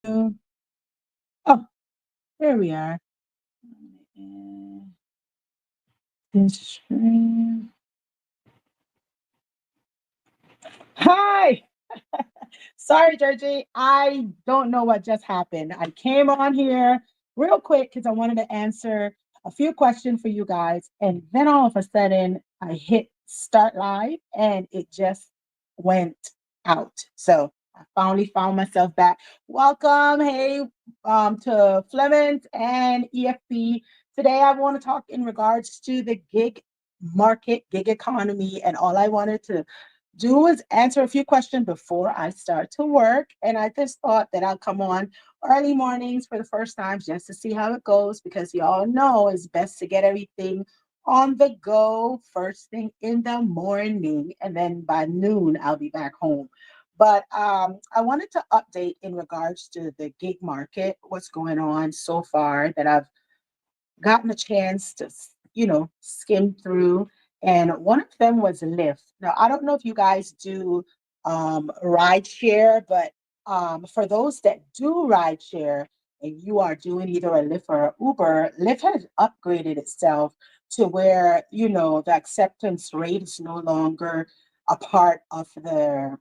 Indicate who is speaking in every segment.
Speaker 1: Oh, there we are. Instagram. Hi. Sorry, Georgie. I don't know what just happened. I came on here real quick because I wanted to answer a few questions for you guys. And then all of a sudden, I hit start live and it just went out. So I finally found myself back. Welcome. Hey, to Fleming and EFP. Today, I want to talk in regards to the gig market, gig economy, and all I wanted to do is answer a few questions before I start to work. And I just thought that I'll come on early mornings for the first time just to see how it goes because y'all know it's best to get everything on the go first thing in the morning. And then by noon, I'll be back home. But I wanted to update in regards to the gig market, what's going on so far that I've gotten a chance to, skim through. And one of them was Lyft. Now, I don't know if you guys do ride share, but for those that do ride share and you are doing either a Lyft or a Uber, Lyft has upgraded itself to where, the acceptance rate is no longer a part of their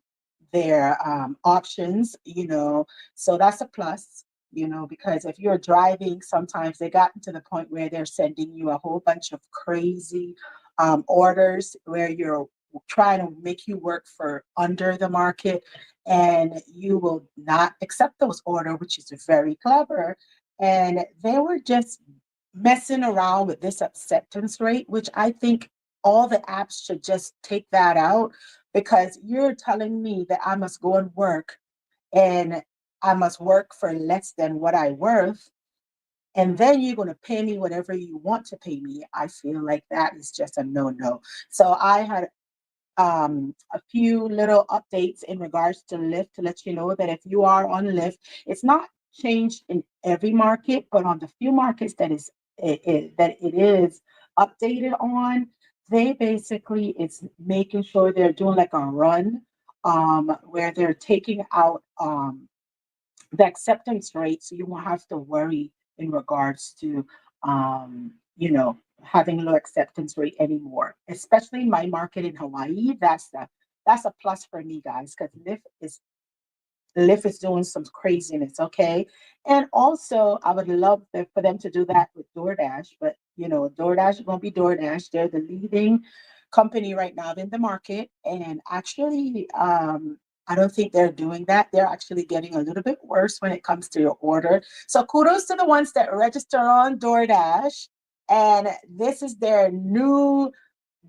Speaker 1: options, so that's a plus, because if you're driving, sometimes they gotten to the point where they're sending you a whole bunch of crazy orders where you're trying to make you work for under the market and you will not accept those orders, which is very clever. And they were just messing around with this acceptance rate, which I think all the apps should just take that out because you're telling me that I must go and work and I must work for less than what I worth. And then you're going to pay me whatever you want to pay me. I feel like that is just a no no. So I had a few little updates in regards to Lyft to let you know that if you are on Lyft, it's not changed in every market, but on the few markets that it is updated on, they basically it's making sure they're doing like a run where they're taking out the acceptance rate so you won't have to worry in regards to having low acceptance rate anymore, especially in my market in Hawaii. That's a plus for me, guys, because Lyft is doing some craziness, okay? And also, I would love for them to do that with DoorDash, but DoorDash is going to be DoorDash. They're the leading company right now in the market, and actually, I don't think they're doing that. They're actually getting a little bit worse when it comes to your order. So kudos to the ones that register on DoorDash, and this is their new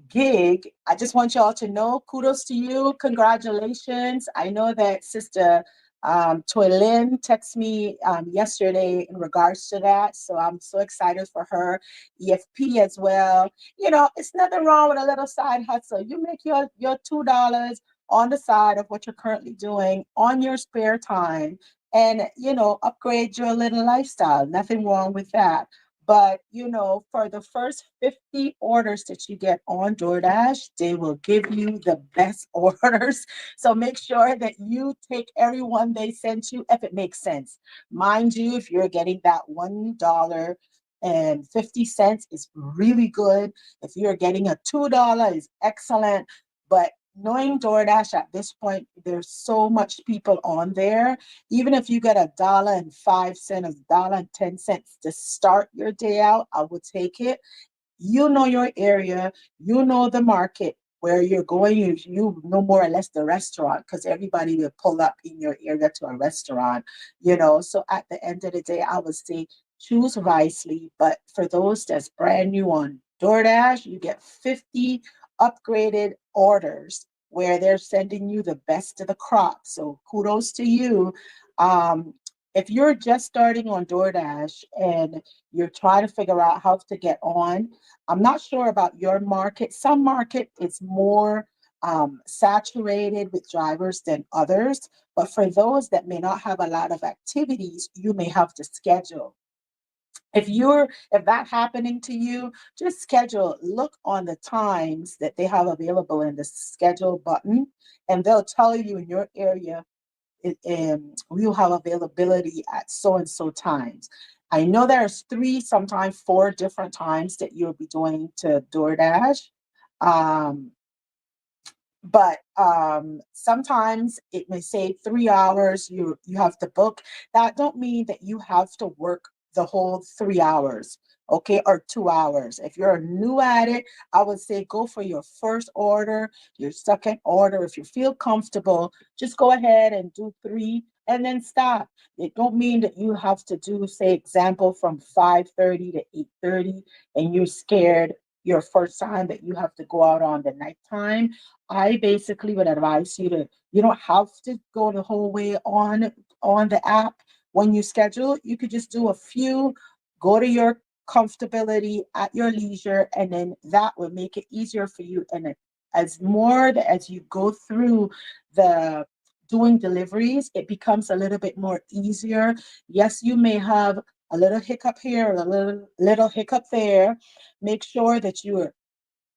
Speaker 1: gig. I just want y'all to know, kudos to you. Congratulations. I know that Sister Toylin texted me yesterday in regards to that. So I'm so excited for her. EFP as well. It's nothing wrong with a little side hustle. You make your $2 on the side of what you're currently doing on your spare time and, upgrade your little lifestyle. Nothing wrong with that. But for the first 50 orders that you get on DoorDash, they will give you the best orders. So make sure that you take every one they send you if it makes sense. Mind you, if you're getting that $1.50 is really good. If you're getting a $2 is excellent. But knowing DoorDash at this point, there's so much people on there. Even if you get $1.05, $1.10 to start your day out, I would take it. You know your area, you know the market where you're going, you know more or less the restaurant because everybody will pull up in your area to a restaurant, So at the end of the day, I would say choose wisely. But for those that's brand new on DoorDash, you get 50 upgraded orders where they're sending you the best of the crop. So kudos to you. Um, if you're just starting on DoorDash and you're trying to figure out how to get on, I'm not sure about your market. Some market is more saturated with drivers than others. But for those that may not have a lot of activities, you may have to schedule. If that happening to you, just schedule, look on the times that they have available in the schedule button, and they'll tell you in your area we'll have availability at so and so times. I know there's three, sometimes four different times that you'll be doing to DoorDash. Um, but sometimes it may say 3 hours you have to book. That don't mean that you have to work the whole 3 hours, okay, or 2 hours. If you're new at it, I would say go for your first order, your second order. If you feel comfortable, just go ahead and do three and then stop. It don't mean that you have to do, say, example, from 5:30 to 8:30, and you're scared your first time that you have to go out on the nighttime. I basically would advise you to, you don't have to go the whole way on the app. When you schedule, you could just do a few, go to your comfortability at your leisure, and then that will make it easier for you. And as you go through the doing deliveries, it becomes a little bit more easier. Yes, you may have a little hiccup here, a little hiccup there. Make sure that you are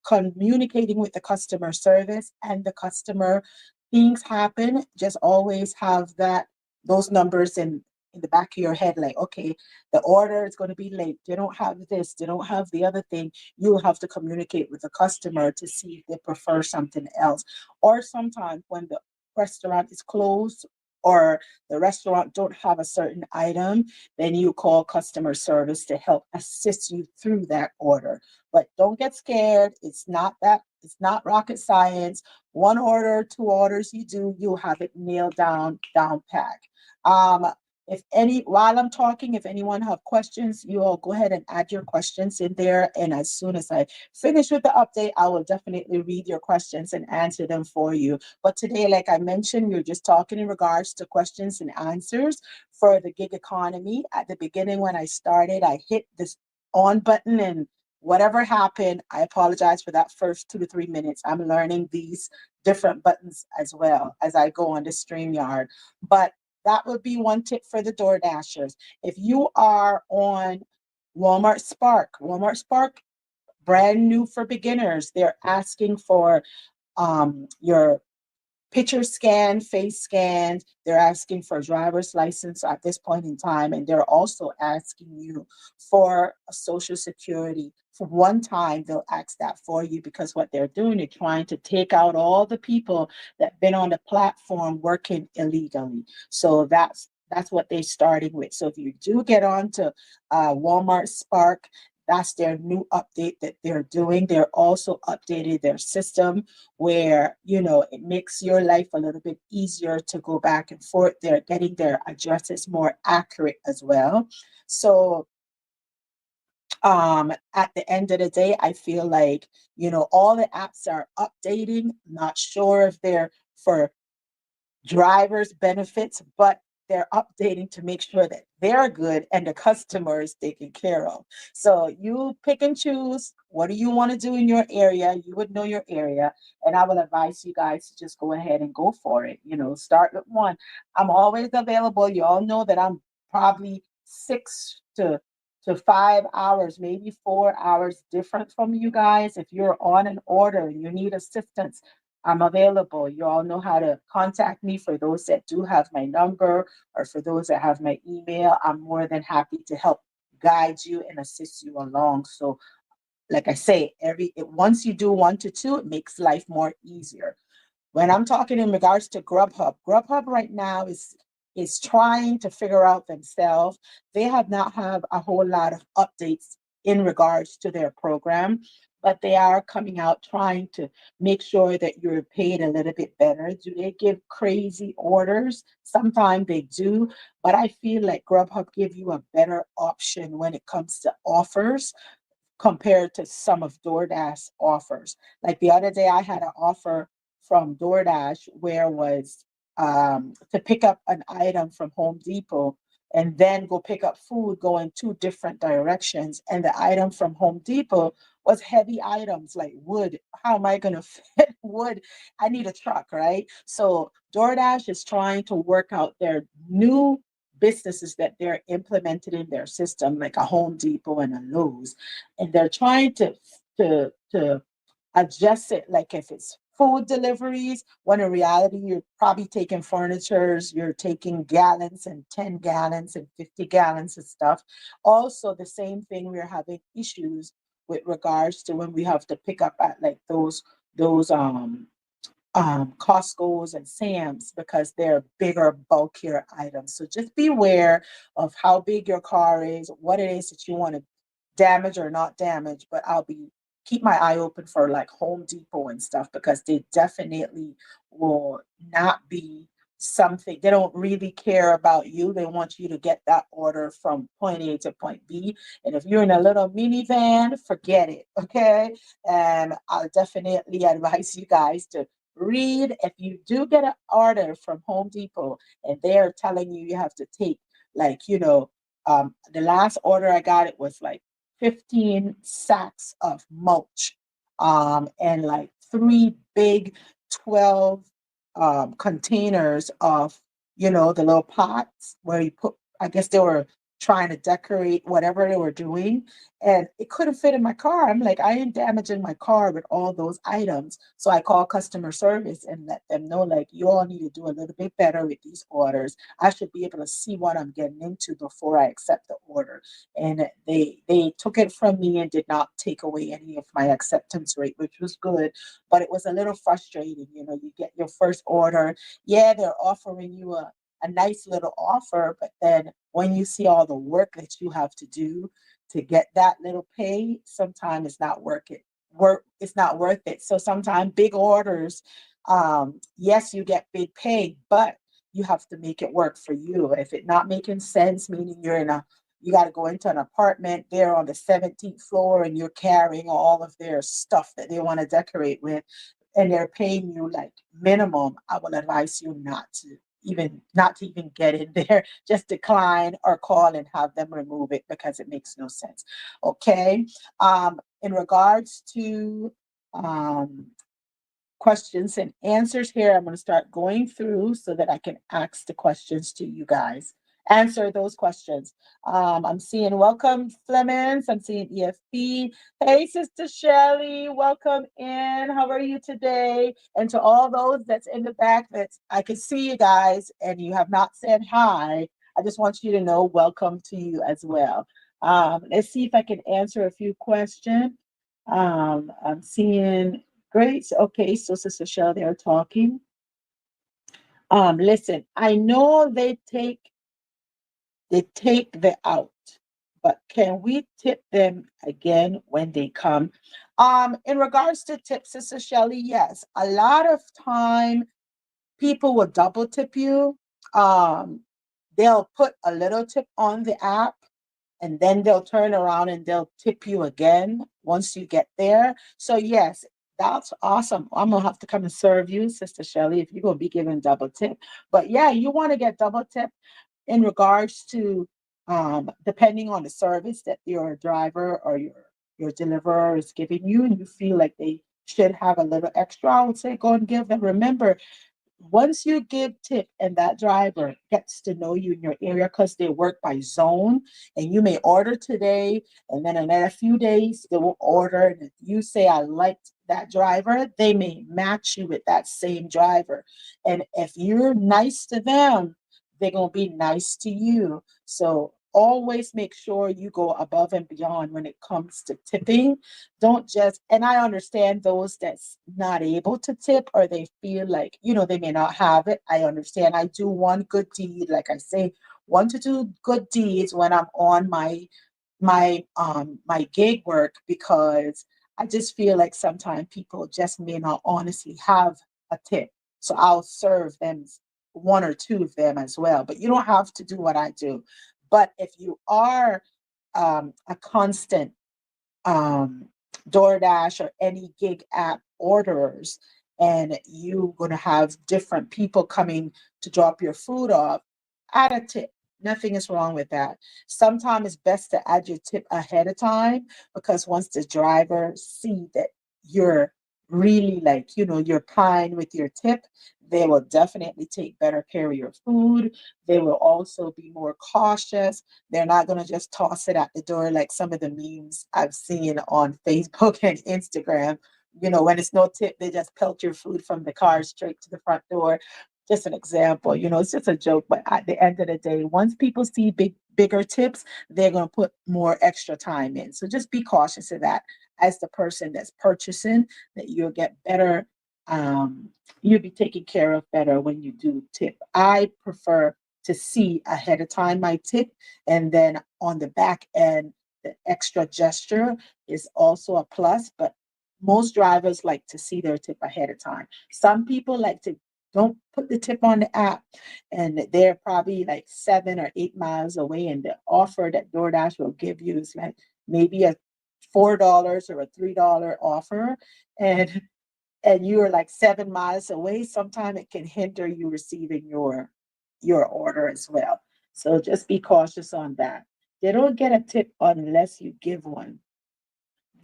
Speaker 1: communicating with the customer service and the customer. Things happen, just always have those numbers in the back of your head, like, okay, the order is going to be late, they don't have this, they don't have the other thing. You'll have to communicate with the customer to see if they prefer something else. Or sometimes when the restaurant is closed, or the restaurant don't have a certain item, then you call customer service to help assist you through that order. But don't get scared. It's not rocket science. One order, two orders you do, you'll have it nailed down pack. Um, if any, while I'm talking, if anyone have questions, you all go ahead and add your questions in there. And as soon as I finish with the update, I will definitely read your questions and answer them for you. But today, like I mentioned, we are just talking in regards to questions and answers for the gig economy. At the beginning, when I started, I hit this on button, and whatever happened, I apologize for that first 2 to 3 minutes. I'm learning these different buttons as well as I go on the StreamYard. But that would be one tip for the Door Dashers. If you are on Walmart Spark, brand new for beginners, they're asking for your picture scan, face scans. They're asking for a driver's license at this point in time, and they're also asking you for a social security. For one time, they'll ask that for you, because what they're doing, they're trying to take out all the people that have been on the platform working illegally. So that's what they're starting with. So if you do get on to Walmart Spark, that's their new update that they're doing. They're also updating their system where, it makes your life a little bit easier to go back and forth. They're getting their addresses more accurate as well. So at the end of the day, I feel like, all the apps are updating. Not sure if they're for drivers benefits, but they're updating to make sure that they're good and the customer is taken care of. So you pick and choose, what do you want to do in your area? You would know your area, and I will advise you guys to just go ahead and go for it. Start with one. I'm always available. You all know that I'm probably 6 to 5 hours, maybe 4 hours different from you guys. If you're on an order and you need assistance, I'm available. You all know how to contact me. For those that do have my number, or for those that have my email, I'm more than happy to help guide you and assist you along. So, like I say, once you do 1 to 2, it makes life more easier. When I'm talking in regards to Grubhub right now is trying to figure out themselves. They have not have a whole lot of updates in regards to their program, but they are coming out trying to make sure that you're paid a little bit better. Do they give crazy orders? Sometimes they do, but I feel like Grubhub give you a better option when it comes to offers compared to some of DoorDash offers. Like the other day, I had an offer from DoorDash where was to pick up an item from Home Depot and then go pick up food, go in two different directions. And the item from Home Depot was heavy items like wood. How am I going to fit wood? I need a truck, right? So DoorDash is trying to work out their new businesses that they're implemented in their system, like a Home Depot and a Lowe's, and they're trying to adjust it. Like if it's food deliveries, when in reality, you're probably taking furnitures, you're taking gallons and 10 gallons and 50 gallons of stuff. Also, the same thing, we're having issues with regards to when we have to pick up at like those Costco's and Sam's because they're bigger, bulkier items. So just beware of how big your car is, what it is that you want to damage or not damage. But I'll be keep my eye open for like Home Depot and stuff because they definitely will not be something they don't really care about you. They want you to get that order from point A to point B. And if you're in a little minivan, forget it. Okay. And I'll definitely advise you guys to read if you do get an order from Home Depot and they're telling you you have to take like the last order I got it was like 15 sacks of mulch and like three big 12 containers of the little pots where you put I guess they were trying to decorate whatever they were doing and it couldn't fit in my car. I'm like, I ain't damaging my car with all those items. So I call customer service and let them know, like, you all need to do a little bit better with these orders. I should be able to see what I'm getting into before I accept the order. And they took it from me and did not take away any of my acceptance rate, which was good. But it was a little frustrating. You get your first order. Yeah, they're offering you a nice little offer, but then when you see all the work that you have to do to get that little pay, sometimes it's not worth it. It's not worth it. So sometimes big orders, yes, you get big pay, but you have to make it work for you. If it not making sense, meaning you got to go into an apartment, they're on the 17th floor and you're carrying all of their stuff that they want to decorate with, and they're paying you like minimum, I will advise you not to even get in there. Just decline or call and have them remove it because it makes no sense. Okay. In regards to um, questions and answers here, I'm going to start going through so that I can ask the questions to you guys. Answer those questions. I'm seeing welcome Flemings. I'm seeing EFP. Hey, Sister Shelley, welcome in. How are you today? And to all those that's in the back that I can see you guys and you have not said hi, I just want you to know welcome to you as well. Let's see if I can answer a few questions. I'm seeing great. Okay, so Sister Shell, they're talking. Listen, I know they take the out, but can we tip them again when they come? In regards to tips, Sister Shelly, yes, a lot of time people will double tip you. Um, they'll put a little tip on the app and then they'll turn around and they'll tip you again once you get there. So yes, that's awesome. I'm gonna have to come and serve you, Sister Shelly, if you're gonna be giving double tip. But yeah, you want to get double tip in regards to depending on the service that your driver or your deliverer is giving you, and you feel like they should have a little extra, I would say go and give them. Remember, once you give tip and that driver gets to know you in your area because they work by zone and you may order today and then in a few days they will order and if you say I liked that driver, they may match you with that same driver. And if you're nice to them, they're going to be nice to you. So always make sure you go above and beyond when it comes to tipping. Don't just, and I understand those that's not able to tip or they feel like, they may not have it. I understand. I do one good deed, like I say, one to two good deeds when I'm on my gig work because I just feel like sometimes people just may not honestly have a tip. So I'll serve them one or two of them as well. But you don't have to do what I do. But if you are a constant um, DoorDash or any gig app orderers, and you're going to have different people coming to drop your food off, add a tip. Nothing is wrong with that. Sometimes it's best to add your tip ahead of time because once the driver see that you're really like, you're kind with your tip, they will definitely take better care of your food. They will also be more cautious. They're not going to just toss it at the door like some of the memes I've seen on Facebook and Instagram When it's no tip, they just pelt your food from the car straight to the front door. Just an example, it's just a joke. But at the end of the day, once people see bigger tips, they're going to put more extra time in. So just be cautious of that as the person that's purchasing, that you'll get better. Um, you'll be taken care of better when you do tip. I prefer to see ahead of time my tip, and then on the back end, the extra gesture is also a plus. But most drivers like to see their tip ahead of time. Some people like to don't put the tip on the app, and they're probably like 7 or 8 miles away, and the offer that DoorDash will give you is like maybe a $4 or a $3 offer, and you're like 7 miles away. Sometimes it can hinder you receiving your order as well. So just be cautious on that. They don't get a tip unless you give one.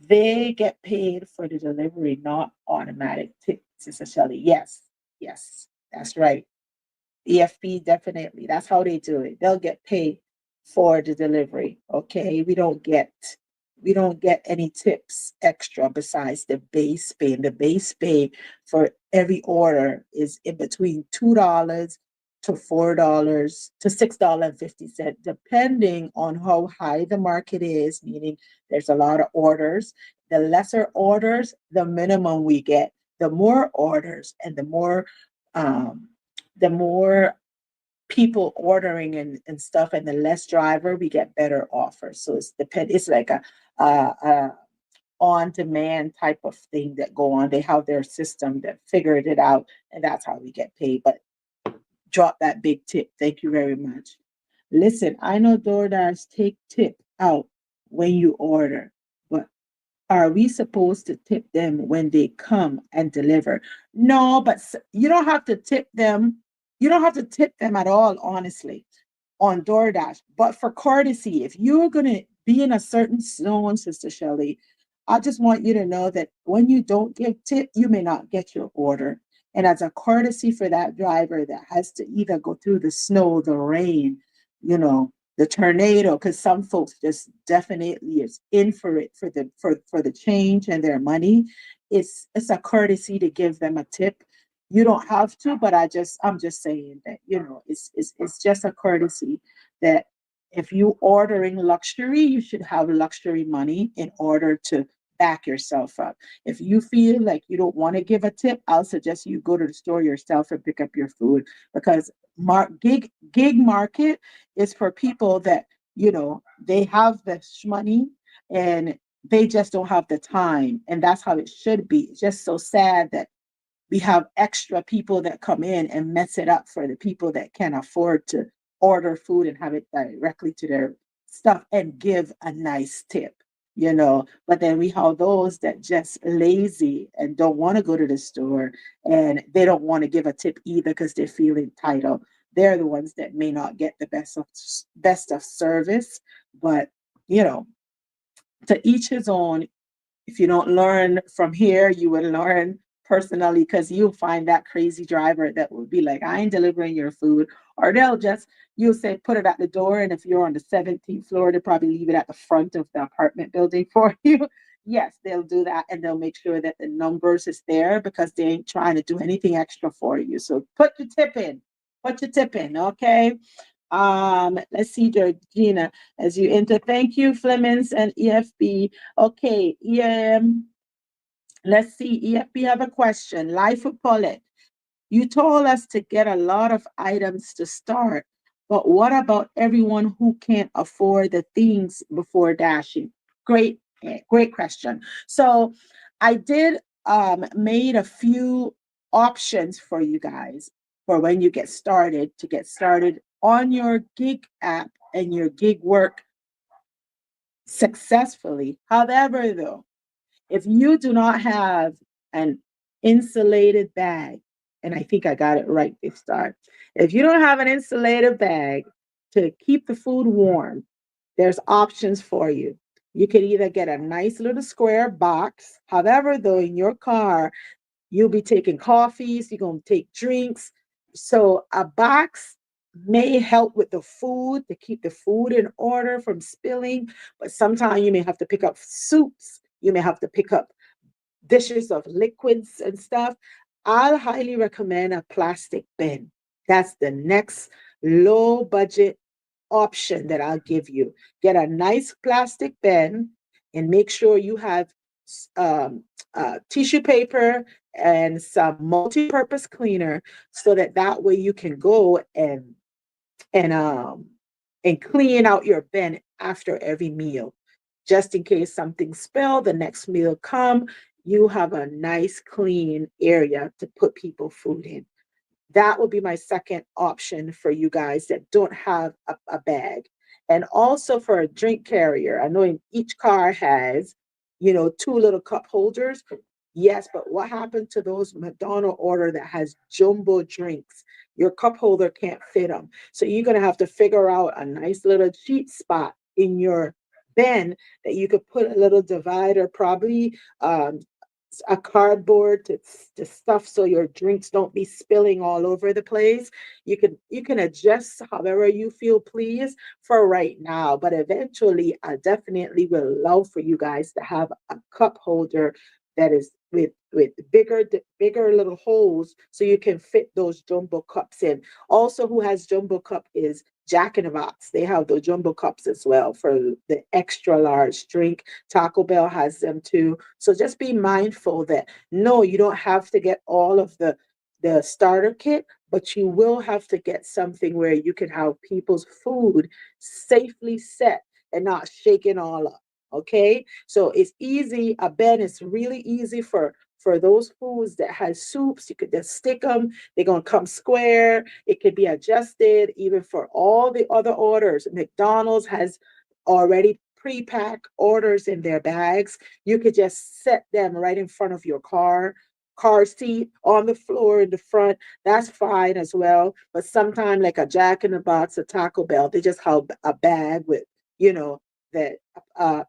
Speaker 1: They get paid for the delivery, not automatic tips, Sister Shelley. Yes, yes, that's right. EFP, definitely. That's how they do it. They'll get paid for the delivery. Okay. We don't get any tips extra besides the base pay. And the base pay for every order is in between $2 to $4 to $6.50, depending on how high the market is, meaning there's a lot of orders. The lesser orders, the minimum we get. The more orders and um, the more people ordering and stuff, and the less driver, we get better offers. So it's like a on demand type of thing that go on. They have their system that figured it out, and that's how we get paid. But drop that big tip. Thank you very much. Listen, I know DoorDash take tip out when you order, but are we supposed to tip them when they come and deliver? No, but you don't have to tip them. You don't have to tip them at all, honestly, on DoorDash. But for courtesy, if you're going to be in a certain zone, Sister Shelley, I just want you to know that when you don't give tip, you may not get your order. And as a courtesy for that driver that has to either go through the snow, the rain, the tornado, because some folks just definitely is in for it for the change and their money. It's a courtesy to give them a tip. You don't have to, but I'm just saying that it's just a courtesy that if you ordering luxury, you should have luxury money in order to back yourself up. If you feel like you don't want to give a tip, I'll suggest you go to the store yourself and pick up your food, because gig market is for people that they have the money, and they just don't have the time, and that's how it should be. It's just so sad that we have extra people that come in and mess it up for the people that can afford to order food and have it directly to their stuff and give a nice tip. But then we have those that just lazy and don't want to go to the store, and they don't want to give a tip either because they feel entitled. They're the ones that may not get the best of service. But you know to each his own. If you don't learn from here, you will learn personally, because you'll find that crazy driver that will be like, I ain't delivering your food. Or you'll say, put it at the door. And if you're on the 17th floor, they'll probably leave it at the front of the apartment building for you. Yes, they'll do that, and they'll make sure that the numbers is there because they ain't trying to do anything extra for you. So put your tip in. Put your tip in, okay? Let's see, Georgina, as you enter. Thank you, Flemings and EFB. Okay, let's see. EFB have a question. Life of Paulette. You told us to get a lot of items to start, but what about everyone who can't afford the things before dashing? Great question. So I did made a few options for you guys for when you get started on your gig app and your gig work successfully. However, though, if you do not have an insulated bag, and I think I got it right this time, if you don't have an insulated bag to keep the food warm, there's options for you. You could either get a nice little square box. However, though, in your car, you'll be taking coffees, you're going to take drinks. So a box may help with the food to keep the food in order from spilling, but sometimes you may have to pick up soups. You may have to pick up dishes of liquids and stuff, I'll highly recommend a plastic bin. That's the next low budget option that I'll give you. Get a nice plastic bin and make sure you have um, tissue paper and some multi-purpose cleaner so that that way you can go and um and clean out your bin after every meal. Just in case something spilled, the next meal come, you have a nice clean area to put people food in. That would be my second option for you guys that don't have a bag. And also for a drink carrier, I know in each car has, two little cup holders. Yes, but what happened to those McDonald order that has jumbo drinks? Your cup holder can't fit them. So you're going to have to figure out a nice little cheat spot in your bin that you could put a little divider, probably a cardboard to stuff so your drinks don't be spilling all over the place. You can adjust however you feel pleased for right now, but eventually I definitely will love for you guys to have a cup holder that is with bigger little holes so you can fit those jumbo cups in. Also, who has jumbo cup is Jack in the Box. They have the jumbo cups as well for the extra large drink. Taco Bell has them too. So just be mindful that no, you don't have to get all of the starter kit, but you will have to get something where you can have people's food safely set and not shaken all up. Okay, so it's easy. A bed is really easy for those foods that has soups. You could just stick them. They're gonna come square. It could be adjusted even for all the other orders. McDonald's has already pre-pack orders in their bags. You could just set them right in front of your car seat on the floor in the front. That's fine as well. But sometimes, like a Jack in the Box, a Taco Bell, they just have a bag with, you know, that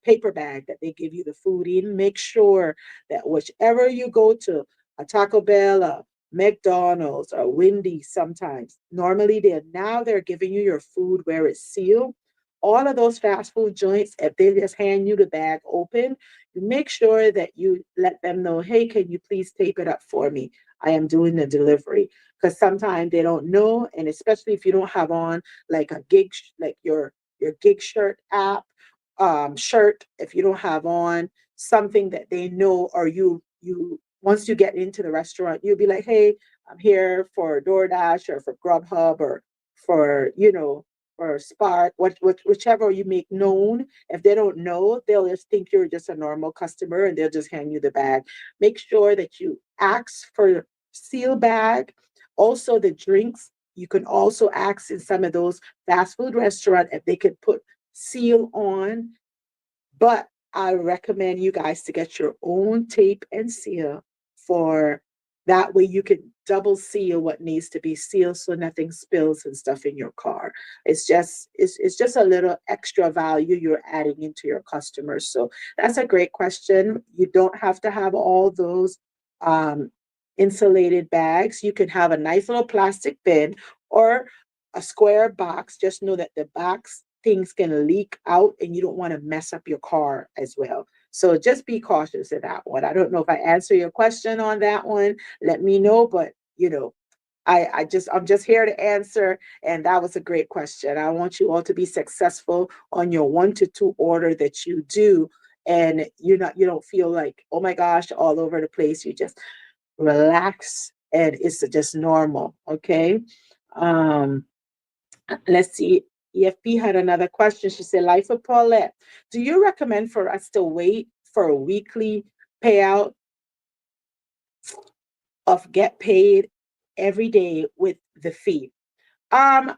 Speaker 1: paper bag that they give you the food in. Make sure that whichever you go to, a Taco Bell, a McDonald's, or Wendy's, sometimes normally they're giving you your food where it's sealed. All of those fast food joints, if they just hand you the bag open, you make sure that you let them know, hey, can you please tape it up for me? I am doing the delivery. Because sometimes they don't know, and especially if you don't have on like a like your gig shirt app, shirt, if you don't have on something that they know, or you once you get into the restaurant, you'll be like, hey, I'm here for DoorDash or for Grubhub or for, or Spark, whichever you make known. If they don't know, they'll just think you're just a normal customer and they'll just hand you the bag. Make sure that you ask for seal bag. Also, the drinks, you can also ask in some of those fast food restaurants if they could put seal on, but I recommend you guys to get your own tape and seal for that way you can double seal what needs to be sealed so nothing spills and stuff in your car. It's just a little extra value you're adding into your customers. So that's a great question. You don't have to have all those um, insulated bags. You can have a nice little plastic bin or a square box. Just know that the box things can leak out and you don't want to mess up your car as well. So just be cautious of that one. I don't know if I answer your question on that one. Let me know, but I'm just here to answer, and that was a great question. I want you all to be successful on your 1 to 2 order that you do, and you don't feel like, oh my gosh, all over the place. You just relax, and it's just normal. Okay. Um, let's see. EFP had another question. She said, Life of Paulette, do you recommend for us to wait for a weekly payout of get paid every day with the fee? I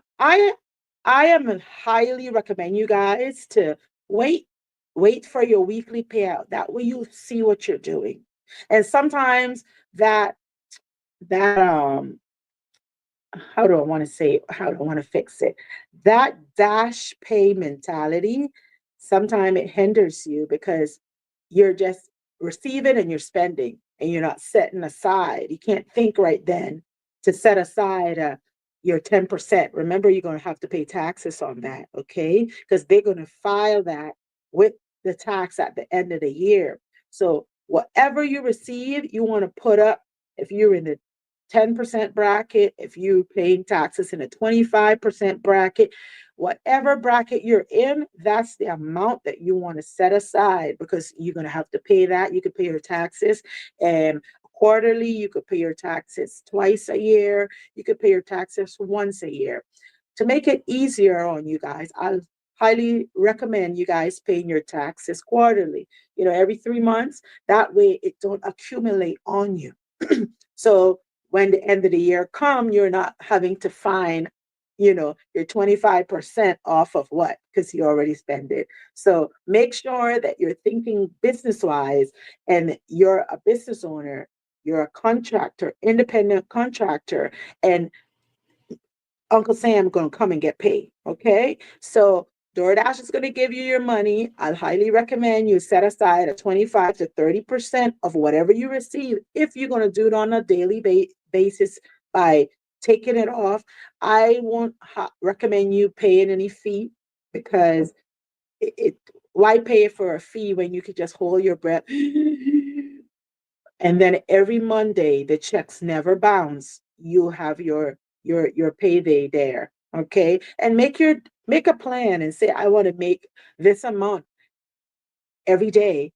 Speaker 1: am highly recommend you guys to wait, wait for your weekly payout. That way you see what you're doing. And sometimes that that how do I want to say, how do I want to fix it? That dash pay mentality, sometimes it hinders you because you're just receiving and you're spending and you're not setting aside. You can't think right then to set aside your 10%. Remember, you're going to have to pay taxes on that, okay? Because they're going to file that with the tax at the end of the year. So Whatever you receive, you want to put up. If you're in the 10% bracket, if you're paying taxes in a 25% bracket, whatever bracket you're in, that's the amount that you want to set aside, because you're going to have to pay that. You could pay your taxes and quarterly, you could pay your taxes twice a year, you could pay your taxes once a year. To make it easier on you guys, I highly recommend you guys paying your taxes quarterly, every 3 months. That way it don't accumulate on you. So when the end of the year come, you're not having to find, your 25% off of what, because you already spent it. So make sure that you're thinking business wise, and you're a business owner, you're a contractor, independent contractor, and Uncle Sam going to come and get paid. Okay. So DoorDash is going to give you your money. I highly recommend you set aside a 25 to 30% of whatever you receive. If you're going to do it on a daily basis by taking it off, I won't recommend you paying any fee, because why pay for a fee when you could just hold your breath? And then every Monday, the checks never bounce. You have your payday there. Okay. And make a plan and say, I want to make this amount every day.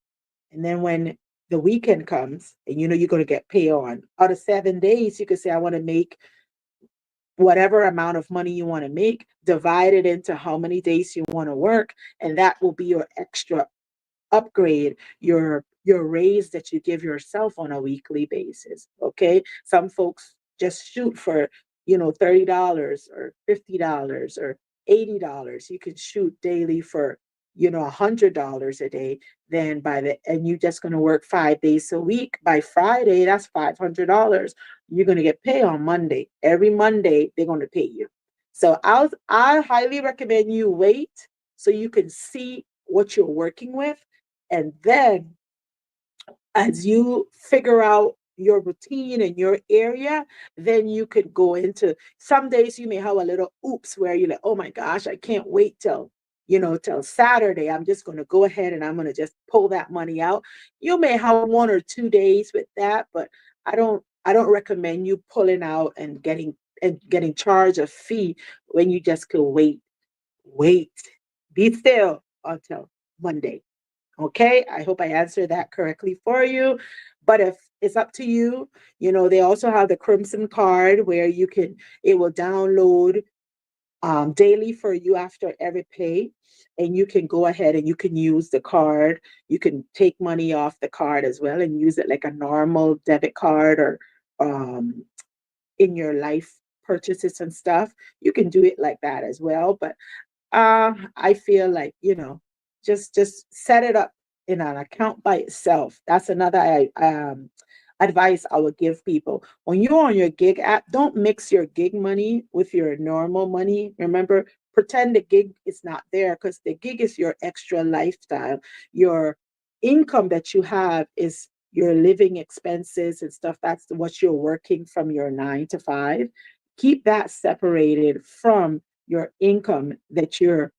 Speaker 1: And then when the weekend comes and you're going to get paid on out of 7 days, you could say, I want to make whatever amount of money you want to make, divide it into how many days you want to work, and that will be your extra upgrade, your raise that you give yourself on a weekly basis. Okay. Some folks just shoot for, $30 or $50 or $80. You can shoot daily for, $100 a day. Then and you're just going to work 5 days a week. By Friday, that's $500. You're going to get paid on Monday. Every Monday, they're going to pay you. So I highly recommend you wait so you can see what you're working with. And then as you figure out your routine in your area, then you could go into, some days you may have a little oops where you're like, oh my gosh, I can't wait till Saturday. I'm just going to go ahead and I'm going to just pull that money out. You may have 1 or 2 days with that, but I don't recommend you pulling out and getting charged a fee when you just could wait, be still until Monday. Okay, I hope I answered that correctly for you. But if it's up to you, they also have the Crimson card where it will download daily for you after every pay. And you can go ahead and you can use the card. You can take money off the card as well and use it like a normal debit card, or um, in your life purchases and stuff. You can do it like that as well. But I feel like, just set it up in an account by itself. That's another advice I would give people. When you're on your gig app, don't mix your gig money with your normal money. Remember, pretend the gig is not there, because the gig is your extra lifestyle. Your income that you have is your living expenses and stuff. That's what you're working from your 9 to 5. Keep that separated from your income that you're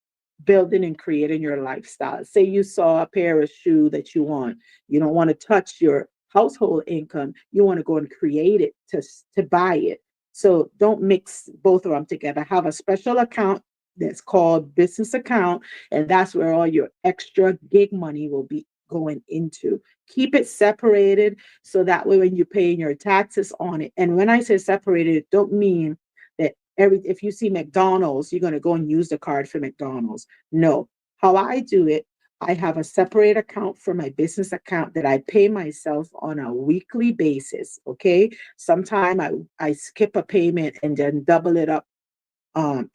Speaker 1: building and creating your lifestyle. Say you saw a pair of shoes that you want. You don't want to touch your household income. You want to go and create it to buy it. So don't mix both of them together. Have a special account that's called business account, and that's where all your extra gig money will be going into. Keep it separated so that way when you're paying your taxes on it. And when I say separated, it don't mean that if you see McDonald's, you're going to go and use the card for McDonald's. No. How I do it, I have a separate account for my business account that I pay myself on a weekly basis. Okay. Sometime I skip a payment and then double it up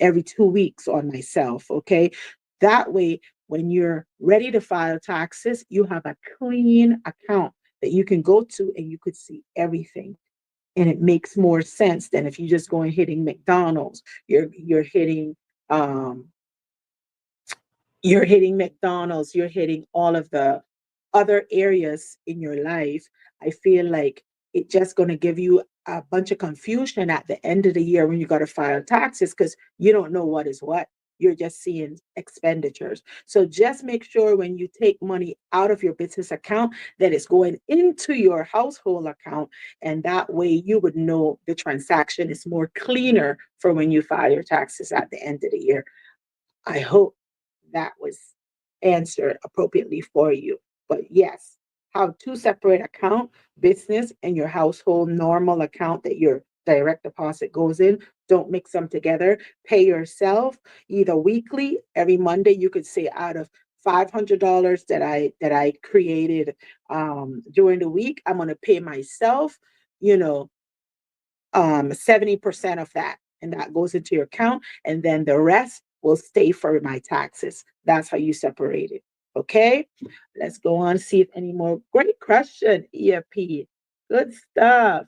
Speaker 1: every 2 weeks on myself. Okay. That way, when you're ready to file taxes, you have a clean account that you can go to and you could see everything. And it makes more sense than if you just go and hitting McDonald's. Um, you're hitting McDonald's, you're hitting all of the other areas in your life. I feel like it's just going to give you a bunch of confusion at the end of the year when you got to file taxes, because you don't know what is what. you're just seeing expenditures. So just make sure when you take money out of your business account that it's going into your household account. And that way you would know the transaction is more cleaner for when you file your taxes at the end of the year. I hope that was answered appropriately for you. But yes, have two separate account, business and your household normal account that your direct deposit goes in. Don't mix them together. Pay yourself either weekly, every Monday. You could say out of $500 that I created during the week, I'm gonna pay myself, you know, 70% of that, and that goes into your account, and then the rest will stay for my taxes. That's how you separate it. Okay, let's go on, see if any more. Great question, EFP. Good stuff.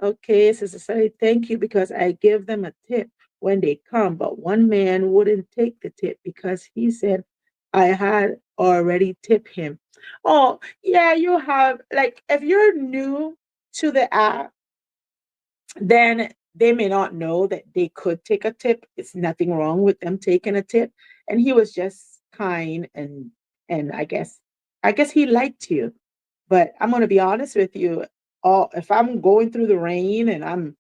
Speaker 1: Okay, Sister Sally, thank you, because I give them a tip when they come, but one man wouldn't take the tip because he said I had already tipped him. Oh, yeah, you have, like, if you're new to the app, then they may not know that they could take a tip. It's nothing wrong with them taking a tip. And he was just kind, and I guess he liked you. But I'm gonna be honest with you. All if I'm going through the rain and I'm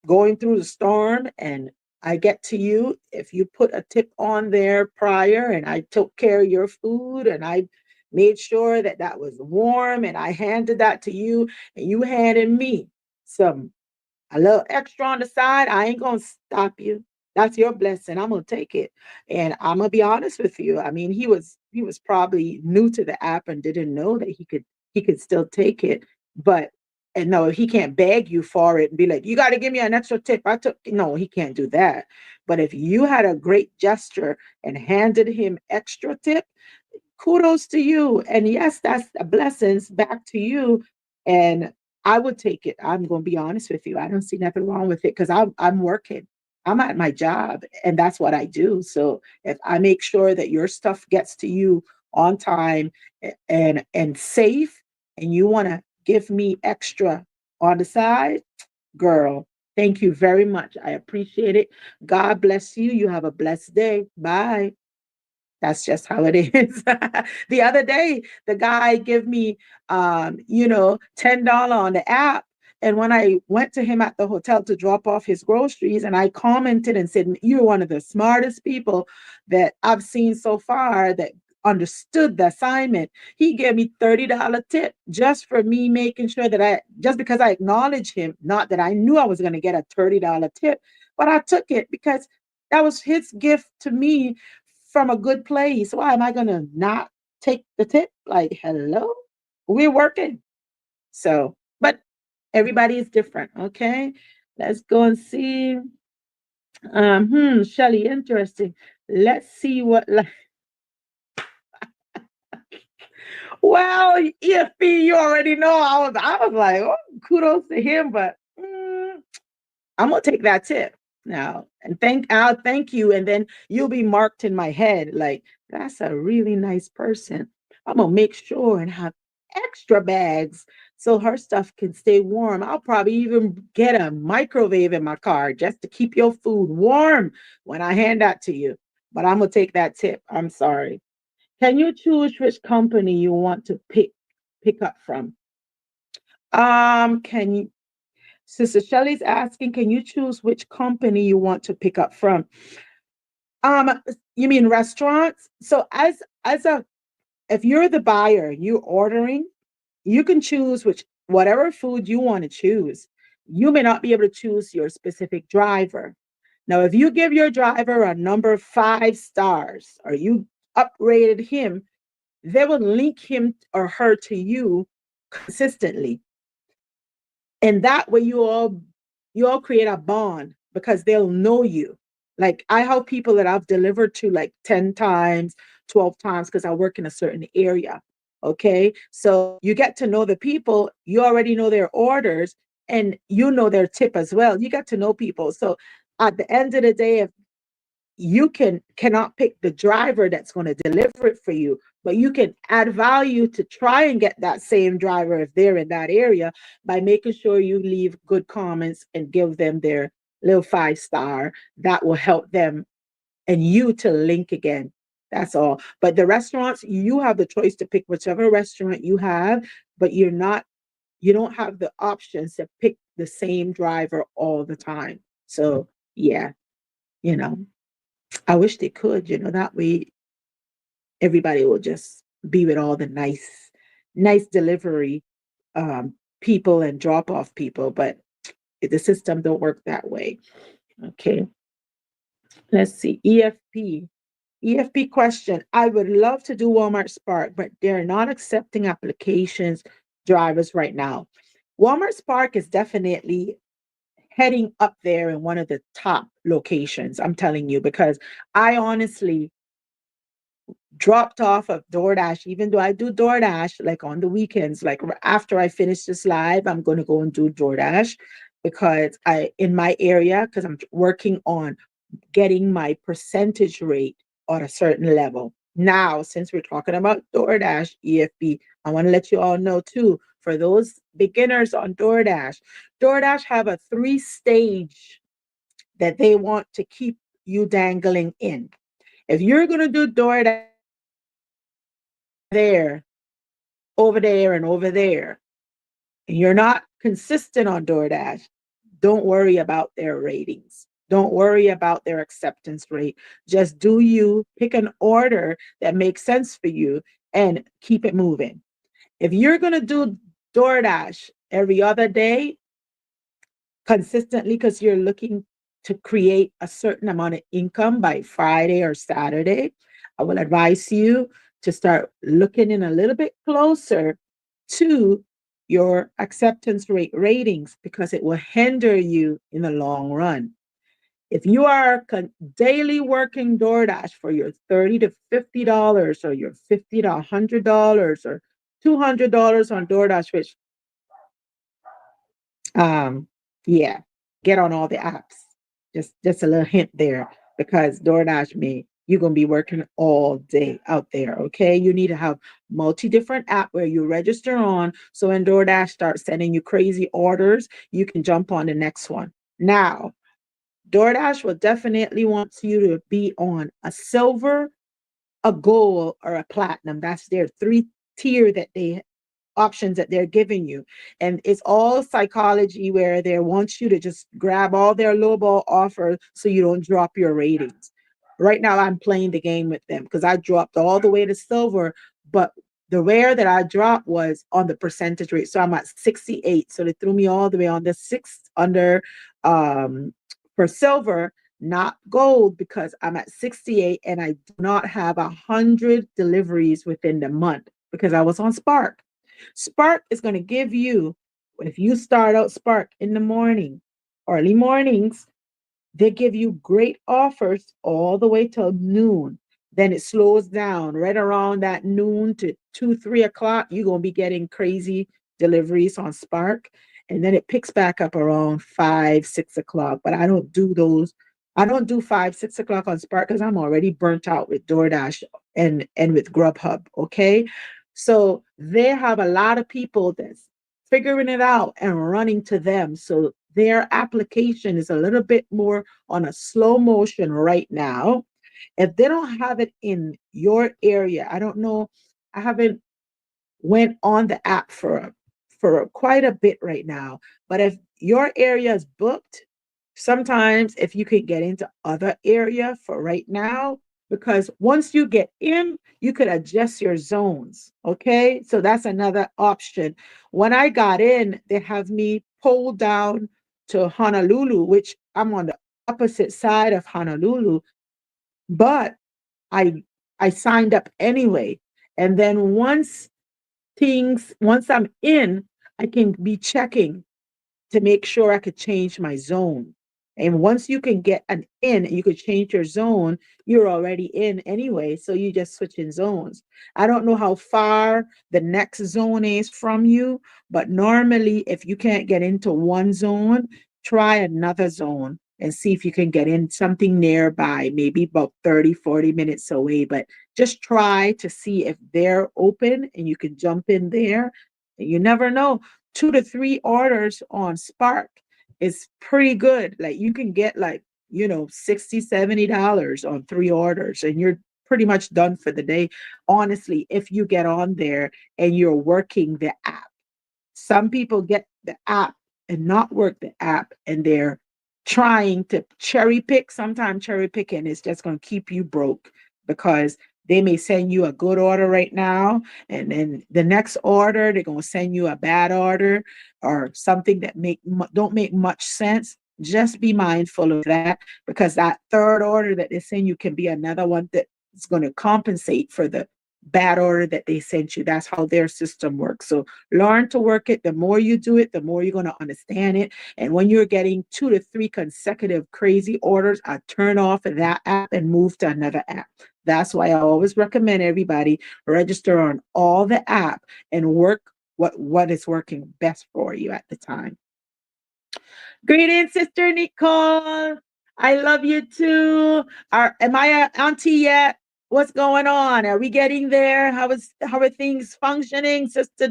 Speaker 1: going through the storm and I get to you, if you put a tip on there prior and I took care of your food and I made sure that that was warm and I handed that to you and you handed me some a little extra on the side, I ain't gonna stop you. That's your blessing. I'm gonna take it. And I'm gonna be honest with you. I mean, he was probably new to the app and didn't know that he could still take it. But and no, he can't beg you for it and be like, you gotta give me an extra tip. I took no, he can't do that. But if you had a great gesture and handed him extra tip, kudos to you. And yes, that's a blessings back to you. And I would take it. I'm going to be honest with you. I don't see nothing wrong with it because I'm working. I'm at my job and that's what I do. So if I make sure that your stuff gets to you on time and safe, and you want to give me extra on the side, girl, thank you very much. I appreciate it. God bless you. You have a blessed day. Bye. That's just how it is. The other day, the guy gave me, $10 on the app. And when I went to him at the hotel to drop off his groceries, and I commented and said, "You're one of the smartest people that I've seen so far that understood the assignment." He gave me $30 tip just for me making sure that just because I acknowledged him, not that I knew I was going to get a $30 tip, but I took it because that was his gift to me from a good place. Why am I gonna not take the tip? Like, hello, we're working. So, but everybody is different. Okay, let's go and see. Shelly, interesting. Let's see what. Well, EFP, you already know. I was like, oh, kudos to him, but I'm gonna take that tip now and I'll thank you, and then you'll be marked in my head like that's a really nice person. I'm gonna make sure and have extra bags so her stuff can stay warm. I'll probably even get a microwave in my car just to keep your food warm when I hand that to you. But I'm gonna take that tip. I'm sorry. Can you choose which company you want to pick up from? Can you Sister Shelley's asking, can you choose which company you want to pick up from? Um, you mean restaurants? So as a if you're the buyer, you're ordering, you can choose whatever food you want to choose. You may not be able to choose your specific driver. Now, if you give your driver a number 5 stars or you upgraded him, they will link him or her to you consistently. And that way you all create a bond because they'll know you. Like I have people that I've delivered to like 10 times, 12 times because I work in a certain area. Okay, so you get to know the people, you already know their orders, and you know their tip as well. You get to know people. So at the end of the day, if you cannot pick the driver that's going to deliver it for you, but you can add value to try and get that same driver if they're in that area by making sure you leave good comments and give them their little 5 star. That will help them and you to link again. That's all. But the restaurants, you have the choice to pick whichever restaurant you have, but you don't have the options to pick the same driver all the time. So yeah, you know, I wish they could, that way everybody will just be with all the nice delivery um people and drop off people, but the system don't work that way. Okay, let's see. EFP question. I would love to do Walmart Spark, but they're not accepting applications drivers right now. Walmart Spark is definitely heading up there in one of the top locations. I'm telling you, because I honestly dropped off of DoorDash, even though I do DoorDash like on the weekends, like after I finish this live, I'm going to go and do DoorDash because in my area, because I'm working on getting my percentage rate on a certain level. Now, since we're talking about DoorDash, EFB, I want to let you all know too, for those beginners on DoorDash, DoorDash have a 3 stage that they want to keep you dangling in. If you're going to do DoorDash there, over there, and over there, and you're not consistent on DoorDash, don't worry about their ratings. Don't worry about their acceptance rate. Just do you, pick an order that makes sense for you, and keep it moving. If you're going to do DoorDash every other day consistently because you're looking to create a certain amount of income by Friday or Saturday, I will advise you to start looking in a little bit closer to your acceptance rate ratings because it will hinder you in the long run. If you are daily working DoorDash for your $30 to $50 or your $50 to $100 or $200 on DoorDash, which um, yeah, get on all the apps. Just a little hint there because DoorDash me, you're gonna be working all day out there. Okay, you need to have multi different app where you register on. So when DoorDash starts sending you crazy orders, you can jump on the next one. Now, DoorDash will definitely want you to be on a silver, a gold, or a platinum. That's their 3 tier that they options that they're giving you. And it's all psychology where they want you to just grab all their lowball offers so you don't drop your ratings. Right now, I'm playing the game with them because I dropped all the way to silver, but the rare that I dropped was on the percentage rate. So I'm at 68. So they threw me all the way on the sixth under for silver, not gold, because I'm at 68 and I do not have 100 deliveries within the month because I was on Spark. Spark is going to give you, if you start out Spark in the morning, early mornings, they give you great offers all the way till noon. Then it slows down right around that noon to 2, 3 o'clock. You're going to be getting crazy deliveries on Spark. And then it picks back up around 5, 6 o'clock. But I don't do those. I don't do 5, 6 o'clock on Spark because I'm already burnt out with DoorDash and with Grubhub. Okay. So they have a lot of people that's figuring it out and running to them. So their application is a little bit more on a slow motion right now. If they don't have it in your area, I don't know. I haven't went on the app for quite a bit right now. But if your area is booked, sometimes if you could get into other area for right now, because once you get in, you could adjust your zones. Okay. So that's another option. When I got in, they have me pulled down to Honolulu, which I'm on the opposite side of Honolulu, but I I signed up anyway. And then once I'm in, I can be checking to make sure I could change my zone. And once you can get an in and you could change your zone, you're already in anyway. So you just switch in zones. I don't know how far the next zone is from you, but normally if you can't get into one zone, try another zone and see if you can get in something nearby, maybe about 30, 40 minutes away. But just try to see if they're open and you can jump in there. You never know. 2 to 3 orders on Spark is pretty good. Like you can get like $60, $70 on 3 orders, and you're pretty much done for the day. Honestly, if you get on there and you're working the app. Some people get the app and not work the app, and they're trying to cherry pick. Sometimes cherry picking is just going to keep you broke, because they may send you a good order right now, and then the next order they're going to send you a bad order, or something that don't make much sense. Just be mindful of that, because that third order that they send you can be another one that is going to compensate for the bad order that they sent you. That's how their system works. So learn to work it. The more you do it, the more you're going to understand it. And when you're getting 2 to 3 consecutive crazy orders, I turn off that app and move to another app. That's why I always recommend everybody register on all the app and work what is working best for you at the time. Greetings, Sister Nicole. I love you too. Am I an auntie yet? What's going on? Are we getting there? How are things functioning, Sister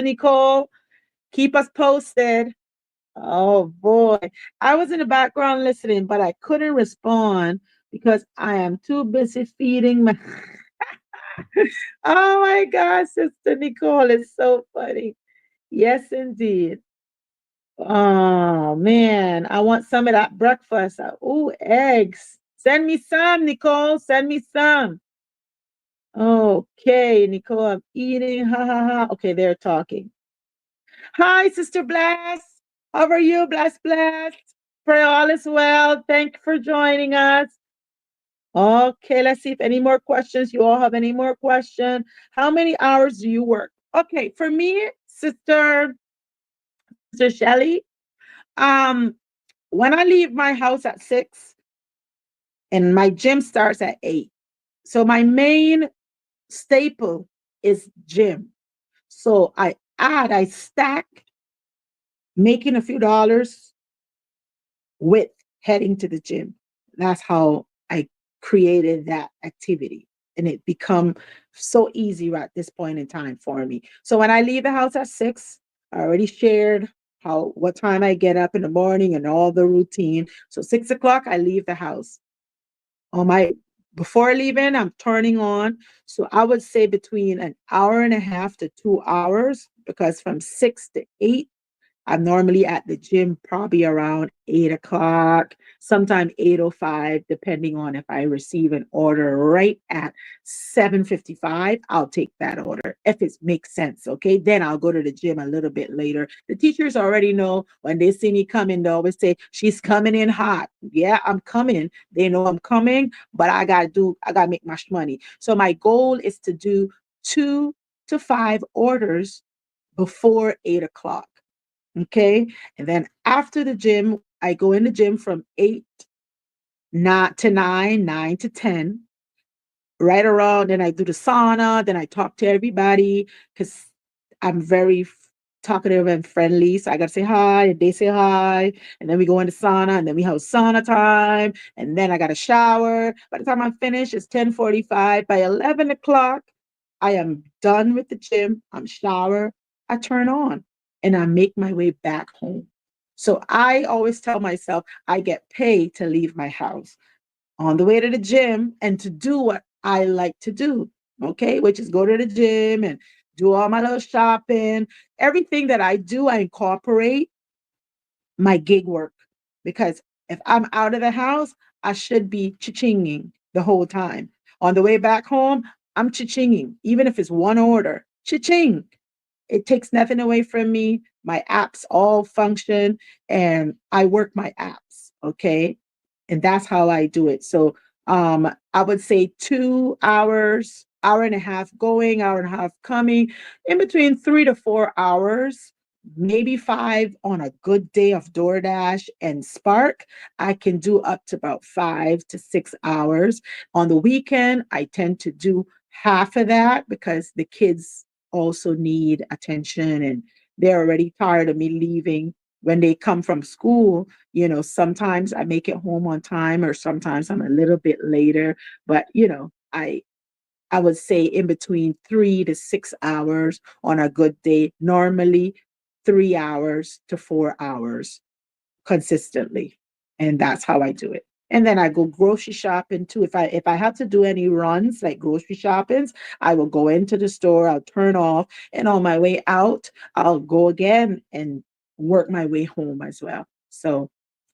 Speaker 1: Nicole? Keep us posted. Oh boy. I was in the background listening, but I couldn't respond because I am too busy feeding my Oh my God, Sister Nicole is so funny. Yes, indeed. Oh man, I want some of that breakfast. Oh, eggs. Send me some, Nicole. Send me some. Okay, Nicole, I'm eating. Ha ha ha. Okay, they're talking. Hi, Sister Bless. How are you, Bless? Pray all is well. Thank you for joining us. Okay, let's see if any more questions. You all have any more questions? How many hours do you work? Okay, for me, Sister Shelly, um, when I leave my house at 6 and my gym starts at 8. So my main staple is gym. So I stack making a few dollars with heading to the gym. That's how I created that activity. And it become so easy right at this point in time for me. So when I leave the house at 6, I already shared what time I get up in the morning and all the routine. So 6 o'clock, I leave the house. On my Before leaving, I'm turning on. So I would say between an hour and a half to 2 hours, because from 6 to 8, I'm normally at the gym probably around 8 o'clock, sometime 8:05, depending on if I receive an order right at 7:55. I'll take that order if it makes sense. Okay, then I'll go to the gym a little bit later. The teachers already know when they see me coming, they always say, "She's coming in hot." Yeah, I'm coming. They know I'm coming, but I gotta make my money. So my goal is to do 2 to 5 orders before 8 o'clock. Okay. And then after the gym, I go in the gym from 8 not to 9, 9 to 10. Right around, then I do the sauna, then I talk to everybody, because I'm very talkative and friendly. So I gotta say hi, and they say hi, and then we go into sauna, and then we have sauna time, and then I got to shower. By the time I'm finished, it's 10:45. By 11 o'clock, I am done with the gym. I'm shower. I turn on, and I make my way back home. So I always tell myself I get paid to leave my house on the way to the gym and to do what I like to do, okay, which is go to the gym and do all my little shopping. Everything that I do, I incorporate my gig work, because if I'm out of the house, I should be chinging the whole time. On the way back home, I'm chinging, even if it's one order, ching. It takes nothing away from me. My apps all function, and I work my apps. Okay. And that's how I do it. So I would say 2 hours, hour and a half going, hour and a half coming, in between 3 to 4 hours, maybe 5 on a good day of DoorDash and Spark. I can do up to about 5 to 6 hours. On the weekend, I tend to do half of that, because the kids also need attention, and they're already tired of me leaving when they come from school. Sometimes I make it home on time, or sometimes I'm a little bit later, but I would say in between 3 to 6 hours on a good day, normally 3 hours to 4 hours consistently. And that's how I do it. And then I go grocery shopping too. If I have to do any runs like grocery shoppings, I will go into the store, I'll turn off, and on my way out, I'll go again and work my way home as well. So,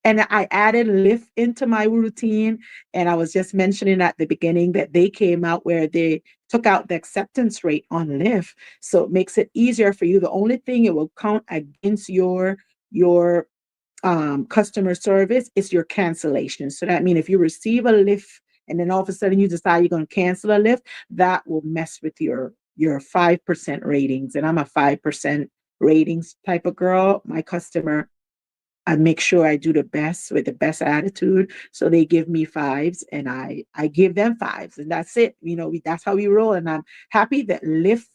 Speaker 1: and I added Lyft into my routine. And I was just mentioning at the beginning that they came out where they took out the acceptance rate on Lyft. So it makes it easier for you. The only thing it will count against your customer service is your cancellation. So that means if you receive a lift and then all of a sudden you decide you're going to cancel a lift, that will mess with your 5% ratings. And I'm a 5% ratings type of girl. My customer, I make sure I do the best with the best attitude. So they give me fives and I give them fives. And that's it. That's how we roll. And I'm happy that Lyft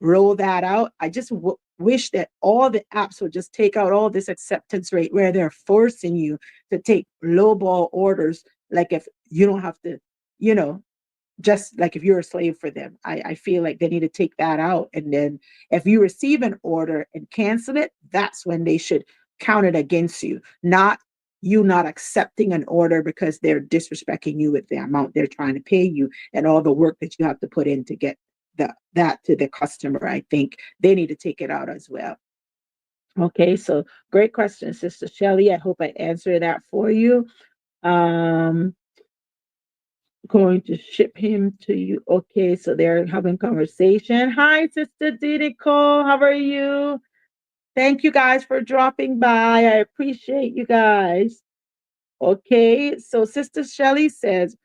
Speaker 1: rolled that out. I just wish that all the apps would just take out all this acceptance rate where they're forcing you to take lowball orders. Like if you don't have to, you know, just like if you're a slave for them. I feel like they need to take that out. And then if you receive an order and cancel it, that's when they should count it against you, not you not accepting an order because they're disrespecting you with the amount they're trying to pay you and all the work that you have to put in to get that to the customer. I think they need to take it out as well. Okay, so great question, Sister Shelley. I hope I answered that for you. Um, Going to ship him to you. Okay, so they're having conversation. Hi, Sister Didi Cole. How are you? Thank you guys for dropping by. I appreciate you guys. Okay, so Sister Shelley says,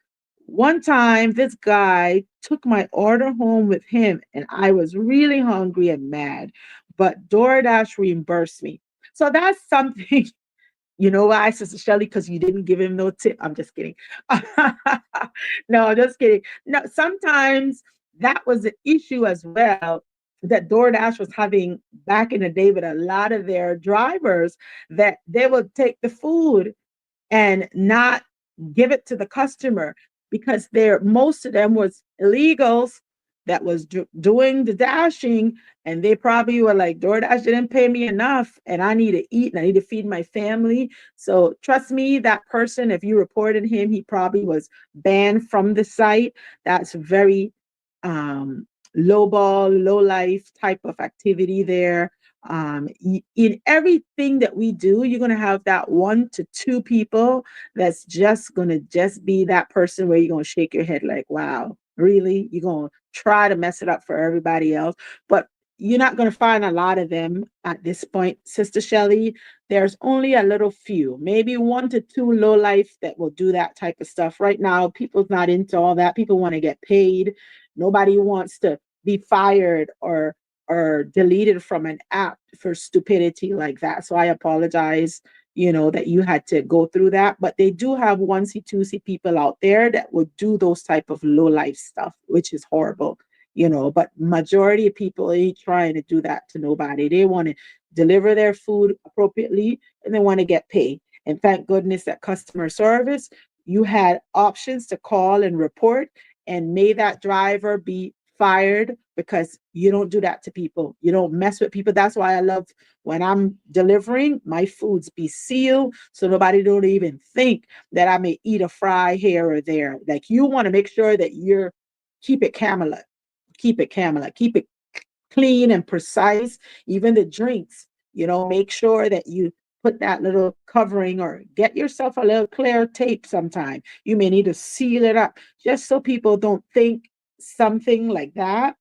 Speaker 1: one time this guy took my order home with him and I was really hungry and mad, but DoorDash reimbursed me. So that's something. You know why, Sister Shelley? Because you didn't give him no tip. I'm just kidding. No, just kidding. No, sometimes that was an issue as well that DoorDash was having back in the day with a lot of their drivers that they would take the food and not give it to the customer because they're most of them was illegals that was doing the dashing, and they probably were like, DoorDash didn't pay me enough and I need to eat and I need to feed my family. So trust me, that person, if you reported him, he probably was banned from the site. That's very low ball, low life type of activity there. In everything that we do, you're going to have that 1 to 2 people that's just going to just be that person where you're going to shake your head like, wow, really? You're going to try to mess it up for everybody else. But you're not going to find a lot of them at this point, Sister Shelley. There's only a little few, maybe 1 to 2 low life that will do that type of stuff. Right now, people's not into all that. People want to get paid. Nobody wants to be fired or deleted from an app for stupidity like that. So I apologize, that you had to go through that. But they do have onesie twosie people out there that would do those type of low life stuff, which is horrible. But majority of people ain't trying to do that to nobody. They want to deliver their food appropriately and they want to get paid. And thank goodness that customer service, you had options to call and report, and may that driver be fired because you don't do that to people. You don't mess with people. That's why I love when I'm delivering, my foods be sealed so nobody don't even think that I may eat a fry here or there. Like you want to make sure that you're keep it Camelot, keep it Camelot, keep it clean and precise. Even the drinks, make sure that you put that little covering or get yourself a little clear tape sometime. You may need to seal it up just so people don't think something like that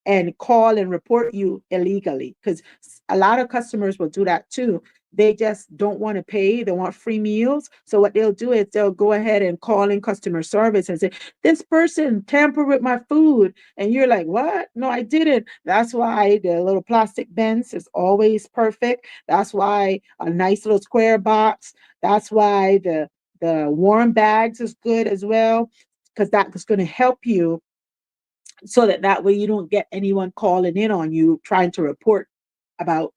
Speaker 1: and call and report you illegally, because a lot of customers will do that too. They just don't want to pay. They want free meals. So what they'll do is they'll go ahead and call in customer service and say, this person tampered with my food. And you're like, what? No, I didn't. That's why the little plastic bins is always perfect. That's why a nice little square box. That's why the warm bags is good as well, because that's going to help you so that way you don't get anyone calling in on you trying to report about,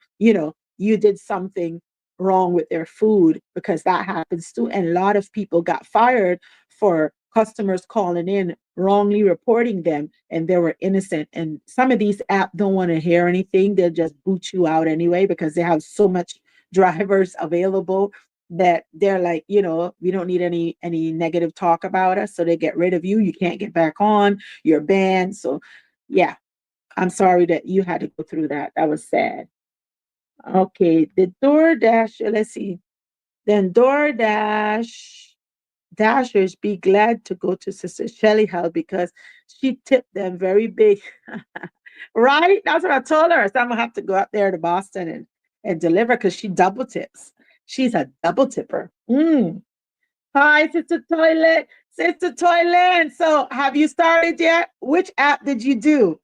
Speaker 1: you did something wrong with their food, because that happens too. And a lot of people got fired for customers calling in wrongly reporting them and they were innocent. And some of these apps don't want to hear anything. They'll just boot you out anyway because they have so much drivers available that they're like, we don't need any negative talk about us, so they get rid of you. You can't get back on. You're banned. So, yeah, I'm sorry that you had to go through that. That was sad. Okay, the DoorDash. Let's see. Then DoorDash Dashers be glad to go to Sister Shelly house because she tipped them very big. Right? That's what I told her. So I'm gonna have to go up there to Boston and deliver because she double tips. She's a double tipper. Hi, Sister Toilet. Sister Toilet. So have you started yet? Which app did you do?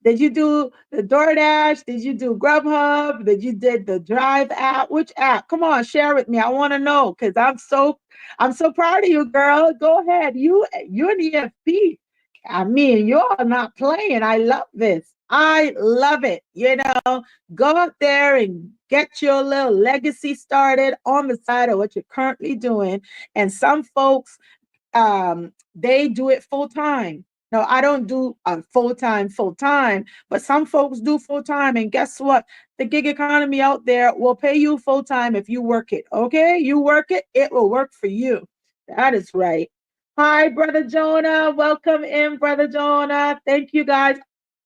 Speaker 1: Did you do the DoorDash? Did you do Grubhub? Did you did the Drive app? Which app? Come on, share with me. I want to know because I'm so proud of you, girl. Go ahead. You're an EFP. I mean, you're not playing. I love this. I love it. Go out there and get your little legacy started on the side of what you're currently doing. And some folks they do it full time. No, I don't do full time, but some folks do full time. And guess what? The gig economy out there will pay you full time if you work it. Okay, you work it, it will work for you. That is right. Hi, Brother Jonah. Welcome in, Brother Jonah. Thank you, guys.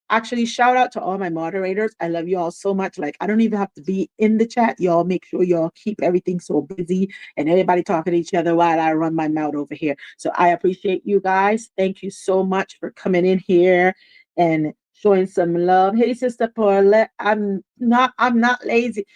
Speaker 1: Actually, shout out to all my moderators. I love you all so much. Like, I don't even have to be in the chat. Y'all make sure y'all keep everything so busy and everybody talking to each other while I run my mouth over here. So I appreciate you guys. Thank you so much for coming in here and showing some love. Hey, Sister Paulette, I'm not lazy.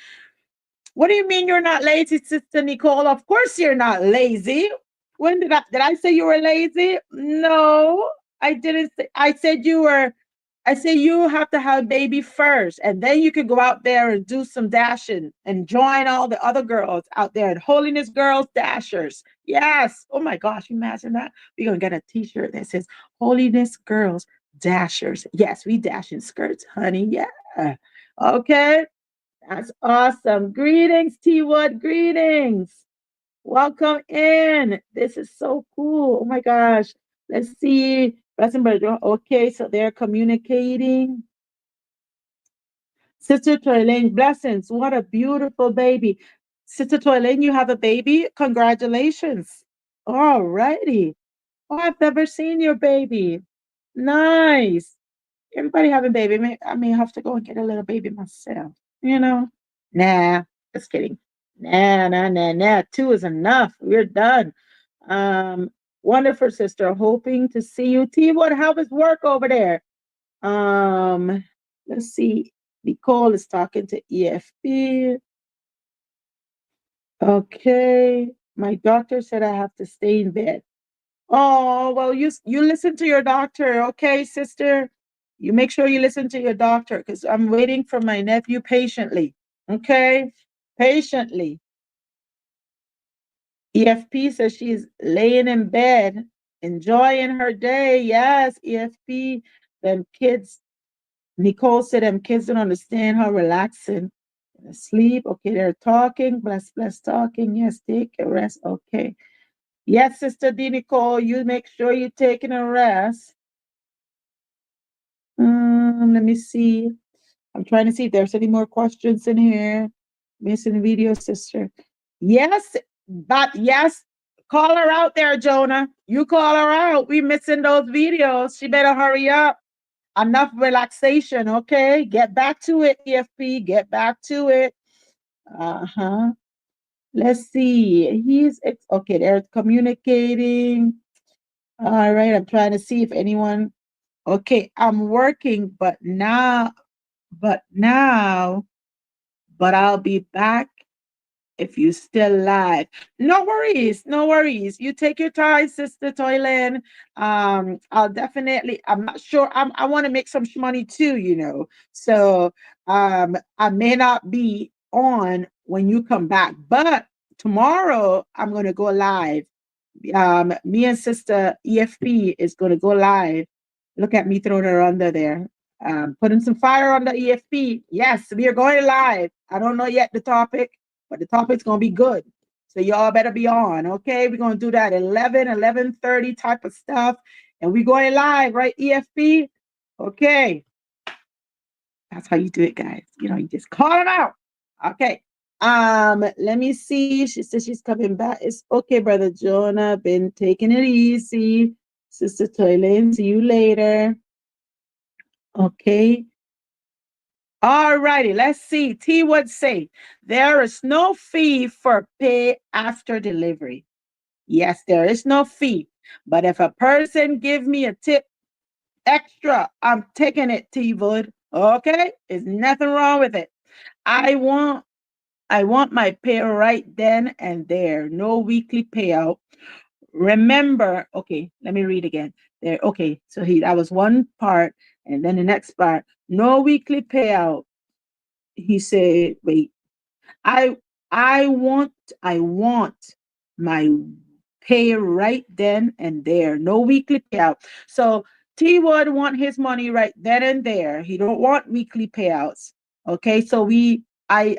Speaker 1: What do you mean you're not lazy, Sister Nicole? Of course you're not lazy. When did I say you were lazy? No, I didn't say. I say you have to have a baby first, and then you can go out there and do some dashing and join all the other girls out there and holiness girls dashers. Yes. Oh my gosh, imagine that. We're gonna get a t-shirt that says holiness girls dashers. Yes, we dash in skirts, honey. Yeah. Okay. That's awesome. Greetings, T Wood. Greetings. Welcome in. This is so cool. Oh my gosh. Let's see. Okay, so they're communicating. Sister Toylene, blessings. What a beautiful baby. Sister Toylene, you have a baby? Congratulations. All righty. Oh, I've never seen your baby. Nice. Everybody having baby. I may have to go and get a little baby myself. You know? Nah, just kidding. Nah, nah, nah, nah. Two is enough. We're done. Um, Wonderful sister. Hoping to see you. T, what? How is work over there? Um, let's see. Nicole is talking to EFP. Okay. My doctor said I have to stay in bed. Oh, well, you listen to your doctor, okay, sister? You make sure you listen to your doctor because I'm waiting for my nephew patiently. Okay? Patiently. EFP says she's laying in bed, enjoying her day. Yes, EFP. Them kids, Nicole said them kids don't understand how relaxing. Sleep. Okay, they're talking. Bless talking. Yes, take a rest. Okay. Yes, Sister D. Nicole, you make sure you're taking a rest. Let me see. I'm trying to see if there's any more questions in here. Missing video, sister. Yes, but yes, call her out there, Jonah. You call her out. We missing those videos. She better hurry up. Enough relaxation, okay? Get back to it, EFP. Get back to it. Uh-huh. Let's see. Okay, they're communicating. All right, I'm trying to see if anyone. Okay, I'm working, but now, but I'll be back if you still live. No worries, no worries. You take your time, Sister Toyland. I'll definitely. I'm not sure. I want to make some money too. So I may not be on when you come back, but tomorrow I'm gonna go live. Me and Sister EFP is gonna go live. Look at me throwing her under there. Putting some fire on the EFP. Yes, we are going live. I don't know yet the topic, but the topic's gonna be good. So y'all better be on, okay? We're gonna do that 11:30 type of stuff. And we're going live, right, EFP? Okay. That's how you do it, guys. You just call them out. Okay. Let me see. She says she's coming back. It's okay, brother Jonah. Been taking it easy. Sister Toylin, see you later. Okay. All righty. Let's see. T would say there is no fee for pay after delivery. Yes, there is no fee. But if a person give me a tip extra, I'm taking it, T Wood. Okay? There's nothing wrong with it. I want I want my pay right then and there. No weekly payout. Remember, okay, let me read again. There, okay, so that was one part, and then the next part, no weekly payout. He said, wait, I I want my pay right then and there. No weekly payout. So T Would want his money right then and there. He don't want weekly payouts. Okay, so I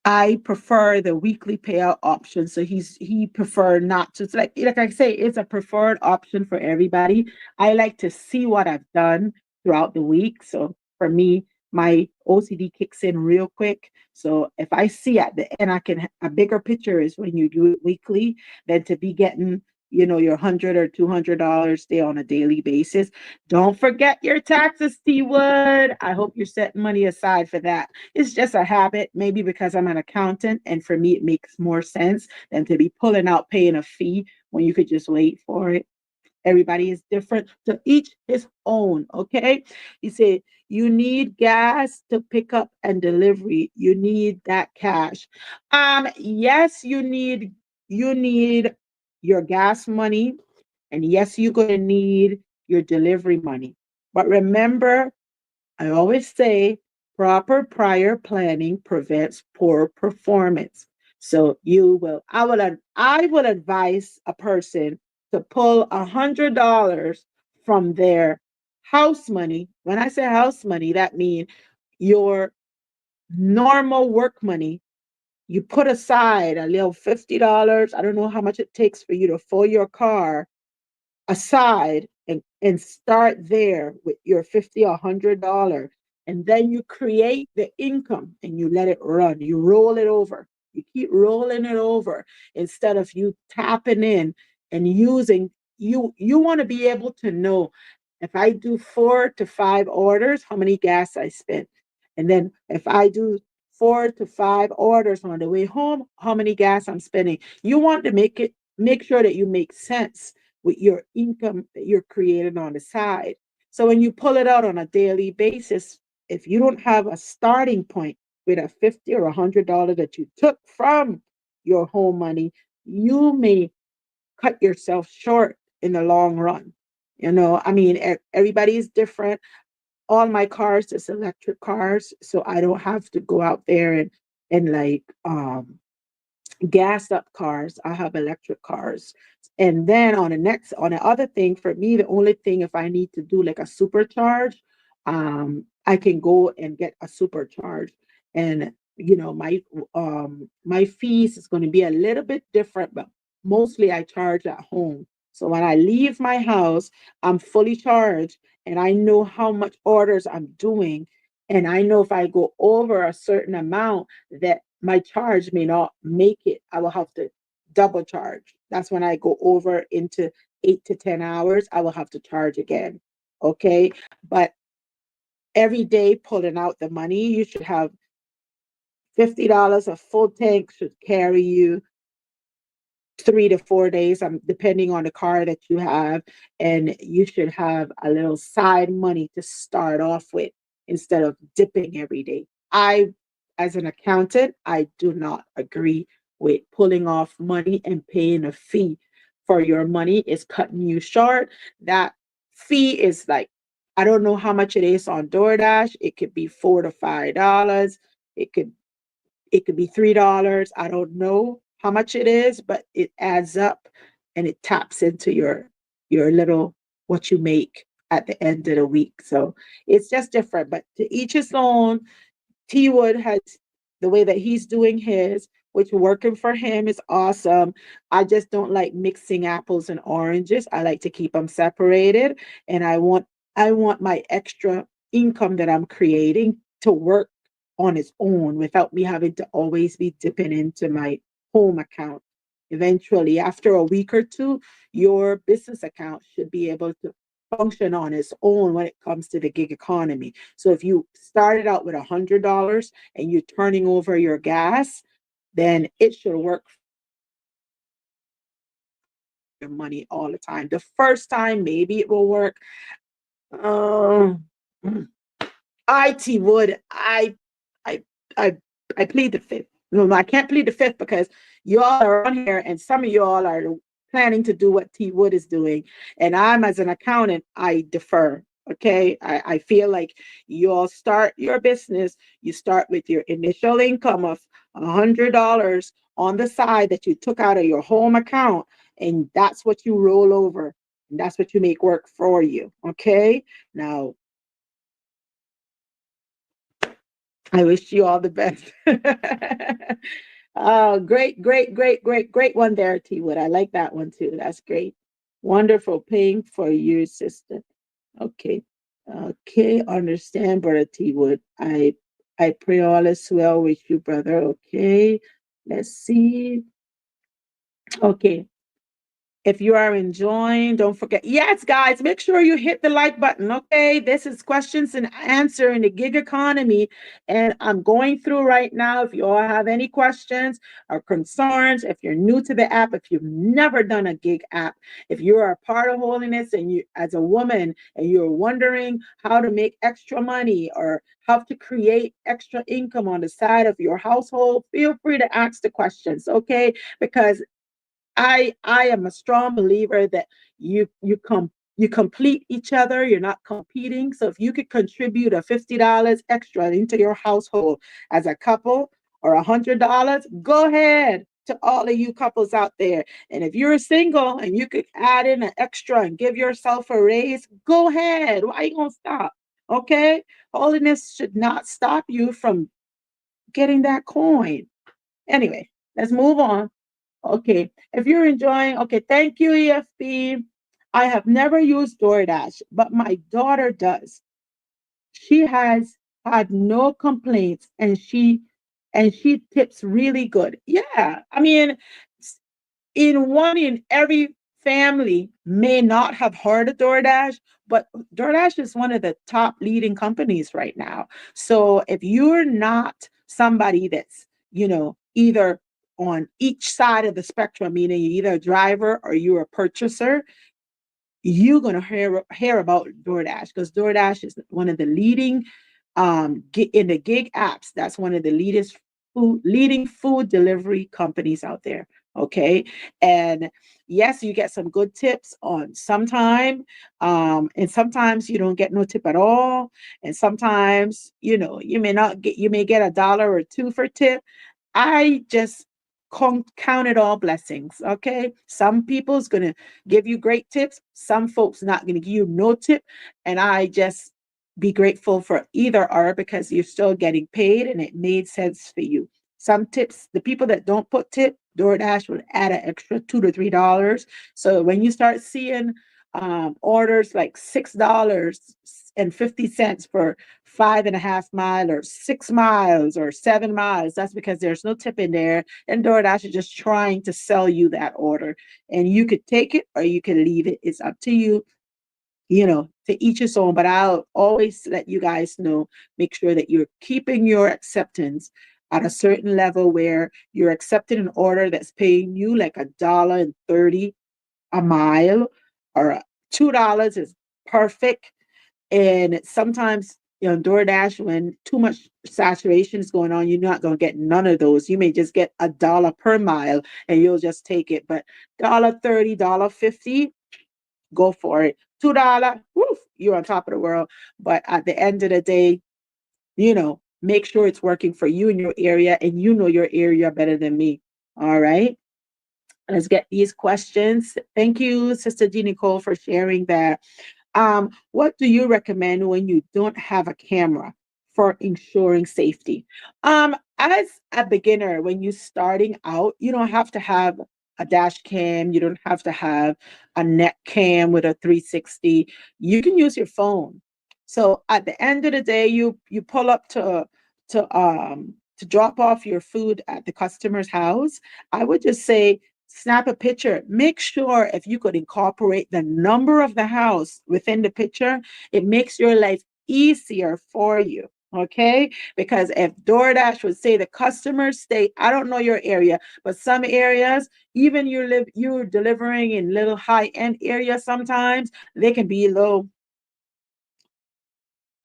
Speaker 1: I prefer the weekly payout option. So he prefer not to. It's like I say, it's a preferred option for everybody. I like to see what I've done throughout the week. So for me, my OCD kicks in real quick. So if I see at the end, a bigger picture is when you do it weekly than to be getting, your $100 or $200 day on a daily basis. Don't forget your taxes, T Wood. I hope you're setting money aside for that. It's just a habit, maybe because I'm an accountant, and for me, it makes more sense than to be pulling out paying a fee when you could just wait for it. Everybody is different. To each his own, okay? He said, you need gas to pick up and delivery. You need that cash. Yes, you need your gas money, and yes, you're gonna need your delivery money. But remember, I always say proper prior planning prevents poor performance. So I would advise a person to pull $100 from their house money. When I say house money, that means your normal work money. You put aside a little $50. I don't know how much it takes for you to fill your car aside, and start there with your 50 or $100, and then you create the income and you let it run. You roll it over. You keep rolling it over instead of you tapping in and using. You want to be able to know, if I do 4 to 5 orders, how many gas I spent, and then if I do 4 to 5 orders on the way home, how many gas I'm spending. You want to make sure that you make sense with your income that you're creating on the side. So when you pull it out on a daily basis, if you don't have a starting point with a 50 or $100 that you took from your home money, you may cut yourself short in the long run. I mean, everybody is different. All my cars is electric cars, so I don't have to go out there and like gassed up cars. I have electric cars. And then on the other thing, for me, the only thing, if I need to do like a supercharge, I can go and get a supercharge. And my fees is going to be a little bit different, but mostly I charge at home. So when I leave my house, I'm fully charged, and I know how much orders I'm doing. And I know if I go over a certain amount, that my charge may not make it. I will have to double charge. That's when I go over into 8 to 10 hours, I will have to charge again. Okay. But every day pulling out the money, you should have $50. A full tank should carry you 3 to 4 days, depending on the car that you have. And you should have a little side money to start off with instead of dipping every day. As an accountant, I do not agree with pulling off money and paying a fee for your money. Is cutting you short. That fee is like, I don't know how much it is on DoorDash. It could be $4 to $5. It could it could be $3. I don't know how much it is, but it adds up and it taps into your little what you make at the end of the week. So it's just different. But to each his own. T Wood has the way that he's doing his, which working for him is awesome. I just don't like mixing apples and oranges. I like to keep them separated, and I want my extra income that I'm creating to work on its own without me having to always be dipping into my home account. Eventually, after a week or two, your business account should be able to function on its own when it comes to the gig economy. So if you started out with $100 and you're turning over your gas, then it should work your money all the time. The first time, maybe it will work. Um, IT would. I, I, I plead the fifth. No, I can't plead the fifth because y'all are on here, and some of y'all are planning to do what T Wood is doing, and I'm as an accountant, I defer. Okay, I feel like you all start your business. You start with your initial income of $100 on the side that you took out of your home account, and that's what you roll over, and that's what you make work for you. Okay, now I wish you all the best. Oh, great, great, great, great, great one there, T Wood. I like that one too. That's great. Wonderful. Paying for your assistant. Okay. Okay, understand, brother T Wood. I pray all is well with you, brother. Okay. Let's see. Okay. If you are enjoying, don't forget. Yes, guys, make sure you hit the like button. Okay. This is questions and answer in the gig economy. And I'm going through right now. If you all have any questions or concerns, if you're new to the app, if you've never done a gig app, if you're a part of holiness and you as a woman and you're wondering how to make extra money or how to create extra income on the side of your household, feel free to ask the questions. Okay. Because I am a strong believer that you complete each other. You're not competing. So if you could contribute a $50 extra into your household as a couple or $100, go ahead to all of you couples out there. And if you're single and you could add in an extra and give yourself a raise, go ahead. Why are you gonna stop? Okay, holiness should not stop you from getting that coin. Anyway, let's move on. Okay. If you're enjoying, okay, thank you, EFP. I have never used DoorDash, but my daughter does. She has had no complaints and she tips really good. Yeah. I mean, in one in every family may not have heard of DoorDash, but DoorDash is one of the top leading companies right now. So if you're not somebody that's, either on each side of the spectrum, meaning you're either a driver or you're a purchaser, you're going to hear about DoorDash because DoorDash is one of the leading in the gig apps. That's one of the leading food delivery companies out there. Okay, and yes, you get some good tips on sometime, and sometimes you don't get no tip at all, and sometimes you may get a dollar or two for tip. I just count it all blessings. Okay. Some people's going to give you great tips. Some folks not going to give you no tip. And I just be grateful for either or because you're still getting paid and it made sense for you. Some tips, the people that don't put tip, DoorDash would add an extra $2 to $3. So when you start seeing orders like $6.50 for 5.5 miles or 6 miles or 7 miles, that's because there's no tip in there. And DoorDash is just trying to sell you that order. And you could take it or you can leave it. It's up to you, to each his own. But I'll always let you guys know, make sure that you're keeping your acceptance at a certain level where you're accepting an order that's paying you like $1.30 a mile or $2 is perfect. And sometimes, DoorDash, when too much saturation is going on, you're not going to get none of those. You may just get $1 per mile and you'll just take it. But $1.30, $1.50, go for it. $2, woof, you're on top of the world. But at the end of the day, make sure it's working for you in your area and you know your area better than me. All right. Let's get these questions. Thank you, Sister Jean Nicole, for sharing that. What do you recommend when you don't have a camera for ensuring safety? As a beginner, when you're starting out, you don't have to have a dash cam. You don't have to have a net cam with a 360. You can use your phone. So at the end of the day, you pull up to drop off your food at the customer's house. I would just say snap a picture. Make sure if you could incorporate the number of the house within the picture, it makes your life easier for you. Okay, because if DoorDash would say the customers stay, I don't know your area, but some areas, even you're delivering in little high end areas, sometimes they can be low.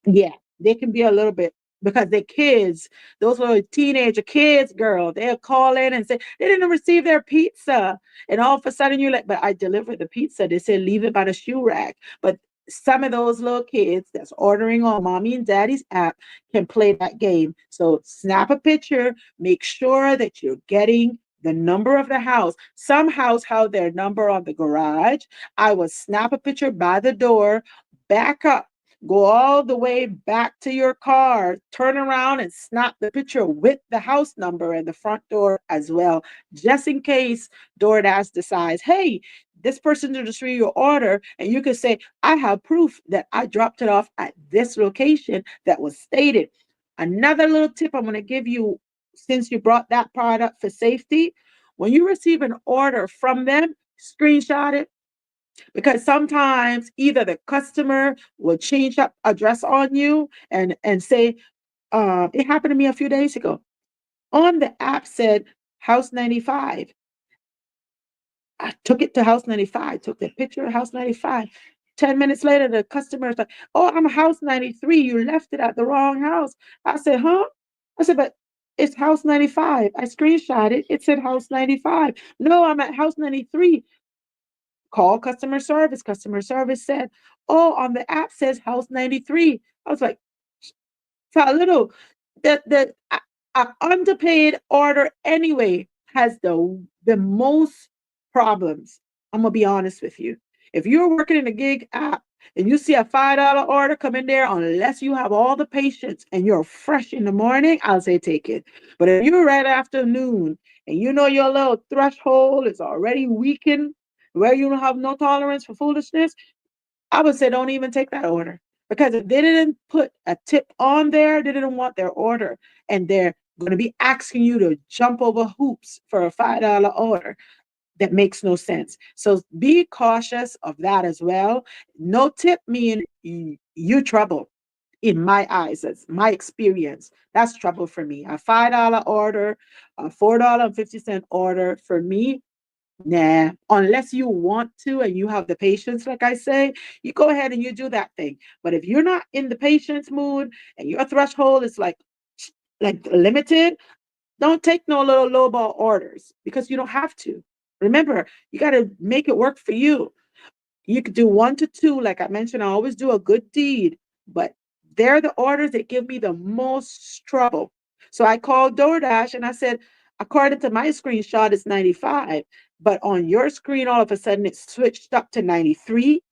Speaker 1: Yeah, they can be a little bit, because they're kids, those little teenager kids, girl, they'll call in and say they didn't receive their pizza. And all of a sudden you're like, but I delivered the pizza. They said leave it by the shoe rack. But some of those little kids that's ordering on mommy and daddy's app can play that game. So snap a picture, make sure that you're getting the number of the house. Some house have their number on the garage. I will snap a picture by the door, back up, go all the way back to your car, turn around and snap the picture with the house number and the front door as well, just in case DoorDash decides, hey, this person did just read your order, and you can say, I have proof that I dropped it off at this location that was stated. Another little tip I'm going to give you, since you brought that part up for safety, when you receive an order from them, screenshot it, because sometimes either the customer will change up address on you and say, it happened to me a few days ago. On the app said house 95. I took it to house 95, took the picture of house 95. 10 minutes later, the customer's like, oh, I'm house 93. You left it at the wrong house. I said, huh? I said, but it's house 95. I screenshot it. It said house 95. No, I'm at house 93. Call customer service. Customer service said, oh, on the app says house 93. I was like, so a little, the underpaid order anyway has the most problems. I'm gonna be honest with you. If you're working in a gig app and you see a $5 order come in there, unless you have all the patience and you're fresh in the morning, I'll say take it. But if you're right afternoon and you know your little threshold is already weakened, where you don't have no tolerance for foolishness, I would say don't even take that order. Because if they didn't put a tip on there, they didn't want their order. And they're going to be asking you to jump over hoops for a $5 order. That makes no sense. So be cautious of that as well. No tip mean you trouble. In my eyes, that's my experience. That's trouble for me. A $5 order, a $4.50 order for me, nah, unless you want to and you have the patience, like I say, you go ahead and you do that thing. But if you're not in the patience mood and your threshold is like limited, don't take no little lowball orders because you don't have to. Remember, you got to make it work for you. You could do 1 to 2, like I mentioned. I always do a good deed, but they're the orders that give me the most trouble. So I called DoorDash and I said, according to my screenshot, it's 95, but on your screen, all of a sudden it switched up to 93.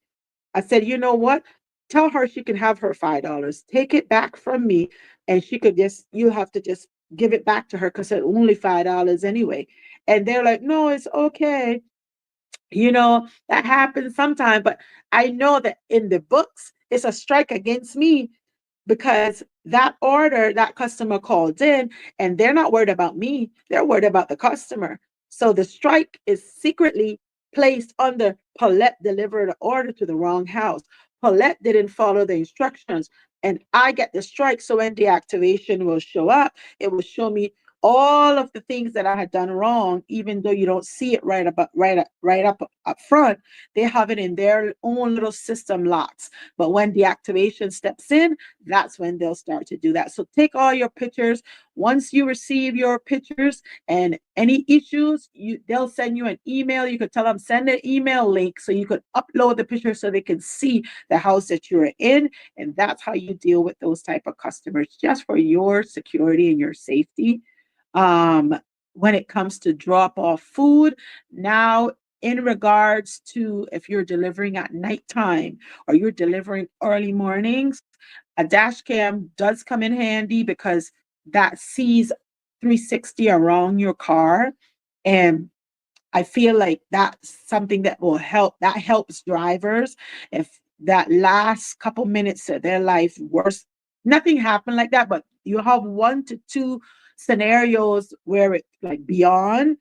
Speaker 1: I said, you know what? Tell her she can have her $5. Take it back from me, and she could just, you have to just give it back to her because it's only $5 anyway. And they're like, no, it's okay. That happens sometimes, but I know that in the books, it's a strike against me because that order, that customer called in and they're not worried about me. They're worried about the customer. So the strike is secretly placed under Paulette delivered the order to the wrong house. Paulette didn't follow the instructions and I get the strike. So when the activation will show up, it will show me all of the things that I had done wrong, even though you don't see it right up front. They have it in their own little system locks. But when the activation steps in, that's when they'll start to do that. So take all your pictures. Once you receive your pictures and any issues, they'll send you an email. You could tell them send an email link so you could upload the picture so they can see the house that you're in. And that's how you deal with those type of customers, just for your security and your safety. Um, when it comes to drop off food, now in regards to if you're delivering at nighttime or you're delivering early mornings, a dash cam does come in handy because that sees 360 around your car. And I feel like that's something that will help. That helps drivers if that last couple minutes of their life worse. Nothing happened like that, but you have one to two scenarios where it like beyond,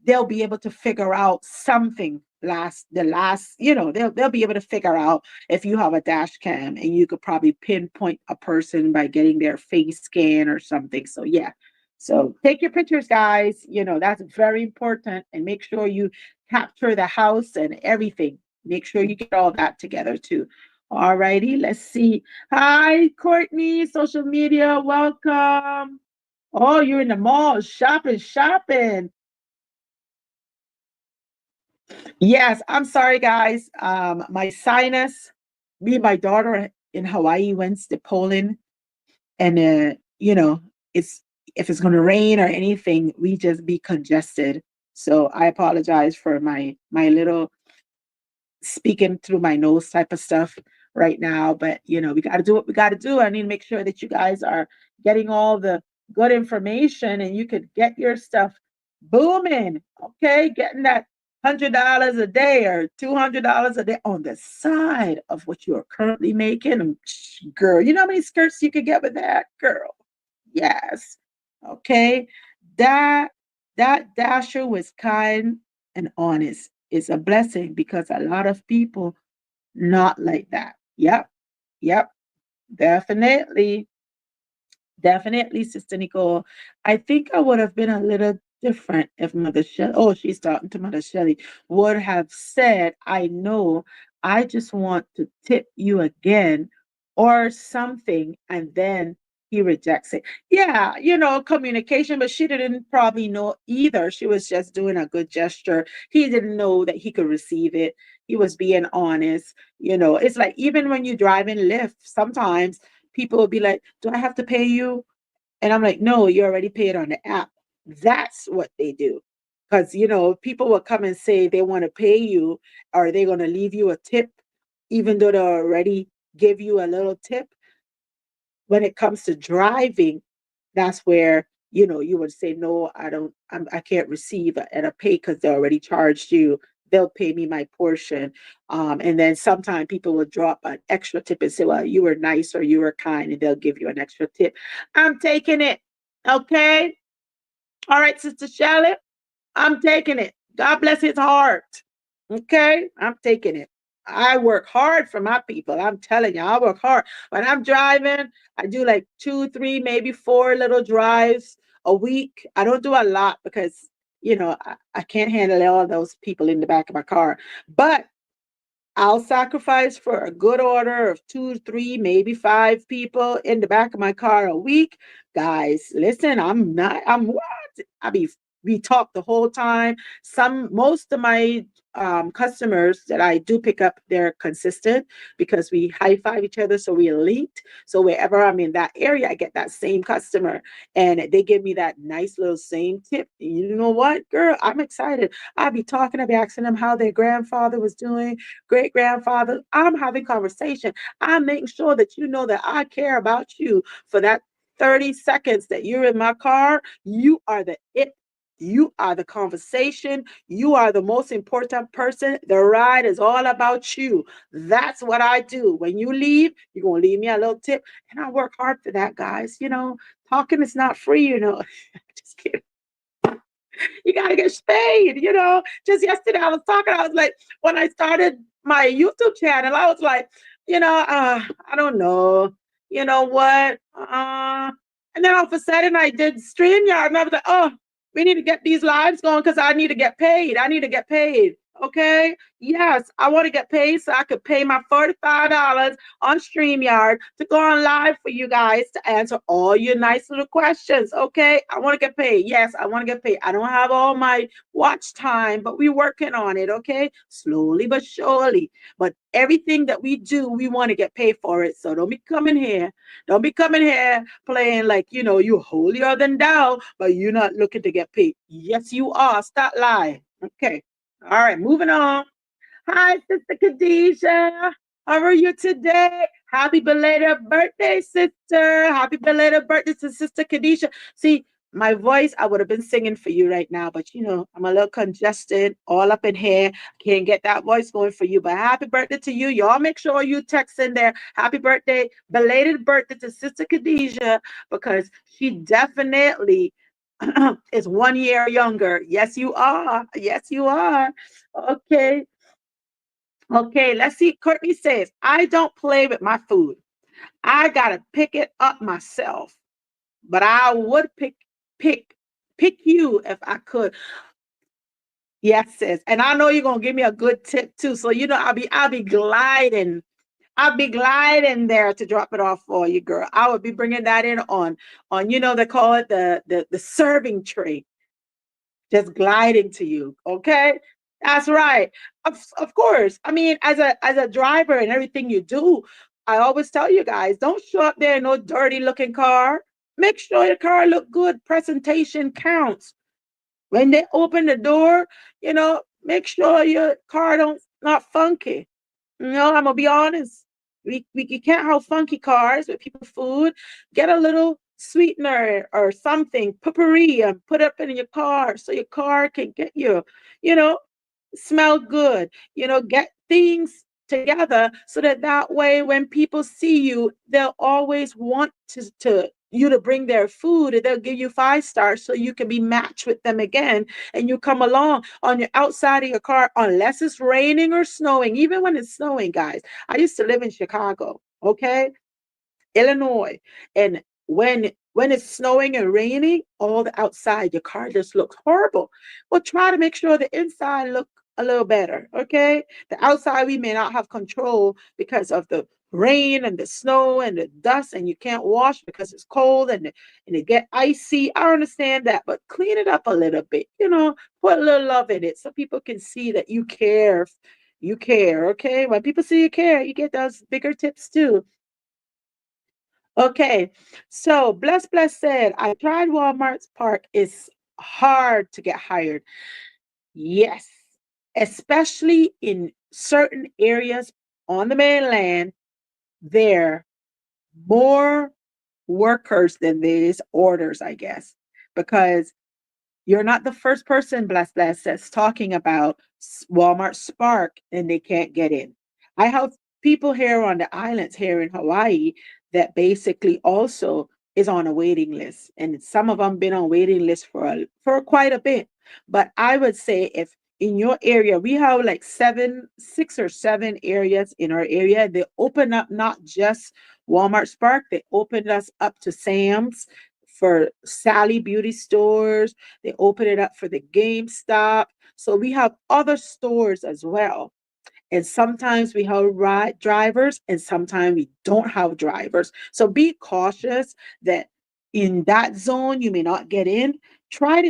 Speaker 1: they'll be able to figure out something last, they'll be able to figure out if you have a dash cam, and you could probably pinpoint a person by getting their face scan or something. So yeah, so take your pictures, guys. That's very important, and make sure you capture the house and everything. Make sure you get all that together too. All righty, let's see. Hi, Courtney, social media, welcome. Oh, you're in the mall shopping. Yes, I'm sorry, guys. My sinus, me and my daughter in Hawaii went to Poland, and it's if it's going to rain or anything, we just be congested. So I apologize for my little speaking through my nose type of stuff right now. But we got to do what we got to do. I need to make sure that you guys are getting all the good information, and you could get your stuff booming. Okay, getting that $100 a day or $200 a day on the side of what you are currently making. Girl, you know how many skirts you could get with that, girl? Yes. Okay. That that Dasher was kind and honest. It's a blessing because a lot of people not like that. Yep. Yep. Definitely. Definitely, Sister Nicole. I think I would have been a little different if Mother Shelley, oh, she's talking to Mother Shelley, would have said, I know, I just want to tip you again or something. And then he rejects it. Yeah, communication, but she didn't probably know either. She was just doing a good gesture. He didn't know that he could receive it. He was being honest. It's like even when you drive in Lyft, sometimes people will be like, do I have to pay you? And I'm like, no, you already paid on the app. That's what they do. Because, people will come and say they want to pay you, or they're going to leave you a tip, even though they already give you a little tip. When it comes to driving, that's where, you would say, no, I can't receive at a pay because they already charged you. They'll pay me my portion. And then sometimes people will drop an extra tip and say, well, you were nice or you were kind, and they'll give you an extra tip. I'm taking it. Okay. All right, Sister Shelley, I'm taking it. God bless his heart. Okay, I'm taking it. I work hard for my people. I'm telling you, I work hard. When I'm driving, I do like 2, 3, maybe 4 little drives a week. I don't do a lot because, I can't handle all those people in the back of my car. But I'll sacrifice for a good order of 2, 3, maybe 5 people in the back of my car a week. Guys, listen, I'm what? I be we talk the whole time. Most of my customers that I do pick up, they're consistent because we high five each other, so we're linked. So wherever I'm in that area, I get that same customer, and they give me that nice little same tip. You know what, girl? I'm excited. I'll be talking, I'll be asking them how their grandfather was doing, great grandfather. I'm having conversation. I'm making sure that you know that I care about you for that 30 seconds that you're in my car. You are the it. You are the conversation. You are the most important person. The ride is all about you. That's what I do. When you leave, you're going to leave me a little tip. And I work hard for that, guys. Talking is not free, Just kidding. You gotta get paid. Just yesterday I was talking, I was like, when I started my YouTube channel, I was like, I don't know. You know what? And then all of a sudden I did StreamYard, and I was like, oh, we need to get these lives going because I need to get paid. I need to get paid. Okay. Yes, I want to get paid so I could pay my $45 on StreamYard to go on live for you guys to answer all your nice little questions. Okay. I want to get paid. Yes, I want to get paid. I don't have all my watch time, but we're working on it. Okay. Slowly but surely. But everything that we do, we want to get paid for it. So don't be coming here. Don't be coming here playing like, you holier than thou, but you're not looking to get paid. Yes, you are. Stop lying. Okay. All right, moving on. Hi, Sister Khadijah. How are you today? Happy belated birthday, sister. Happy belated birthday to Sister Khadijah. See, my voice, I would have been singing for you right now, but I'm a little congested, all up in here. Can't get that voice going for you. But happy birthday to you. Y'all make sure you text in there. Happy birthday, belated birthday to Sister Khadijah, because she definitely is 1 year younger. Yes, you are. Yes, you are. Okay. Okay, let's see. Courtney says, I don't play with my food. I gotta pick it up myself. But I would pick pick you if I could. Yes, sis. And I know you're gonna give me a good tip too. So I'll be gliding. I'll be gliding there to drop it off for you, girl. I would be bringing that in on they call it the serving tray, just gliding to you. Okay, that's right. Of course. I mean, as a driver and everything you do, I always tell you guys, don't show up there in no dirty looking car. Make sure your car look good. Presentation counts. When they open the door, make sure your car don't not funky. I'm gonna be honest. We can't have funky cars with people food. Get a little sweetener or something, potpourri, and put up in your car so your car can get you know, smell good. Get things together so that way when people see you, they'll always want to you to bring their food, and they'll give you 5 stars so you can be matched with them again. And you come along on your outside of your car, unless it's raining or snowing. Even when it's snowing, guys, I used to live in Chicago, okay, Illinois. And when it's snowing and raining, all the outside, your car just looks horrible. Well, try to make sure the inside look a little better. Okay. The outside we may not have control because of the rain and the snow and the dust, and you can't wash because it's cold and it get icy. I understand that, but clean it up a little bit, put a little love in it so people can see that you care. You care. Okay. When people see you care, you get those bigger tips too. Okay, so Bless said, I tried Walmart's Park. It's hard to get hired. Yes, especially in certain areas on the mainland, there more workers than there is orders, I guess, because you're not the first person, Bless, that's talking about Walmart Spark and they can't get in. I have people here on the islands here in Hawaii that basically also is on a waiting list, and some of them been on waiting lists for quite a bit. But I would say if in your area we have like 6 or 7 areas in our area, they open up not just Walmart Spark, they opened us up to Sam's for Sally Beauty stores. They open it up for the GameStop. So we have other stores as well. And sometimes we have ride drivers and sometimes we don't have drivers. So be cautious that in that zone you may not get in. Try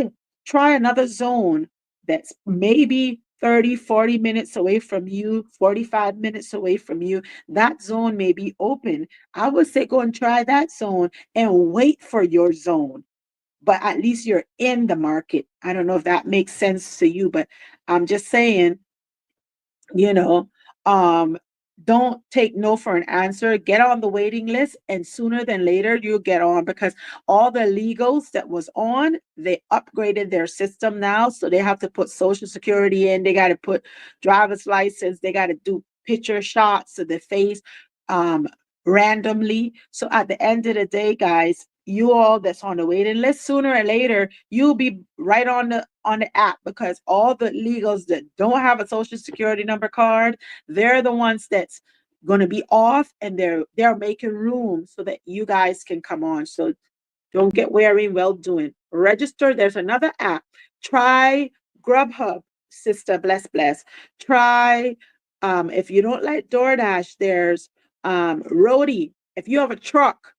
Speaker 1: another zone that's maybe 30, 40 minutes away from you, 45 minutes away from you. That zone may be open. I would say go and try that zone and wait for your zone, but at least you're in the market. I don't know if that makes sense to you, but I'm just saying, you know, um, don't take no for an answer. Get on the waiting list, and sooner than later you'll get on, because all the legals that was on, they upgraded their system now, so they have to put social security in. They got to put driver's license. They got to do picture shots of the face, um, randomly. So at the end of the day, guys, you all that's on the waiting list, sooner or later you'll be right on the app, because all the legals that don't have a social security number card, they're the ones that's going to be off, and they're making room so that you guys can come on. So don't get weary. Well doing. Register. There's another app. Try Grubhub, sister. Bless. Try. If you don't like DoorDash, there's Roadie. If you have a truck,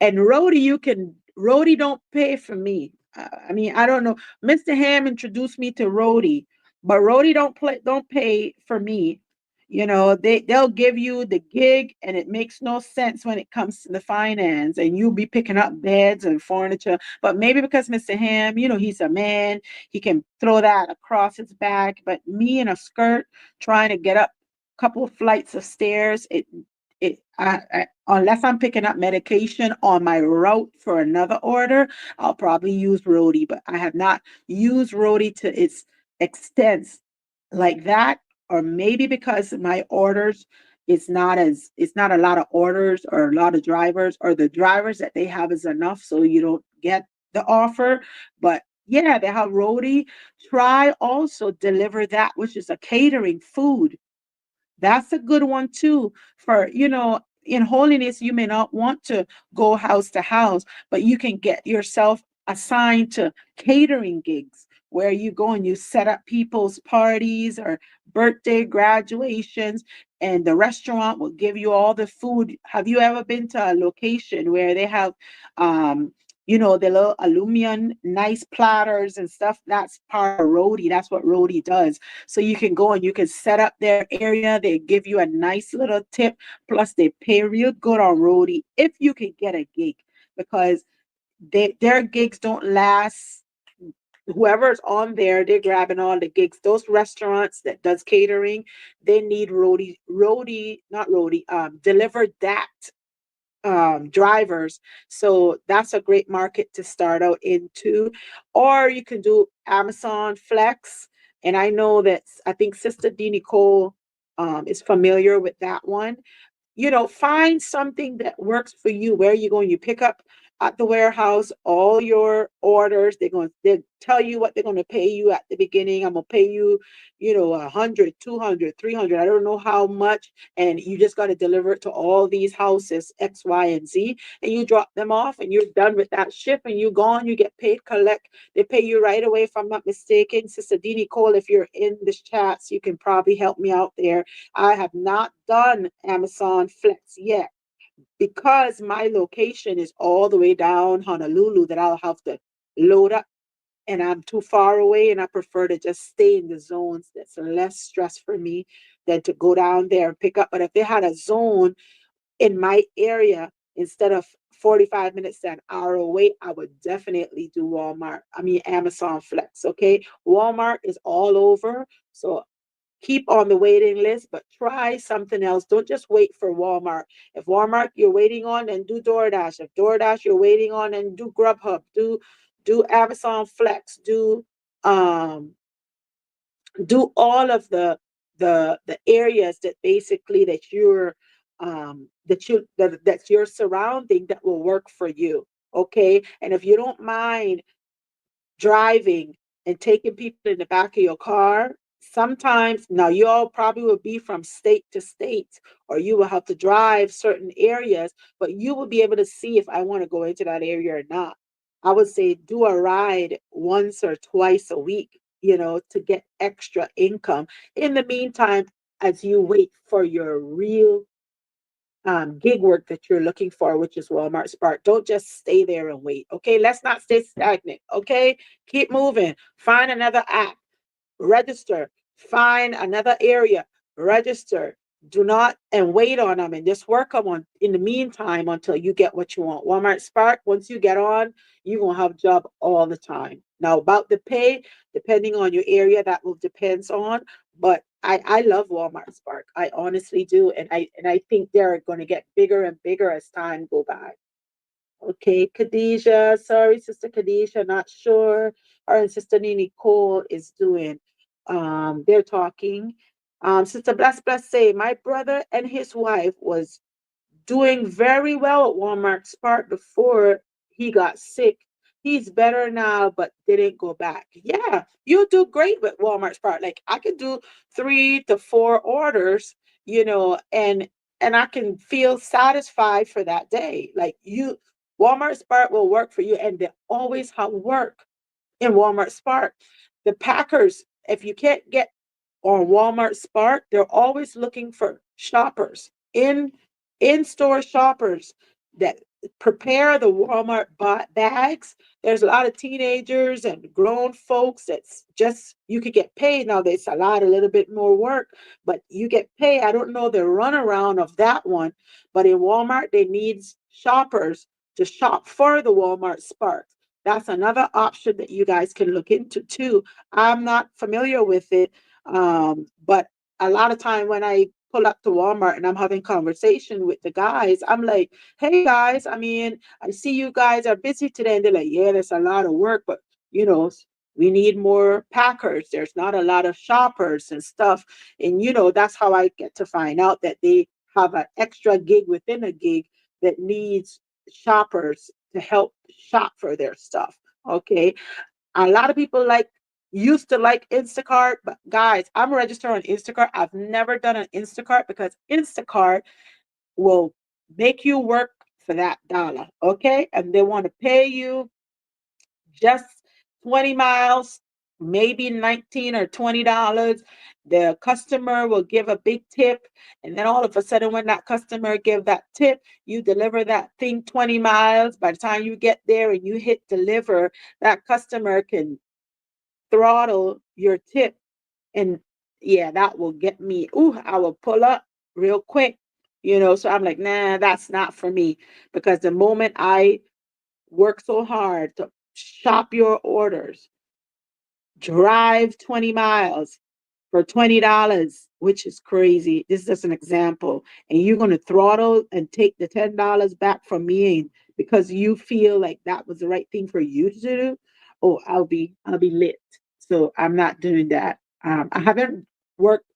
Speaker 1: and Rhodey don't pay for me. I mean, I don't know. Mr. Ham introduced me to Rhodey, but Rhodey don't pay for me. They'll give you the gig, and it makes no sense when it comes to the finance, and you'll be picking up beds and furniture. But maybe because Mr. Ham, he's a man, he can throw that across his back. But me in a skirt trying to get up a couple of flights of stairs, unless I'm picking up medication on my route for another order, I'll probably use Rody. But I have not used Rody to its extent like that, or maybe because my orders, it's not a lot of orders or a lot of drivers, or the drivers that they have is enough, so you don't get the offer. But yeah, they have Rody. Try also deliver that, which is a catering food. That's a good one too. For, in holiness, you may not want to go house to house, but you can get yourself assigned to catering gigs where you go and you set up people's parties or birthday graduations, and the restaurant will give you all the food. Have you ever been to a location where they have, the little aluminum nice platters and stuff? That's part of Rody. That's what Rody does. So you can go and you can set up their area. They give you a nice little tip. Plus, they pay real good on Rody if you can get a gig, because their gigs don't last. Whoever's on there, they're grabbing all the gigs. Those restaurants that does catering, they need not Rody, delivered that drivers. So that's a great market to start out into. Or you can do Amazon Flex. And I think Sister D Nicole is familiar with that one. Find something that works for you. Where you going? You pick up at the warehouse all your orders. They tell you what they're going to pay you at the beginning. I'm going to pay you, 100, 200, 300. I don't know how much. And you just got to deliver it to all these houses, X, Y, and Z. And you drop them off and you're done with that shift and you gone. You get paid, collect. They pay you right away, if I'm not mistaken. Sister D Nicole, if you're in this chat, so you can probably help me out there. I have not done Amazon Flex yet because my location is all the way down Honolulu, that I'll have to load up, and I'm too far away, and I prefer to just stay in the zones. That's less stress for me than to go down there and pick up. But if they had a zone in my area instead of 45 minutes to an hour away, I would definitely do Amazon Flex. Okay. Walmart is all over. So keep on the waiting list, but try something else. Don't just wait for Walmart. If Walmart you're waiting on, then do DoorDash. If DoorDash you're waiting on, then do Grubhub. Do Amazon Flex. Do all of the areas that basically that's your surrounding that will work for you. Okay. And if you don't mind driving and taking people in the back of your car, sometimes now you all probably will be from state to state, or you will have to drive certain areas, but you will be able to see if I want to go into that area or not. I would say do a ride once or twice a week, to get extra income. In the meantime, as you wait for your real gig work that you're looking for, which is Walmart Spark. Don't just stay there and wait. Okay, let's not stay stagnant. Okay, keep moving. Find another app, register. Find another area, register. Do not and wait on them, and just work them on in the meantime until you get what you want. Walmart Spark, once you get on, you're gonna have a job all the time. Now about the pay, depending on your area, that will depends on. But I love Walmart Spark. I honestly do, and I think they're going to get bigger and bigger as time go by. Okay, Khadijah. Sorry, Sister Khadijah. Not sure. Her and Sister Nini Cole is doing. They're talking. Sister Bless say my brother and his wife was doing very well at Walmart Spark before he got sick. He's better now, but didn't go back. Yeah, you do great with Walmart Spark. Like I could do 3 to 4 orders, and I can feel satisfied for that day. Like Walmart Spark will work for you, and they always have work in Walmart Spark. The Packers, if you can't get on Walmart Spark, they're always looking for shoppers, in-store shoppers that prepare the Walmart bags. There's a lot of teenagers and grown folks that's just, you could get paid. Now there's a little bit more work, but you get paid. I don't know the runaround of that one, but in Walmart, they need shoppers to shop for the Walmart Spark. That's another option that you guys can look into too. I'm not familiar with it, but a lot of time when I pull up to Walmart and I'm having conversation with the guys. I'm like, hey guys, I mean, I see you guys are busy today. And they're like, yeah, there's a lot of work, but you know, we need more packers. There's not a lot of shoppers and stuff. And that's how I get to find out that they have an extra gig within a gig that needs shoppers to help shop for their stuff. Okay. A lot of people used to like Instacart, but guys, I'm registered on Instacart. I've never done an Instacart because Instacart will make you work for that dollar, okay? And they want to pay you just 20 miles, maybe 19 or $20. The customer will give a big tip, and then all of a sudden when that customer give that tip, you deliver that thing 20 miles. By the time you get there and you hit deliver, that customer can throttle your tip. And yeah, that will get me. Ooh, I will pull up real quick. So I'm like, nah, that's not for me. Because the moment I work so hard to shop your orders, drive 20 miles for $20, which is crazy. This is just an example. And you're going to throttle and take the $10 back from me because you feel like that was the right thing for you to do. Oh, I'll be lit. So I'm not doing that. I haven't worked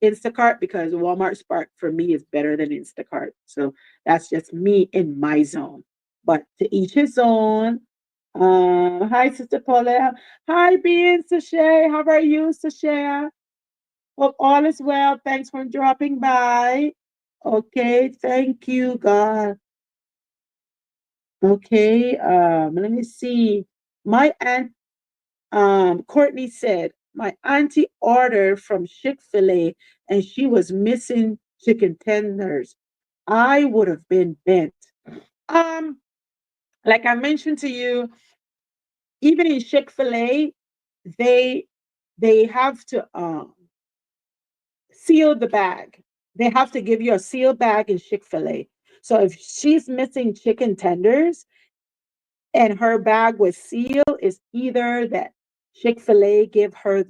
Speaker 1: Instacart because Walmart Spark for me is better than Instacart. So that's just me in my zone. But to each his own. Hi, Sister Paula. Hi, Bean Sashay. How are you, Sashay? Hope all is well. Thanks for dropping by. Okay, thank you, God. Okay, let me see. My aunt Courtney said, my auntie ordered from Chick-fil-A and she was missing chicken tenders. I would have been bent. Um, like I mentioned to you, even in Chick-fil-A, they they have to seal the bag. They have to give you a sealed bag in Chick-fil-A. So if she's missing chicken tenders and her bag was sealed, it's either that Chick-fil-A give her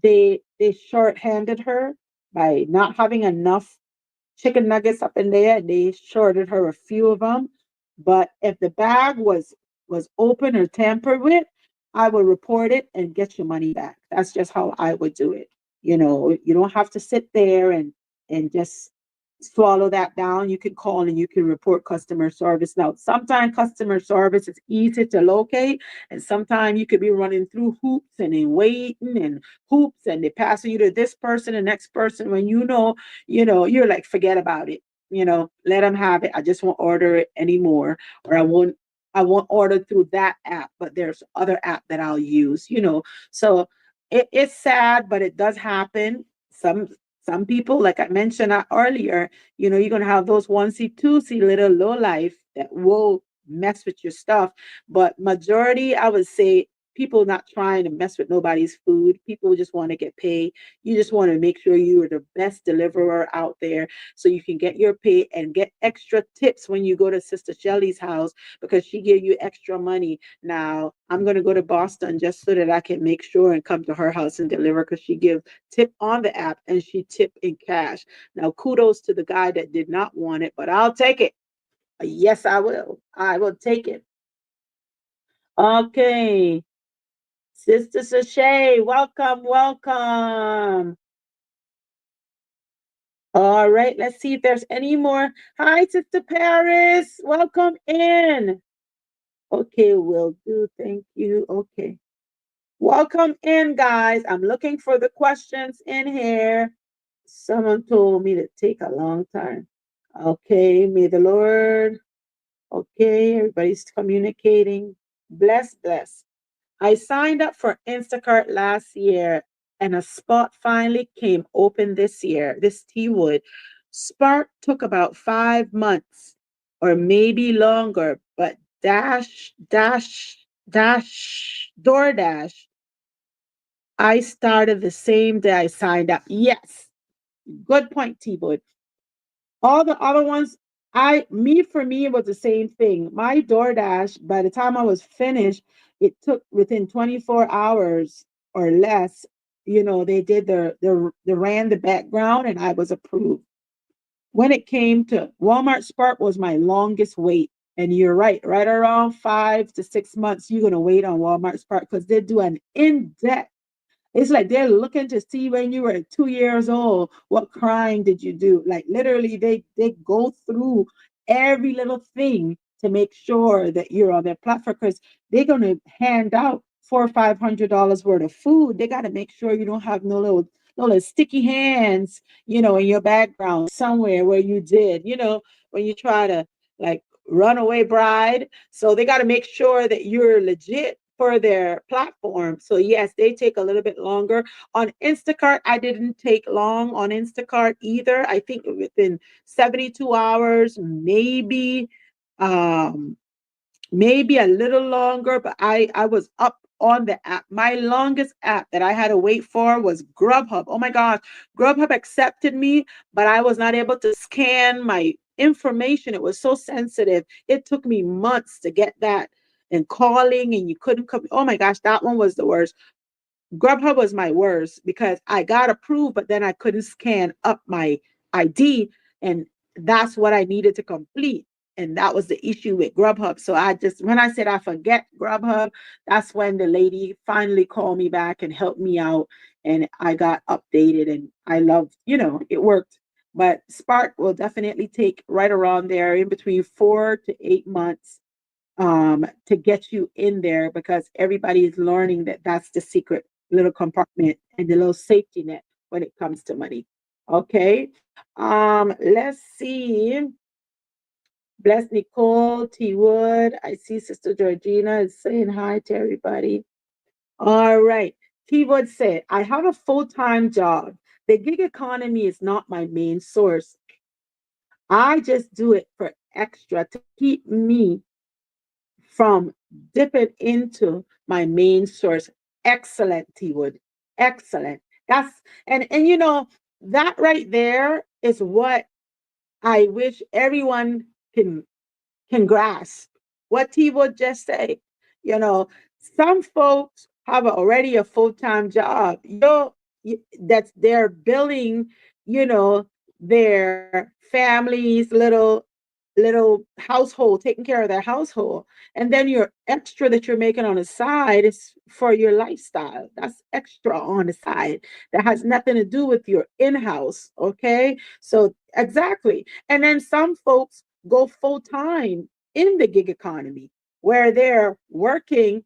Speaker 1: they short-handed her by not having enough chicken nuggets up in there. They shorted her a few of them. But if the bag was open or tampered with, I would report it and get your money back. That's just how I would do it. You don't have to sit there and just swallow that down. You can call and you can report customer service. Now, sometimes customer service is easy to locate, and sometimes you could be running through hoops and then waiting and hoops, and they passing you to this person and next person when you're like, forget about it. Let them have it. I just won't order it anymore, or I won't order through that app, but there's other app that I'll use. So it's sad, but it does happen. Some people, like I mentioned earlier, you're gonna have those onesie twosie little low life that will mess with your stuff. But majority, I would say, people not trying to mess with nobody's food. People just want to get paid. You just want to make sure you are the best deliverer out there so you can get your pay and get extra tips when you go to Sister Shelly's house because she give you extra money. Now I'm gonna go to Boston just so that I can make sure and come to her house and deliver because she give tip on the app and she tip in cash. Now kudos to the guy that did not want it, but I'll take it. Yes, I will. I will take it. Okay. Sister Sashay, welcome, welcome. All right, let's see if there's any more. Hi, Sister Paris. Welcome in. Okay, will do. Thank you. Okay. Welcome in, guys. I'm looking for the questions in here. Someone told me to take a long time. Okay, may the Lord. Okay, everybody's communicating. Bless, bless. I signed up for Instacart last year and a spot finally came open this year, this T Wood. Spark took about 5 months or maybe longer, but DoorDash, I started the same day I signed up. Yes, good point, T Wood. All the other ones, for me, it was the same thing. My DoorDash, by the time I was finished, it took within 24 hours or less. they did the ran the background and I was approved. When it came to Walmart Spark was my longest wait. And you're right around 5 to 6 months, you're gonna wait on Walmart Spark because they do an in-depth. It's like they're looking to see when you were 2 years old, what crime did you do? Like literally, they go through every little thing to make sure that you're on their platform because they're gonna hand out $400 or $500 worth of food. They got to make sure you don't have no little sticky hands, in your background somewhere where you did, when you try to like runaway bride. So they got to make sure that you're legit for their platform. So yes, they take a little bit longer. On Instacart, I didn't take long on Instacart either. I think within 72 hours, um maybe a little longer, but I was up on the app. My longest app that I had to wait for was Grubhub. Oh my gosh, Grubhub accepted me, but I was not able to scan my information. It was so sensitive. It took me months to get that and calling and you couldn't come. Oh my gosh, that one was the worst. Grubhub was my worst because I got approved, but then I couldn't scan up my ID, and that's what I needed to complete. And that was the issue with Grubhub. So when I said I forget Grubhub, that's when the lady finally called me back and helped me out, and I got updated, and I loved, it worked. But Spark will definitely take right around there in between 4 to 8 months to get you in there because everybody is learning that that's the secret little compartment and the little safety net when it comes to money. Okay. Let's see. Bless Nicole T. Wood. I see Sister Georgina is saying hi to everybody. All right. T. Wood said, I have a full-time job. The gig economy is not my main source. I just do it for extra to keep me from dipping into my main source. Excellent, T Wood. Excellent. And that right there is what I wish everyone can can grasp. What T Wood just say. You know, some folks have already a full-time job. That's they're building, you know, their families, little household, taking care of their household. And then your extra that you're making on the side is for your lifestyle. That's extra on the side. That has nothing to do with your in-house. Okay. So exactly. And then some folks go full time in the gig economy where they're working.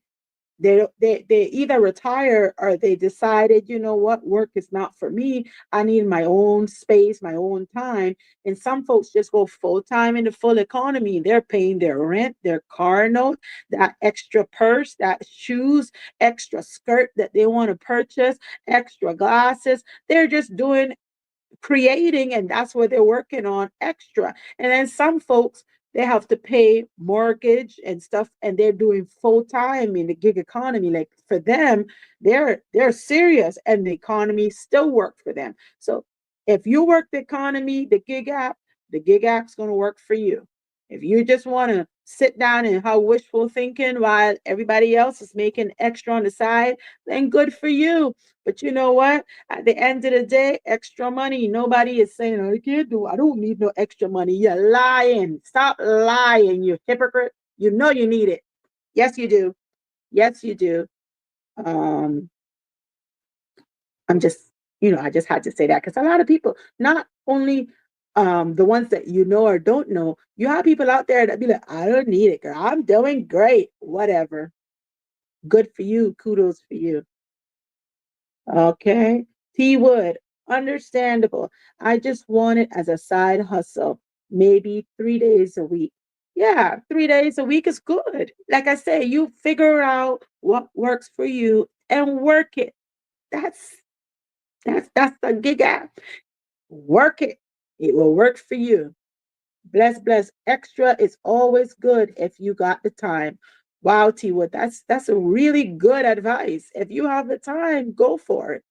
Speaker 1: They either retire or they decided, you know what, work is not for me. I need my own space, my own time. And some folks just go full time in the full economy. They're paying their rent, their car note, that extra purse, that shoes, extra skirt that they want to purchase, extra glasses. They're just doing creating, and that's what they're working on extra. And then some folks, they have to pay mortgage and stuff, and they're doing full time in the gig economy. Like for them, they're serious, and the economy still work for them. So if you work the economy, the gig app's going to work for you. If you just want to sit down and have wishful thinking while everybody else is making extra on the side, then good for you. But you know what? At the end of the day, extra money. Nobody is saying, oh, I don't need no extra money. You're lying. Stop lying, you hypocrite. You know you need it. Yes, you do. Yes, you do. Um, I'm just, I just had to say that because a lot of people, not only the ones that you know or don't know, you have people out there that be like, I don't need it, girl. I'm doing great. Whatever. Good for you. Kudos for you. Okay. T Wood, understandable. I just want it as a side hustle, maybe 3 days a week. Yeah, 3 days a week is good. Like I say, you figure out what works for you and work it. That's that's the gig app. Work it. It will work for you. Bless, bless. Extra is always good if you got the time. Wow, T Wood, that's a really good advice. If you have the time, go for it,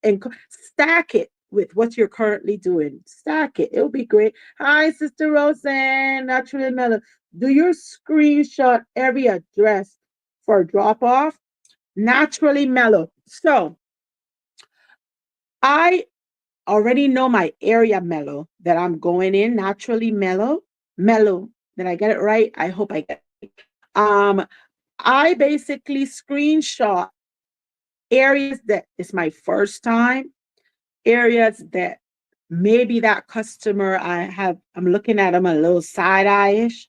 Speaker 1: and stack it with what you're currently doing. Stack it. It'll be great. Hi, Sister Roseanne, Naturally Mellow. Do you screenshot every address for drop off? Naturally Mellow. So I already know my area mellow that I'm going in, naturally mellow. Mellow. Did I get it right? I hope I get it right. I basically screenshot areas that is my first time, areas that maybe that customer I'm looking at them a little side eye-ish,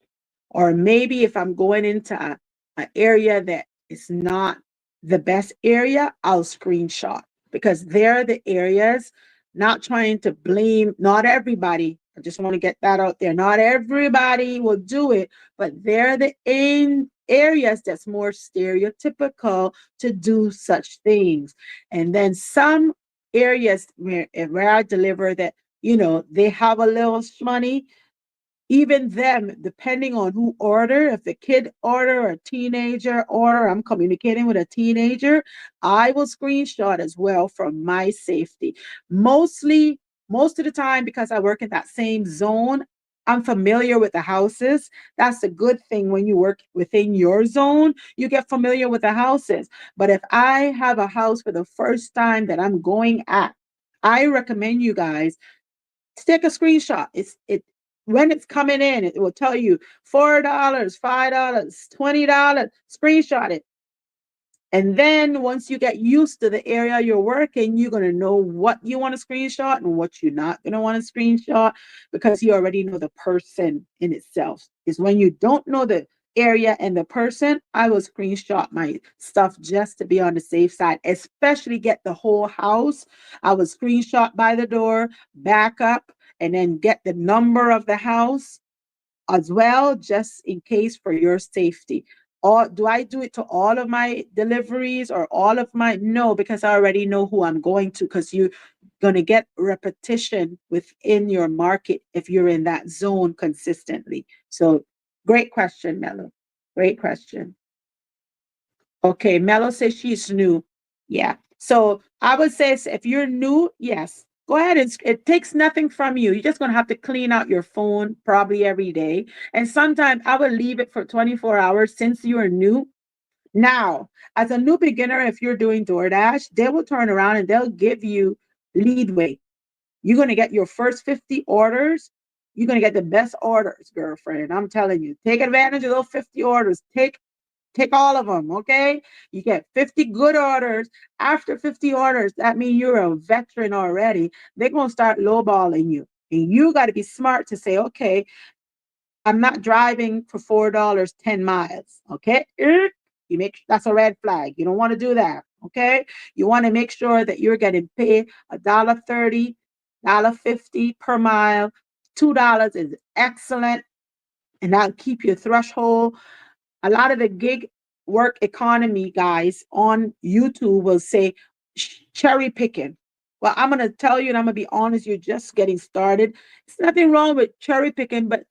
Speaker 1: or maybe if I'm going into a area that is not the best area, I'll screenshot because they're the areas, not trying to blame, not everybody. I just want to get that out there. Not everybody will do it, but they're the in areas that's more stereotypical to do such things. And then some areas where I deliver that, they have a little money, even them, depending on who order, if a kid order or a teenager order, I'm communicating with a teenager, I will screenshot as well for my safety. Mostly, most of the time, because I work in that same zone, I'm familiar with the houses. That's a good thing when you work within your zone, you get familiar with the houses. But if I have a house for the first time that I'm going at, I recommend you guys take a screenshot. It when it's coming in, it will tell you $4, $5, $20. Screenshot it. And then once you get used to the area you're working, you're going to know what you want to screenshot and what you're not going to want to screenshot because you already know the person in itself. Is when you don't know the area and the person, I will screenshot my stuff just to be on the safe side, especially get the whole house. I will screenshot by the door, back up, and then get the number of the house as well, just in case for your safety. Or do I do it to all of my deliveries or all of my? No, because I already know who I'm going to, because you're going to get repetition within your market if you're in that zone consistently. So great question, Mello. Great question. Okay, Mello says she's new. Yeah. So I would say if you're new, yes, go ahead and it takes nothing from you. You're just going to have to clean out your phone probably every day. And sometimes I would leave it for 24 hours since you're new. Now, as a new beginner, if you're doing DoorDash, they will turn around and they'll give you leadway. You're going to get your first 50 orders. You're going to get the best orders, girlfriend. I'm telling you, take advantage of those 50 orders. Take all of them, okay? You get 50 good orders. After 50 orders, that means you're a veteran already. They're going to start lowballing you. And you got to be smart to say, okay, I'm not driving for $4 10 miles, okay? You make that's a red flag. You don't want to do that, okay? You want to make sure that you're getting paid $1.30, $1.50 per mile. $2 is excellent, and that'll keep your threshold. A lot of the gig work economy guys on YouTube will say cherry picking. Well, I'm going to tell you, and I'm going to be honest, you're just getting started. There's nothing wrong with cherry picking, but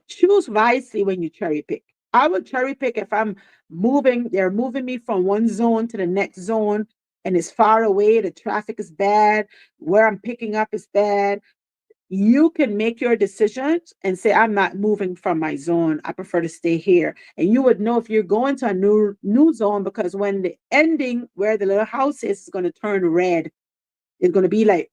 Speaker 1: choose wisely when you cherry pick. I would cherry pick if I'm moving, they're moving me from one zone to the next zone and it's far away, the traffic is bad, where I'm picking up is bad. You can make your decisions and say, I'm not moving from my zone. I prefer to stay here. And you would know if you're going to a new zone because when the ending where the little house is going to turn red, it's going to be like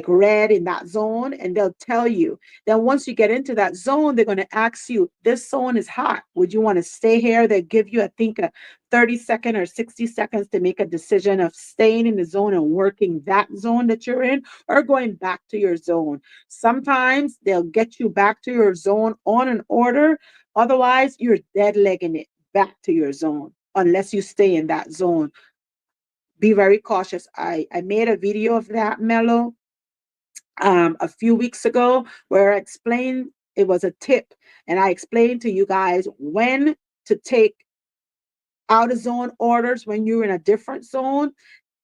Speaker 1: red in that zone, and they'll tell you. Then once you get into that zone, they're going to ask you, this zone is hot, would you want to stay here? They give you, I think, a 30-second or 60 seconds to make a decision of staying in the zone and working that zone that you're in, or going back to your zone. Sometimes they'll get you back to your zone on an order. Otherwise, you're dead legging it back to your zone unless you stay in that zone. Be very cautious. I made a video of that, Mello, a few weeks ago, where I explained, it was a tip, and I explained to you guys when to take out of zone orders when you're in a different zone,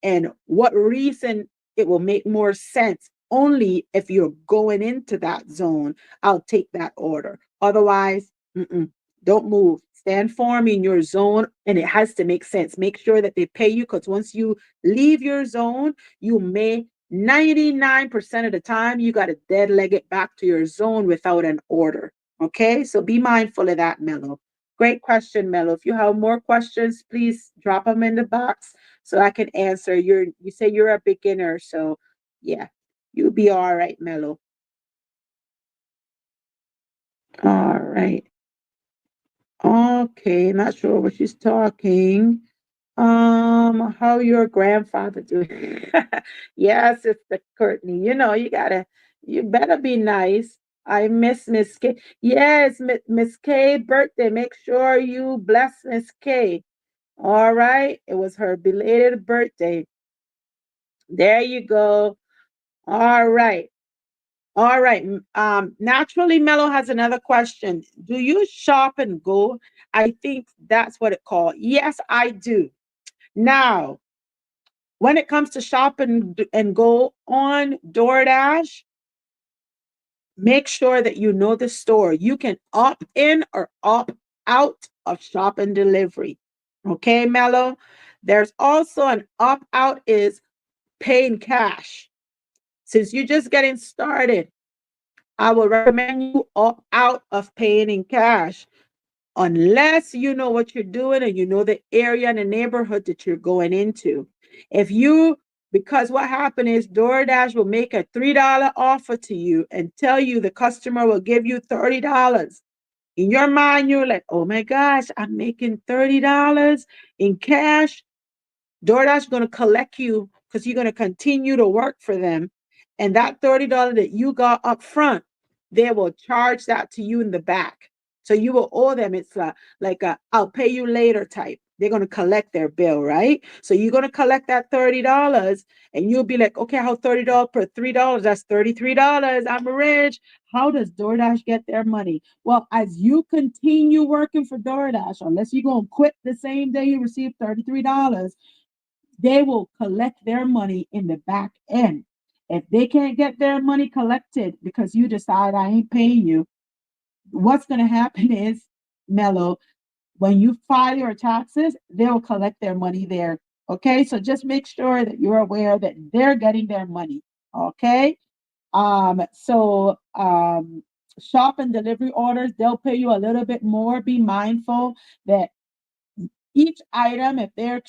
Speaker 1: and what reason it will make more sense. Only if you're going into that zone, I'll take that order. Otherwise, don't move. Stand firm in your zone, and it has to make sense. Make sure that they pay you, because once you leave your zone, you may 99% of the time you got to dead leg it back to your zone without an order. Okay, so be mindful of that, Mello. Great question, Mello. If you have more questions, please drop them in the box so I can answer. You say you're a beginner, so Yeah, you'll be all right, Mello. All right. Okay, not sure what she's talking. How your grandfather doing? Yes, Sister Courtney. You better be nice. I miss Miss K. Yes, Miss K birthday. Make sure you bless Miss K. All right. It was her belated birthday. There you go. All right. All right. Naturally, Mello has another question. Do you shop and go? I think that's what it called. Yes, I do. Now, when it comes to shop and go on DoorDash, make sure that you know the store. You can opt in or opt out of shop and delivery. Okay, Mello? There's also an opt out is paying cash. Since you're just getting started, I would recommend you opt out of paying in cash unless you know what you're doing and you know the area and the neighborhood that you're going into. If you, because what happened is DoorDash will make a $3 offer to you and tell you the customer will give you $30. In your mind, you're like, oh my gosh, I'm making $30 in cash. DoorDash is going to collect you because you're going to continue to work for them. And that $30 that you got up front, they will charge that to you in the back. So you will owe them. It's like a I'll pay you later type. They're going to collect their bill, right? So you're going to collect that $30 and you'll be like, okay, how $30 per $3? That's $33. I'm rich. How does DoorDash get their money? Well, as you continue working for DoorDash, unless you're going to quit the same day you receive $33, they will collect their money in the back end. If they can't get their money collected because you decide I ain't paying you, what's going to happen is, Mello, when you file your taxes, they'll collect their money there. Okay, so just make sure that you're aware that they're getting their money. Okay, shop and delivery orders, they'll pay you a little bit more. Be mindful that each item, if they're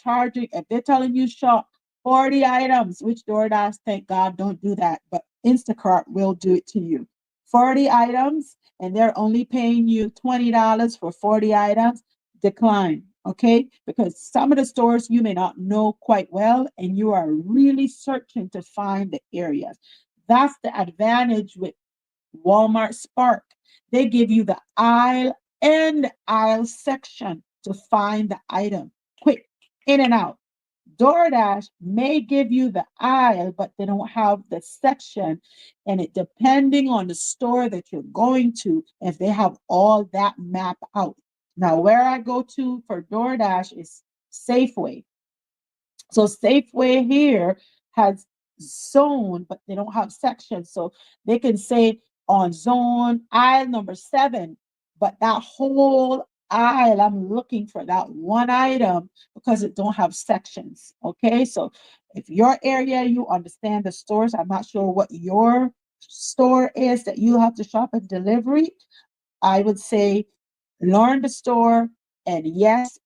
Speaker 1: telling you shop 40 items, which DoorDash, thank God, don't do that, but Instacart will do it to you. 40 items, and they're only paying you $20 for 40 items, decline, okay? Because some of the stores you may not know quite well, and you are really searching to find the areas. That's the advantage with Walmart Spark. They give you the aisle and aisle section to find the item quick, in and out. DoorDash may give you the aisle, but they don't have the section. And it depending on the store that you're going to, if they have all that map out. Now, where I go to for DoorDash is Safeway. So Safeway here has zone, but they don't have sections. So they can say on zone aisle number 7, but that whole aisle, I'm looking for that one item because it don't have sections. Okay, so if your area, you understand the stores, I'm not sure what your store is that you have to shop at delivery. I would say learn the store, and yes,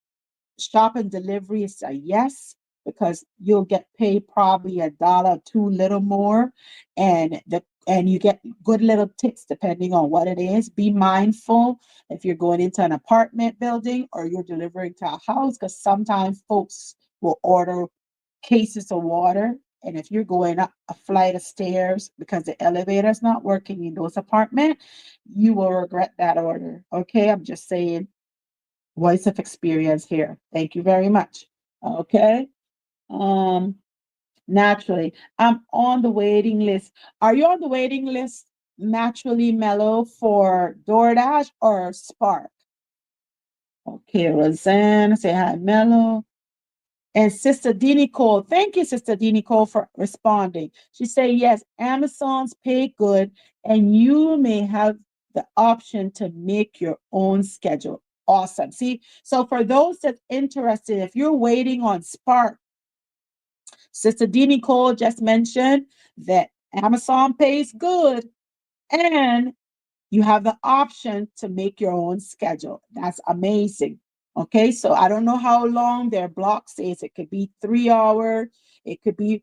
Speaker 1: shop and delivery is a yes, because you'll get paid probably a dollar two little more, and you get good little tips depending on what it is. Be mindful if you're going into an apartment building or you're delivering to a house, because sometimes folks will order cases of water. And if you're going up a flight of stairs because the elevator is not working in those apartments, you will regret that order. Okay, I'm just saying, voice of experience here. Thank you very much. Okay. Um, naturally, I'm on the waiting list. Are you on the waiting list, naturally, Mellow, for DoorDash or Spark? Okay, Roseanne, say hi, Mellow. And Sister D. Nicole, thank you, Sister D. Nicole, for responding. She said, yes, Amazon's pay good, and you may have the option to make your own schedule. Awesome. See, so for those that interested, if you're waiting on Spark, Sister D. Nicole just mentioned that Amazon pays good, and you have the option to make your own schedule. That's amazing. Okay, so I don't know how long their block stays. It could be 3 hours, it could be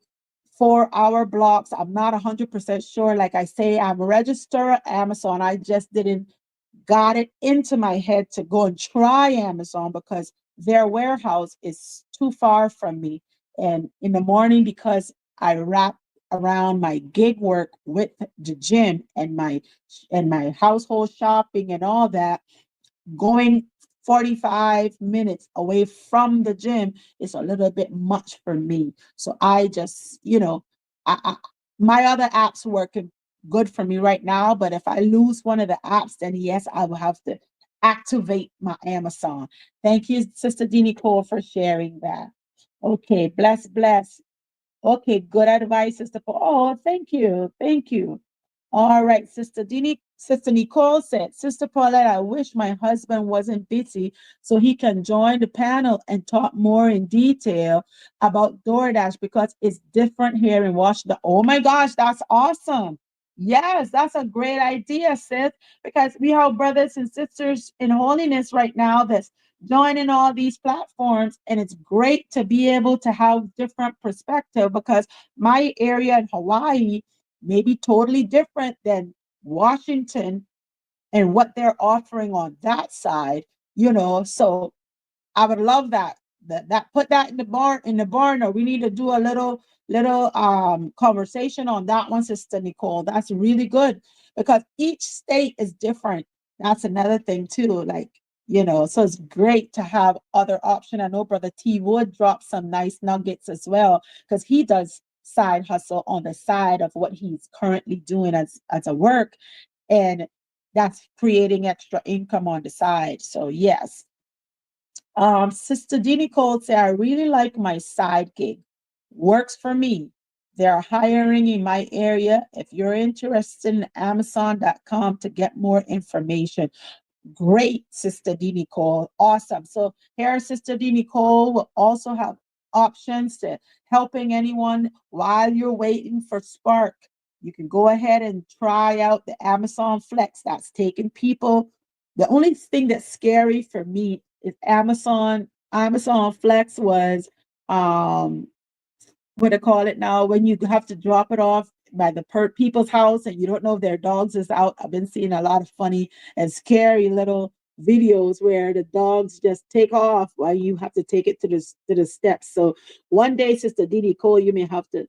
Speaker 1: 4 hour blocks. I'm not 100% sure. Like I say, I'm registered at Amazon. I just didn't got it into my head to go and try Amazon because their warehouse is too far from me. And in the morning, because I wrap around my gig work with the gym and my household shopping and all that, going 45 minutes away from the gym is a little bit much for me. So I just, I my other apps working good for me right now. But if I lose one of the apps, then yes, I will have to activate my Amazon. Thank you, Sister Dini Cole, for sharing that. Okay, bless, bless. Okay, good advice, Sister Paul. Oh, thank you. Thank you. All right, Sister Nicole said, Sister Paulette, I wish my husband wasn't busy so he can join the panel and talk more in detail about DoorDash because it's different here in Washington. Oh my gosh, that's awesome. Yes, that's a great idea, sis, because we have brothers and sisters in holiness right now that's joining all these platforms, and it's great to be able to have different perspective because my area in Hawaii may be totally different than Washington and what they're offering on that side. So I would love that. That put that in the barn, or we need to do a little conversation on that one, Sister Nicole. That's really good because each state is different. That's another thing too. So it's great to have other option. I know Brother T would drop some nice nuggets as well because he does side hustle on the side of what he's currently doing as a work, and that's creating extra income on the side. So yes. Sister Dini Cole said, I really like my side gig. Works for me. They're hiring in my area. If you're interested in Amazon.com to get more information. Great, Sister D. Nicole. Awesome. So here, Sister D. Nicole will also have options to helping anyone while you're waiting for Spark. You can go ahead and try out the Amazon Flex. That's taking people. The only thing that's scary for me is Amazon Flex was what I call it now, when you have to drop it off by the people's house and you don't know if their dogs is out. I've been seeing a lot of funny and scary little videos where the dogs just take off while you have to take it to the steps. So one day, Sister Didi Cole, you may have to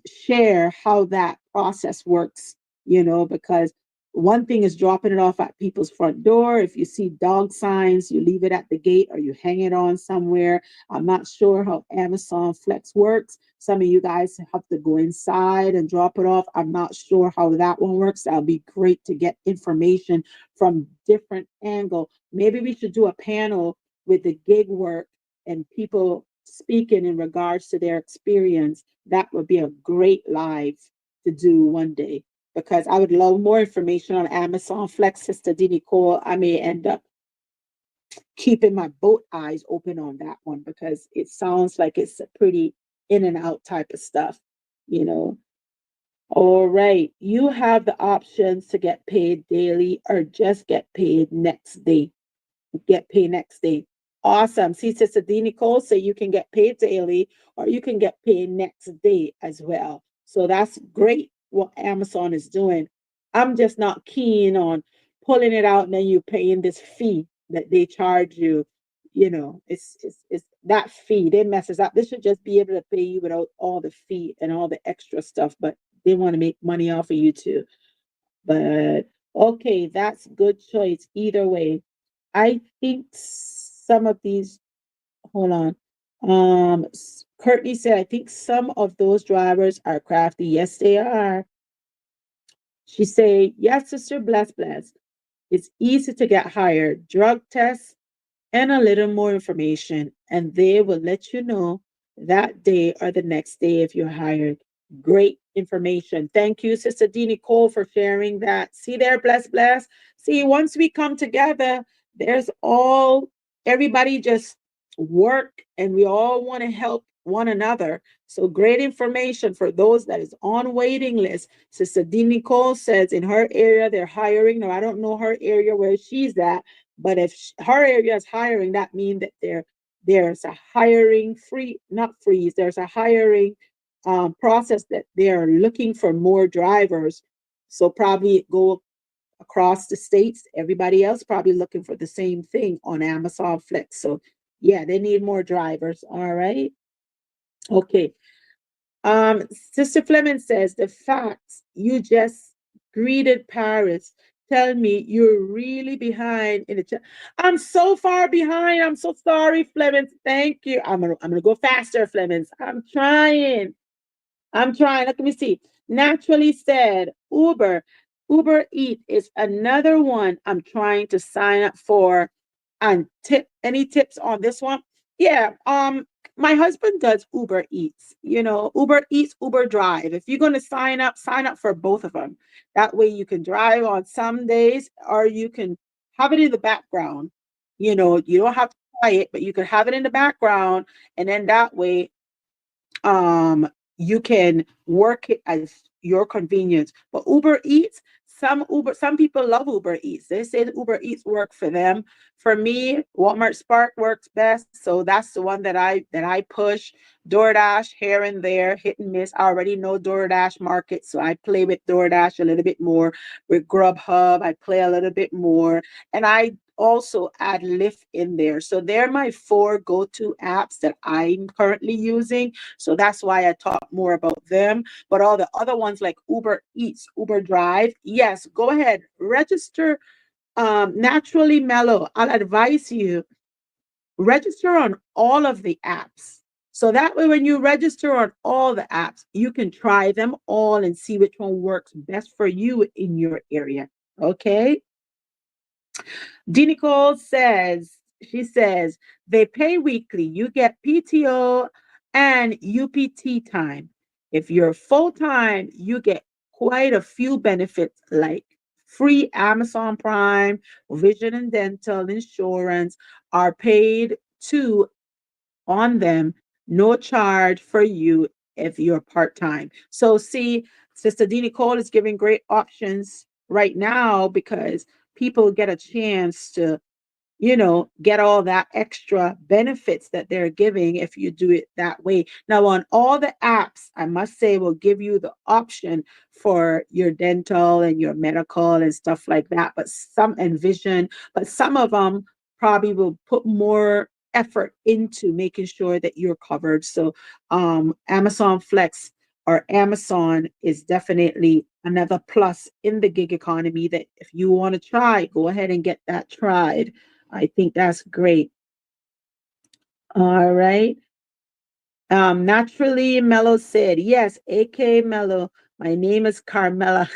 Speaker 1: share how that process works, because one thing is dropping it off at people's front door. If you see dog signs, you leave it at the gate or you hang it on somewhere. I'm not sure how Amazon Flex works. Some of you guys have to go inside and drop it off. I'm not sure how that one works. That'll be great to get information from different angle. Maybe we should do a panel with the gig work and people speaking in regards to their experience. That would be a great live to do one day because I would love more information on Amazon Flex, Sister D. Nicole. I may end up keeping my both eyes open on that one because it sounds like it's a pretty in and out type of stuff, you know. All right. You have the options to get paid daily or just get paid next day. Awesome. See, Sister D. Nicole say you can get paid daily or you can get paid next day as well. So that's great what Amazon is doing. I'm just not keen on pulling it out and then you paying this fee that they charge you. It's that fee. They messes up. They should just be able to pay you without all the fee and all the extra stuff, but they want to make money off of you too. But okay, that's good choice either way. I think some of these, hold on. Courtney said, I think some of those drivers are crafty. Yes, they are. She say, yes, Sister Bless Bless. It's easy to get hired. Drug tests and a little more information, and they will let you know that day or the next day if you're hired. Great information. Thank you, Sister D. Nicole, for sharing that. See there, bless, bless. See, once we come together, there's everybody just work and we all want to help one another. So great information for those that is on waiting list. Sister D. Nicole says in her area they're hiring. Now I don't know her area where she's at, but if her area is hiring, that means that there's a hiring free, not freeze. There's a hiring process that they're looking for more drivers. So probably go across the states. Everybody else probably looking for the same thing on Amazon Flex. So yeah, they need more drivers. All right. Okay. Sister Fleming says the facts you just greeted Paris tell me you're really behind in the chat. I'm so far behind. I'm so sorry, Fleming. Thank you. I'm gonna go faster, Fleming. I'm trying. Let me see. Naturally said, Uber. Uber Eat is another one I'm trying to sign up for. And tip any tips on this one? Yeah. My husband does Uber Eats. Uber Eats, Uber Drive. If you're gonna sign up for both of them. That way you can drive on some days, or you can have it in the background. You don't have to try it, but you can have it in the background, and then that way um you can work it as your convenience. But Uber Eats, some people love Uber Eats. They say that Uber Eats work for them. For me, Walmart Spark works best, so that's the one that I push. DoorDash here and there, hit and miss. I already know DoorDash market, so I play with DoorDash a little bit more. With Grubhub, I play a little bit more, and I also add Lyft in there. So they're my four go-to apps that I'm currently using. So that's why I talk more about them. But all the other ones like Uber Eats, Uber Drive, yes, go ahead, register. Naturally Mellow, I'll advise you register on all of the apps. So that way, when you register on all the apps, you can try them all and see which one works best for you in your area. Okay. D. Nicole she says, they pay weekly. You get PTO and UPT time. If you're full time, you get quite a few benefits like free Amazon Prime, vision and dental insurance are paid to on them, no charge for you if you're part time. So, see, Sister D. Nicole is giving great options right now because people get a chance to get all that extra benefits that they're giving if you do it that way. Now, on all the apps, I must say, will give you the option for your dental and your medical and stuff like that, but and vision, but some of them probably will put more effort into making sure that you're covered. So, Amazon Flex or Amazon is definitely another plus in the gig economy that if you want to try, go ahead and get that tried. I think that's great. All right. Naturally, Mello said, yes, AK Mello. My name is Carmela.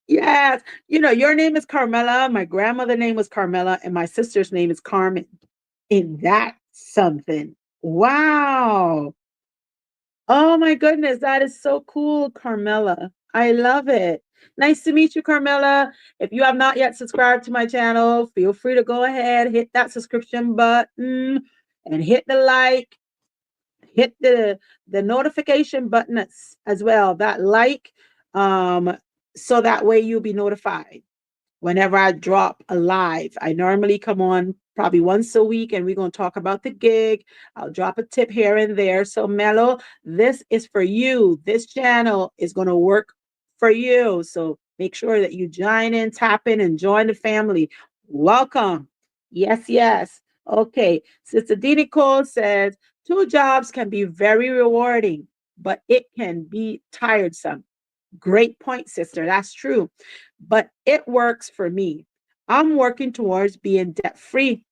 Speaker 1: Yes. Your name is Carmela. My grandmother's name was Carmela, and my sister's name is Carmen. And that's something. Wow. Oh my goodness, that is so cool, Carmela. I love it. Nice to meet you, Carmela. If you have not yet subscribed to my channel, feel free to go ahead, hit that subscription button and hit the like, hit the notification button as well. That like, so that way you'll be notified whenever I drop a live. I normally come on probably once a week and we're going to talk about the gig. I'll drop a tip here and there. So, Mello, this is for you. This channel is going to work for you. So, make sure that you join in, tap in, and join the family. Welcome. Yes, yes. Okay. Sister D. Nicole says, two jobs can be very rewarding, but it can be tiresome. Great point, sister. That's true. But it works for me. I'm working towards being debt free.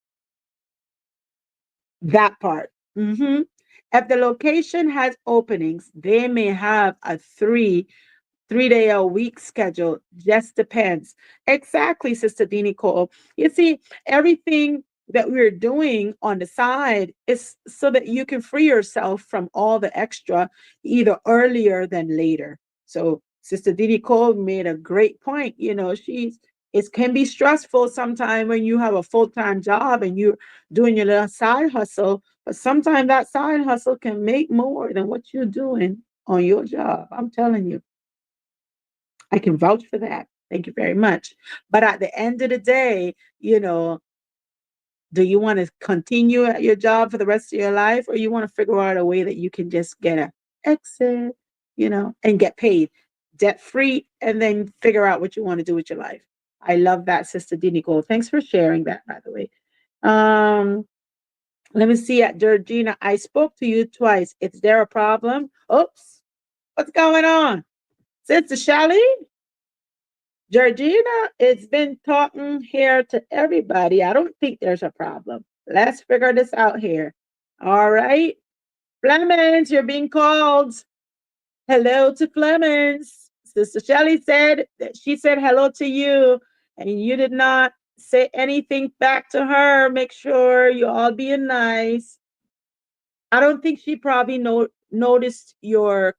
Speaker 1: That part. If the location has openings, they may have a three-day a week schedule. Just depends. Exactly, Sister D. Nicole. You see, everything that we're doing on the side is so that you can free yourself from all the extra, either earlier than later. So Sister D. Nicole made a great point. It can be stressful sometimes when you have a full-time job and you're doing your little side hustle, but sometimes that side hustle can make more than what you're doing on your job. I'm telling you. I can vouch for that. Thank you very much. But at the end of the day, do you want to continue at your job for the rest of your life, or you want to figure out a way that you can just get exit, and get paid debt free and then figure out what you want to do with your life. I love that, Sister D. Nicole. Thanks for sharing that, by the way. Um, Let me see at Georgina. I spoke to you twice. Is there a problem? Oops. What's going on? Sister Shelley? Georgina, it's been talking here to everybody. I don't think there's a problem. Let's figure this out here. All right. Flemings, you're being called. Hello to Flemings. Sister Shelley said that she said hello to you, and you did not say anything back to her. Make sure you all being nice. I don't think she probably noticed your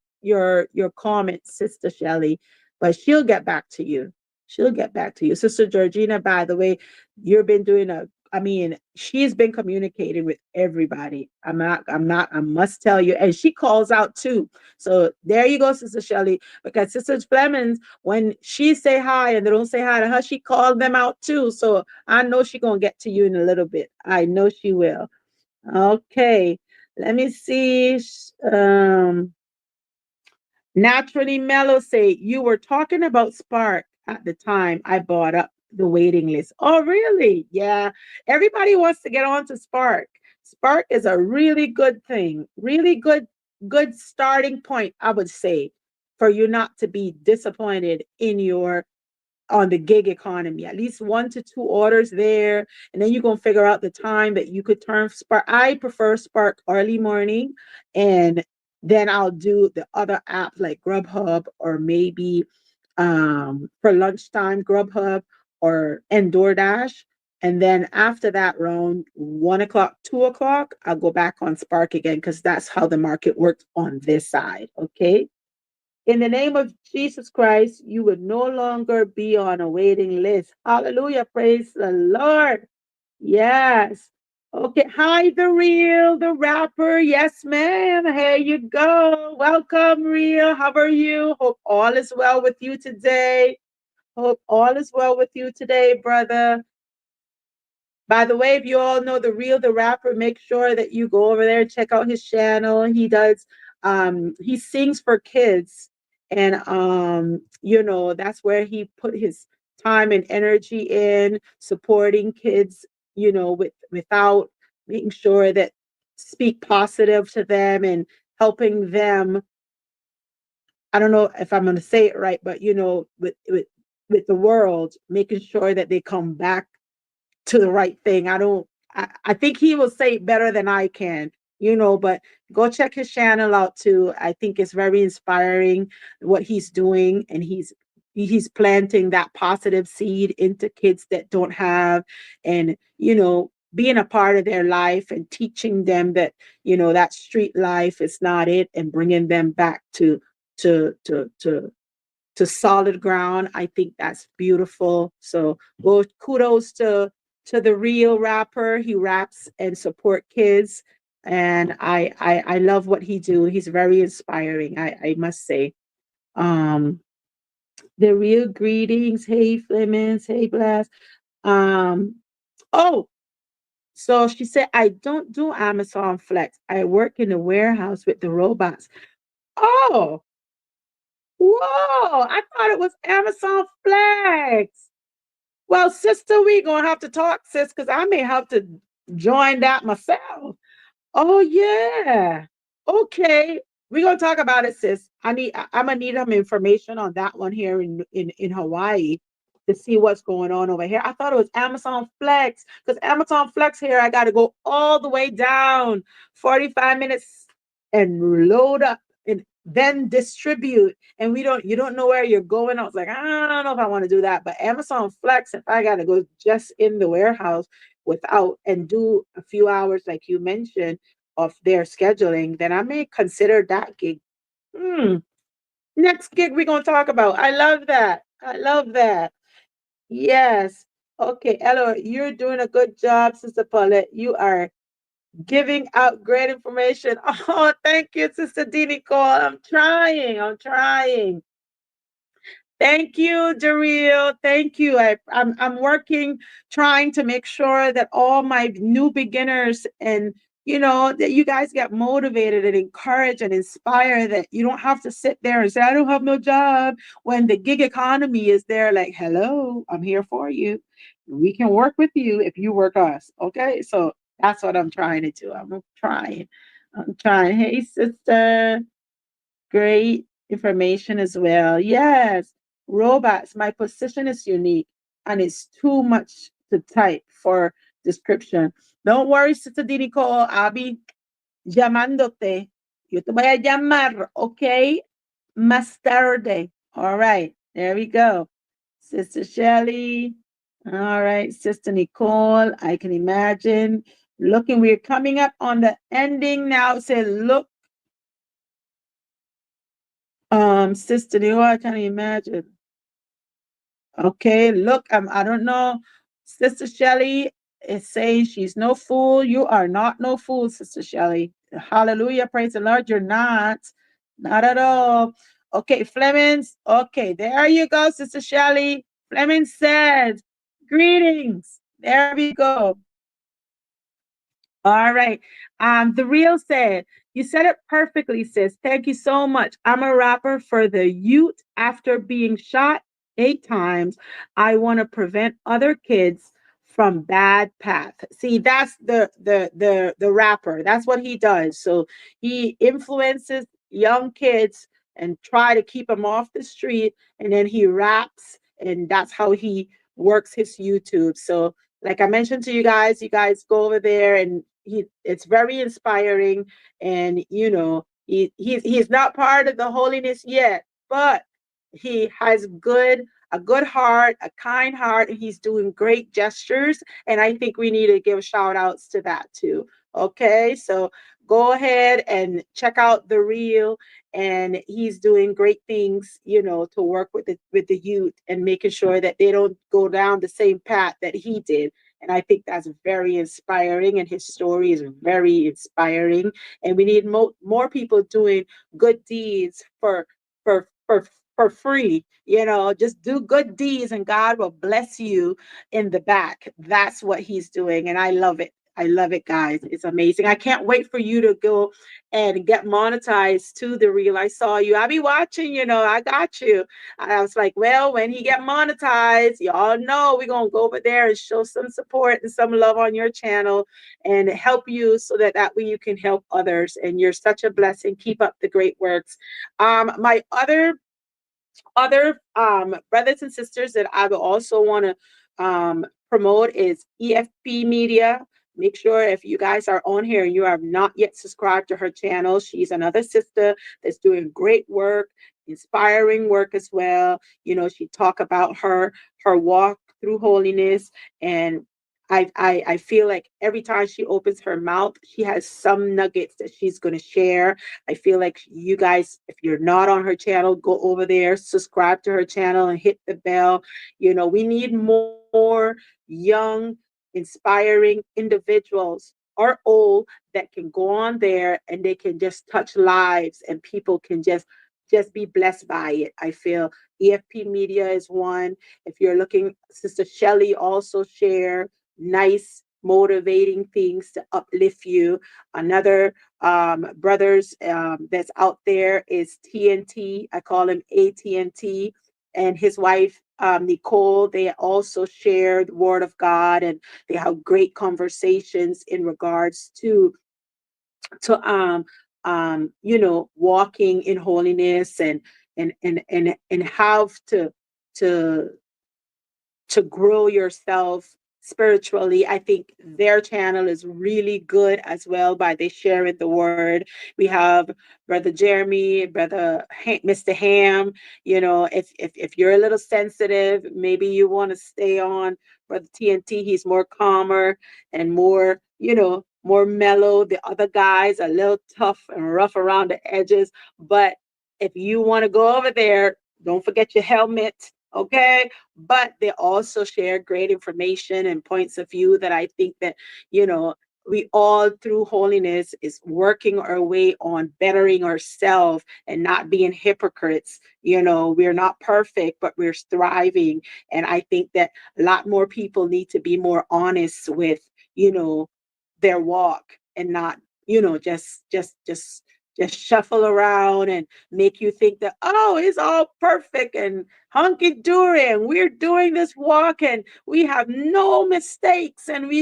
Speaker 1: comments, Sister Shelley, but she'll get back to you. She'll get back to you. Sister Georgina, by the way, you've been doing I mean, she's been communicating with everybody. I must tell you. And she calls out too. So there you go, Sister Shelley. Because Sister Flemings, when she say hi and they don't say hi to her, she called them out too. So I know she's gonna get to you in a little bit. I know she will. Okay, let me see. Naturally Mellow say you were talking about Spark at the time I bought up the waiting list. Oh, really? Yeah. Everybody wants to get on to Spark. Spark is a really good thing. Really good starting point, I would say, for you not to be disappointed in your on the gig economy, at least 1 to 2 orders there. And then you're going to figure out the time that you could turn Spark. I prefer Spark early morning. And then I'll do the other apps like Grubhub or maybe for lunchtime, Grubhub and DoorDash. And then after that, around 1 o'clock, 2 o'clock, I'll go back on Spark again because that's how the market works on this side. Okay. In the name of Jesus Christ, you would no longer be on a waiting list. Hallelujah. Praise the Lord. Yes. Okay. Hi, the rapper. Yes, ma'am. Here you go. Welcome, Real. How are you? Hope all is well with you today. Hope all is well with you today, brother. By the way, if you all know the rapper, make sure that you go over there and check out his channel. He sings for kids. And that's where he put his time and energy in supporting kids, without making sure that speak positive to them and helping them. I don't know if I'm going to say it right, but with the world, making sure that they come back to the right thing. I think he will say it better than I can, but go check his channel out too. I think it's very inspiring what he's doing, and he's planting that positive seed into kids that don't have, and being a part of their life and teaching them that that street life is not it, and bringing them back to to to to solid ground. I think that's beautiful. So, well, kudos to the real rapper. He raps and support kids, and I love what he do. He's very inspiring. I must say. Um, the real greetings. Hey, Flemings. Hey, Blast. Um, oh, so she said, I don't do Amazon Flex. I work in the warehouse with the robots. Oh, whoa! I thought it was Amazon Flex. Well, sister, we gonna have to talk, sis, because I may have to join that myself. Oh yeah. Okay. We're gonna talk about it, sis. I'm gonna need some information on that one here in Hawaii to see what's going on over here. I thought it was Amazon Flex, because Amazon Flex here, I gotta go all the way down 45 minutes and load up and then distribute. And you don't know where you're going. I was like, I don't know if I want to do that. But Amazon Flex, if I gotta go just in the warehouse without and do a few hours like you mentioned of their scheduling, then I may consider that gig. Hmm. Next gig we're gonna talk about. I love that. I love that. Yes. Okay, Ella, you're doing a good job, Sister Paulette. You are giving out great information. Oh, thank you, Sister D. Nicole. I'm trying. I'm trying. Thank you, Daryl. Thank you. I'm working, trying to make sure that all my new beginners and that you guys get motivated and encouraged and inspired, that you don't have to sit there and say, I don't have no job, when the gig economy is there, like, hello, I'm here for you. We can work with you if you work us. Okay. So that's what I'm trying to do. I'm trying. I'm trying. Hey, sister. Great information as well. Yes. Robots. My position is unique and it's too much to type for description. Don't worry, Sister Dinico. I'll be llamándote. Yo te voy a llamar, okay? Más tarde. All right. There we go. Sister Shelley. All right. Sister Nicole. I can imagine. Looking, we're coming up on the ending now. Say, look, Sister Nicole, I can imagine. Okay, look, I don't know. Sister Shelley is saying she's no fool. You are not no fool, Sister Shelley. Hallelujah. Praise the Lord. You're not. Not at all. Okay, Flemings. Okay, there you go, Sister Shelley. Fleming says, greetings. There we go. All right. The real said, you said it perfectly, sis. Thank you so much. I'm a rapper for the youth after being shot 8 times. I want to prevent other kids from bad path. See, that's the rapper. That's what he does. So he influences young kids and try to keep them off the street, and then he raps, and that's how he works his YouTube. So like I mentioned to you guys go over there, and it's very inspiring. And he's not part of the holiness yet, but he has a good heart, a kind heart, and he's doing great gestures. And I think we need to give shout outs to that too. Okay, so go ahead and check out the reel, and he's doing great things, to work with the youth and making sure that they don't go down the same path that he did. And I think that's very inspiring, and his story is very inspiring. And we need more people doing good deeds for for for free. Just do good deeds, and God will bless you in the back. That's what he's doing, and I love it. I love it, guys. It's amazing. I can't wait for you to go and get monetized to the reel. I saw you. I'll be watching. I got you. I was like, well, when he get monetized, y'all know we're gonna go over there and show some support and some love on your channel and help you, so that way you can help others. And you're such a blessing. Keep up the great works. My other brothers and sisters that I would also want to promote is EFP Media. Make sure if you guys are on here and you have not yet subscribed to her channel, she's another sister that's doing great work, inspiring work as well. She talk about her walk through holiness, and I feel like every time she opens her mouth, she has some nuggets that she's going to share. I feel like you guys, if you're not on her channel, go over there, subscribe to her channel, and hit the bell. We need more young, inspiring individuals or old that can go on there and they can just touch lives, and people can just be blessed by it. I feel EFP Media is one. If you're looking, Sister Shelley also share nice motivating things to uplift you. Another brothers that's out there is TNT. I call him AT&T, and his wife Nicole. They also share the word of God, and they have great conversations in regards to walking in holiness, and how to to grow yourself spiritually. I think their channel is really good as well by they sharing the word. We have Brother Jeremy, Mr. Ham. If you're a little sensitive, maybe you want to stay on Brother TNT. He's more calmer and more mellow. The other guys are a little tough and rough around the edges. But if you want to go over there, don't forget your helmet. Okay, but they also share great information and points of view that I think that, we all through holiness is working our way on bettering ourselves and not being hypocrites. We're not perfect, but we're thriving. And I think that a lot more people need to be more honest with, their walk. and not, just shuffle around and make you think that, oh, it's all perfect and hunky dory and we're doing this walk and we have no mistakes and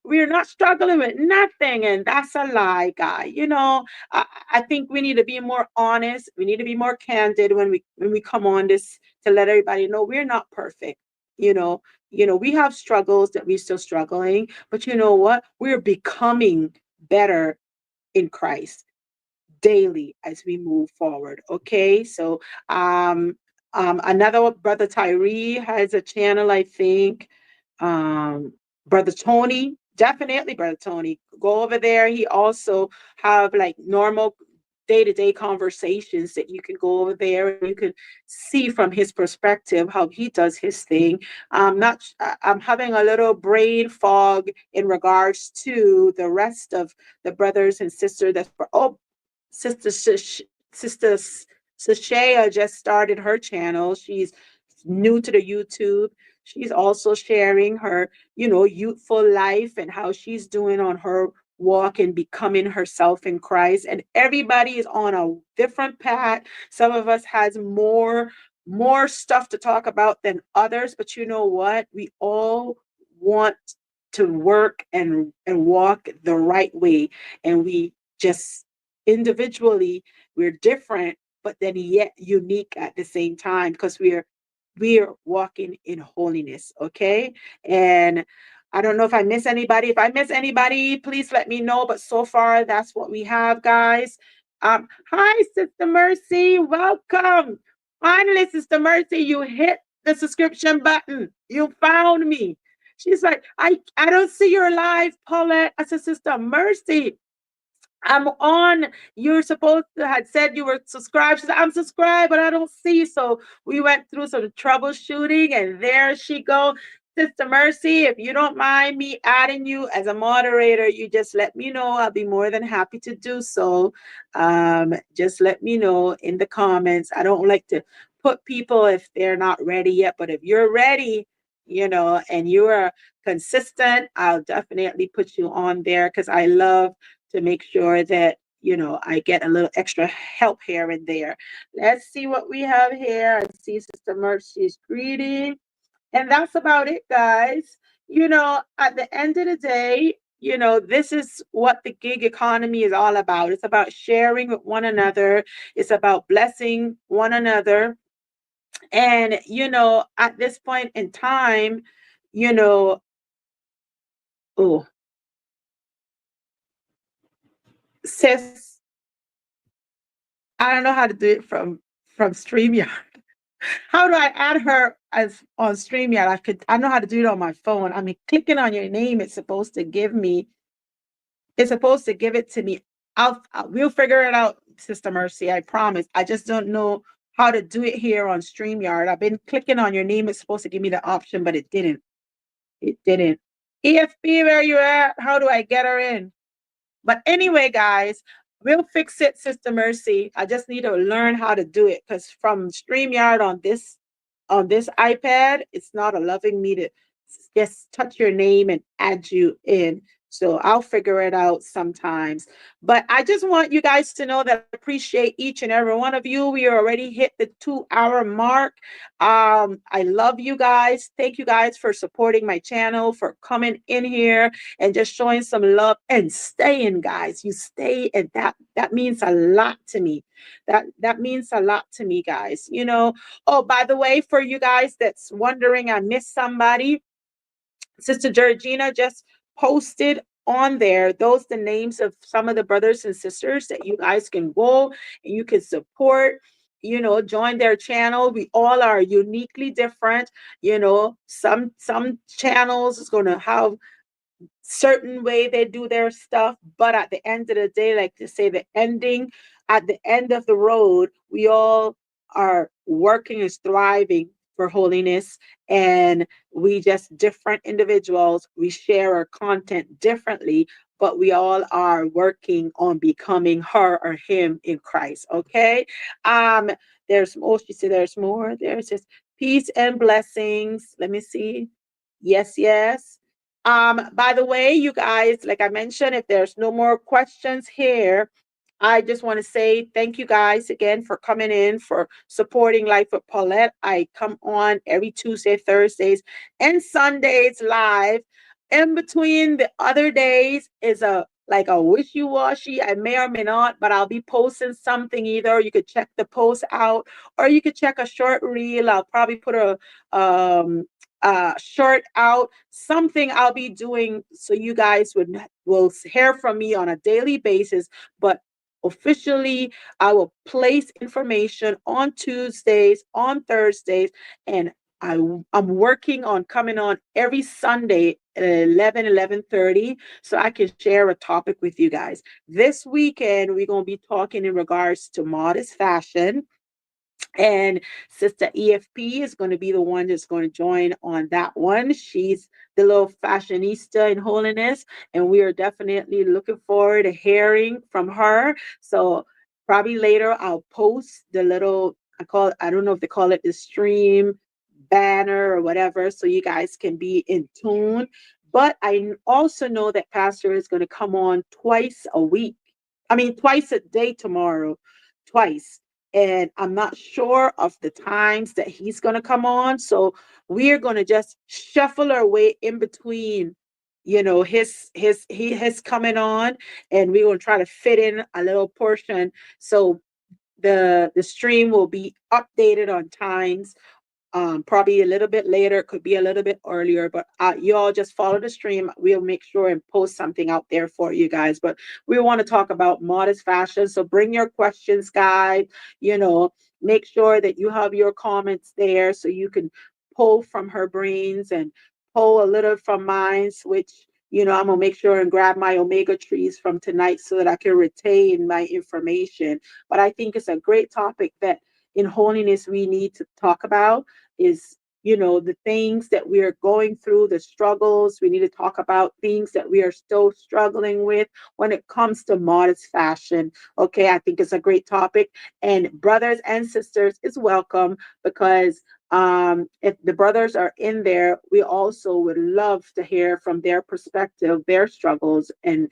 Speaker 1: we're not struggling with nothing. And that's a lie, guy. I think we need to be more honest. We need to be more candid when we come on this, to let everybody know we're not perfect. You know, we have struggles that we're still struggling, but you know what? We're becoming better in Christ daily as we move forward. Okay, so another brother Tyree has a channel, I think. Brother Tony, definitely brother Tony, go over there. He also have like normal day-to-day conversations that you can go over there and you can see from his perspective how he does his thing. I'm having a little brain fog in regards to the rest of the brothers and sisters. Sister Sister Sashaya just started her channel. She's new to the YouTube. She's also sharing her, youthful life and how she's doing on her walk and becoming herself in Christ. And everybody is on a different path. Some of us has more stuff to talk about than others, but you know what? We all want to work and walk the right way, and we just individually we're different, but then yet unique at the same time, because we're walking in holiness. Okay, and I don't know if I miss anybody. If I miss anybody, please let me know, but so far that's what we have, guys. Hi Sister Mercy, welcome. Finally, Sister Mercy, you hit the subscription button. You found me. She's like, I don't see your live, Paulette. I said, Sister Mercy, I'm on. You're supposed to had said you were subscribed. She said, I'm subscribed, but I don't see. So we went through some troubleshooting, and there she go. Sister Mercy, if you don't mind me adding you as a moderator, you just let me know. I'll be more than happy to do so. Just let me know in the comments. I don't like to put people if they're not ready yet, but if you're ready, and you are consistent, I'll definitely put you on there, because I love to make sure that I get a little extra help here and there. Let's see what we have here. I see Sister Mercy's greeting, and that's about it, guys. At the end of the day, this is what the gig economy is all about. It's about sharing with one another. It's about blessing one another. And at this point in time, you know oh, sis, I don't know how to do it from StreamYard. How do I add her as on StreamYard? I know how to do it on my phone. I mean, clicking on your name, it's supposed to give it to me. We'll figure it out, Sister Mercy. I promise. I just don't know how to do it here on StreamYard. I've been clicking on your name. It's supposed to give me the option, but it didn't. It didn't. EFP, where you at? How do I get her in? But anyway, guys, we'll fix it, Sister Mercy. I just need to learn how to do it, because from StreamYard on this iPad, it's not allowing me to just touch your name and add you in. So I'll figure it out sometimes. But I just want you guys to know that I appreciate each and every one of you. We already hit the 2 hour mark. I love you guys. Thank you guys for supporting my channel, for coming in here and just showing some love and staying, guys. You stay, and that means a lot to me. That means a lot to me, guys. Oh, by the way, for you guys that's wondering, I missed somebody. Sister Georgina just posted on there those the names of some of the brothers and sisters that you guys can go and you can support. Join their channel. We all are uniquely different. Some channels is going to have certain way they do their stuff, but at the end of the day, like to say, at the end of the road, we all are working and striving for holiness, and we just different individuals. We share our content differently, but we all are working on becoming her or him in Christ. Okay. There's more. She said there's more. There's just peace and blessings. Let me see. Yes, yes. By the way, you guys, like I mentioned, if there's no more questions here, I just want to say thank you guys again for coming in, for supporting Life with Paulette. I come on every Tuesday, Thursdays, and Sundays live. In between the other days is a like a wishy-washy. I may or may not, but I'll be posting something either. You could check the post out, or you could check a short reel. I'll probably put um short out, something I'll be doing so you guys will hear from me on a daily basis. But officially, I will place information on Tuesdays, on Thursdays, and I'm working on coming on every Sunday at 11:30, so I can share a topic with you guys. This weekend, we're going to be talking in regards to modest fashion, and Sister EFP is going to be the one that's going to join on that one. She's the little fashionista in holiness, and we are definitely looking forward to hearing from her. So probably later I'll post the little, I don't know if they call it the stream banner or whatever, so you guys can be in tune. But I also know that Pastor is going to come on twice a week. I mean, twice a day tomorrow, twice, and I'm not sure of the times that he's going to come on. So we're going to just shuffle our way in between, his coming on, and we're going to try to fit in a little portion. So the stream will be updated on times, probably a little bit later, it could be a little bit earlier, but you all just follow the stream. We'll make sure and post something out there for you guys. But we want to talk about modest fashion. So bring your questions, guys. You know, make sure that you have your comments there so you can pull from her brains and pull a little from mine, which, I'm going to make sure and grab my omega trees from tonight so that I can retain my information. But I think it's a great topic that in holiness we need to talk about is, the things that we are going through, the struggles. We need to talk about things that we are still struggling with when it comes to modest fashion. Okay, I think it's a great topic. And brothers and sisters is welcome, because if the brothers are in there, we also would love to hear from their perspective, their struggles, and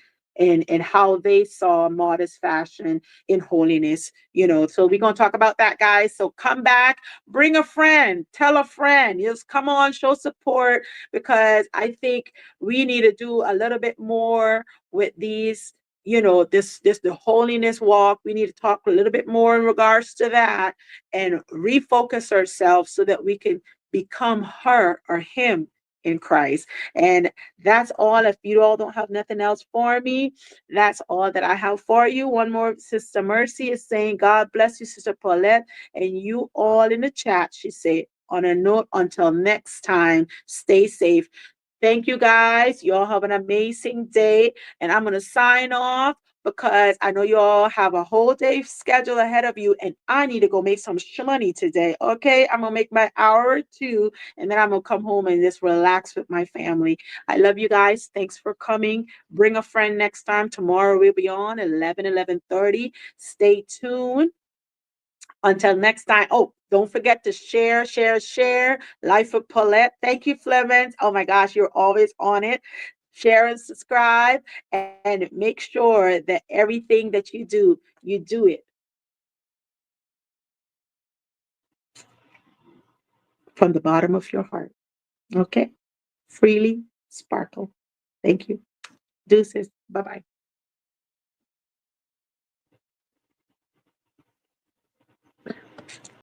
Speaker 1: how they saw modest fashion in holiness. So we're going to talk about that, guys. So come back, bring a friend, tell a friend, just come on, show support, because I think we need to do a little bit more with these, this the holiness walk. We need to talk a little bit more in regards to that and refocus ourselves so that we can become her or him in Christ. And that's all. If you all don't have nothing else for me, that's all that I have for you. One more, Sister Mercy is saying, God bless you, Sister Paulette, and you all in the chat. She said, on a note, until next time, stay safe. Thank you, guys. You all have an amazing day. And I'm going to sign off because I know you all have a whole day schedule ahead of you, and I need to go make some money today. Okay, I'm going to make my hour or two, and then I'm going to come home and just relax with my family. I love you guys. Thanks for coming. Bring a friend next time. Tomorrow we'll be on 11:30. Stay tuned. Until next time. Oh, don't forget to share, share, share. Life of Paulette. Thank you, Clemens. Oh my gosh, you're always on it. Share and subscribe, and make sure that everything that you do it from the bottom of your heart. Okay? Freely sparkle. Thank you. Deuces. Bye bye.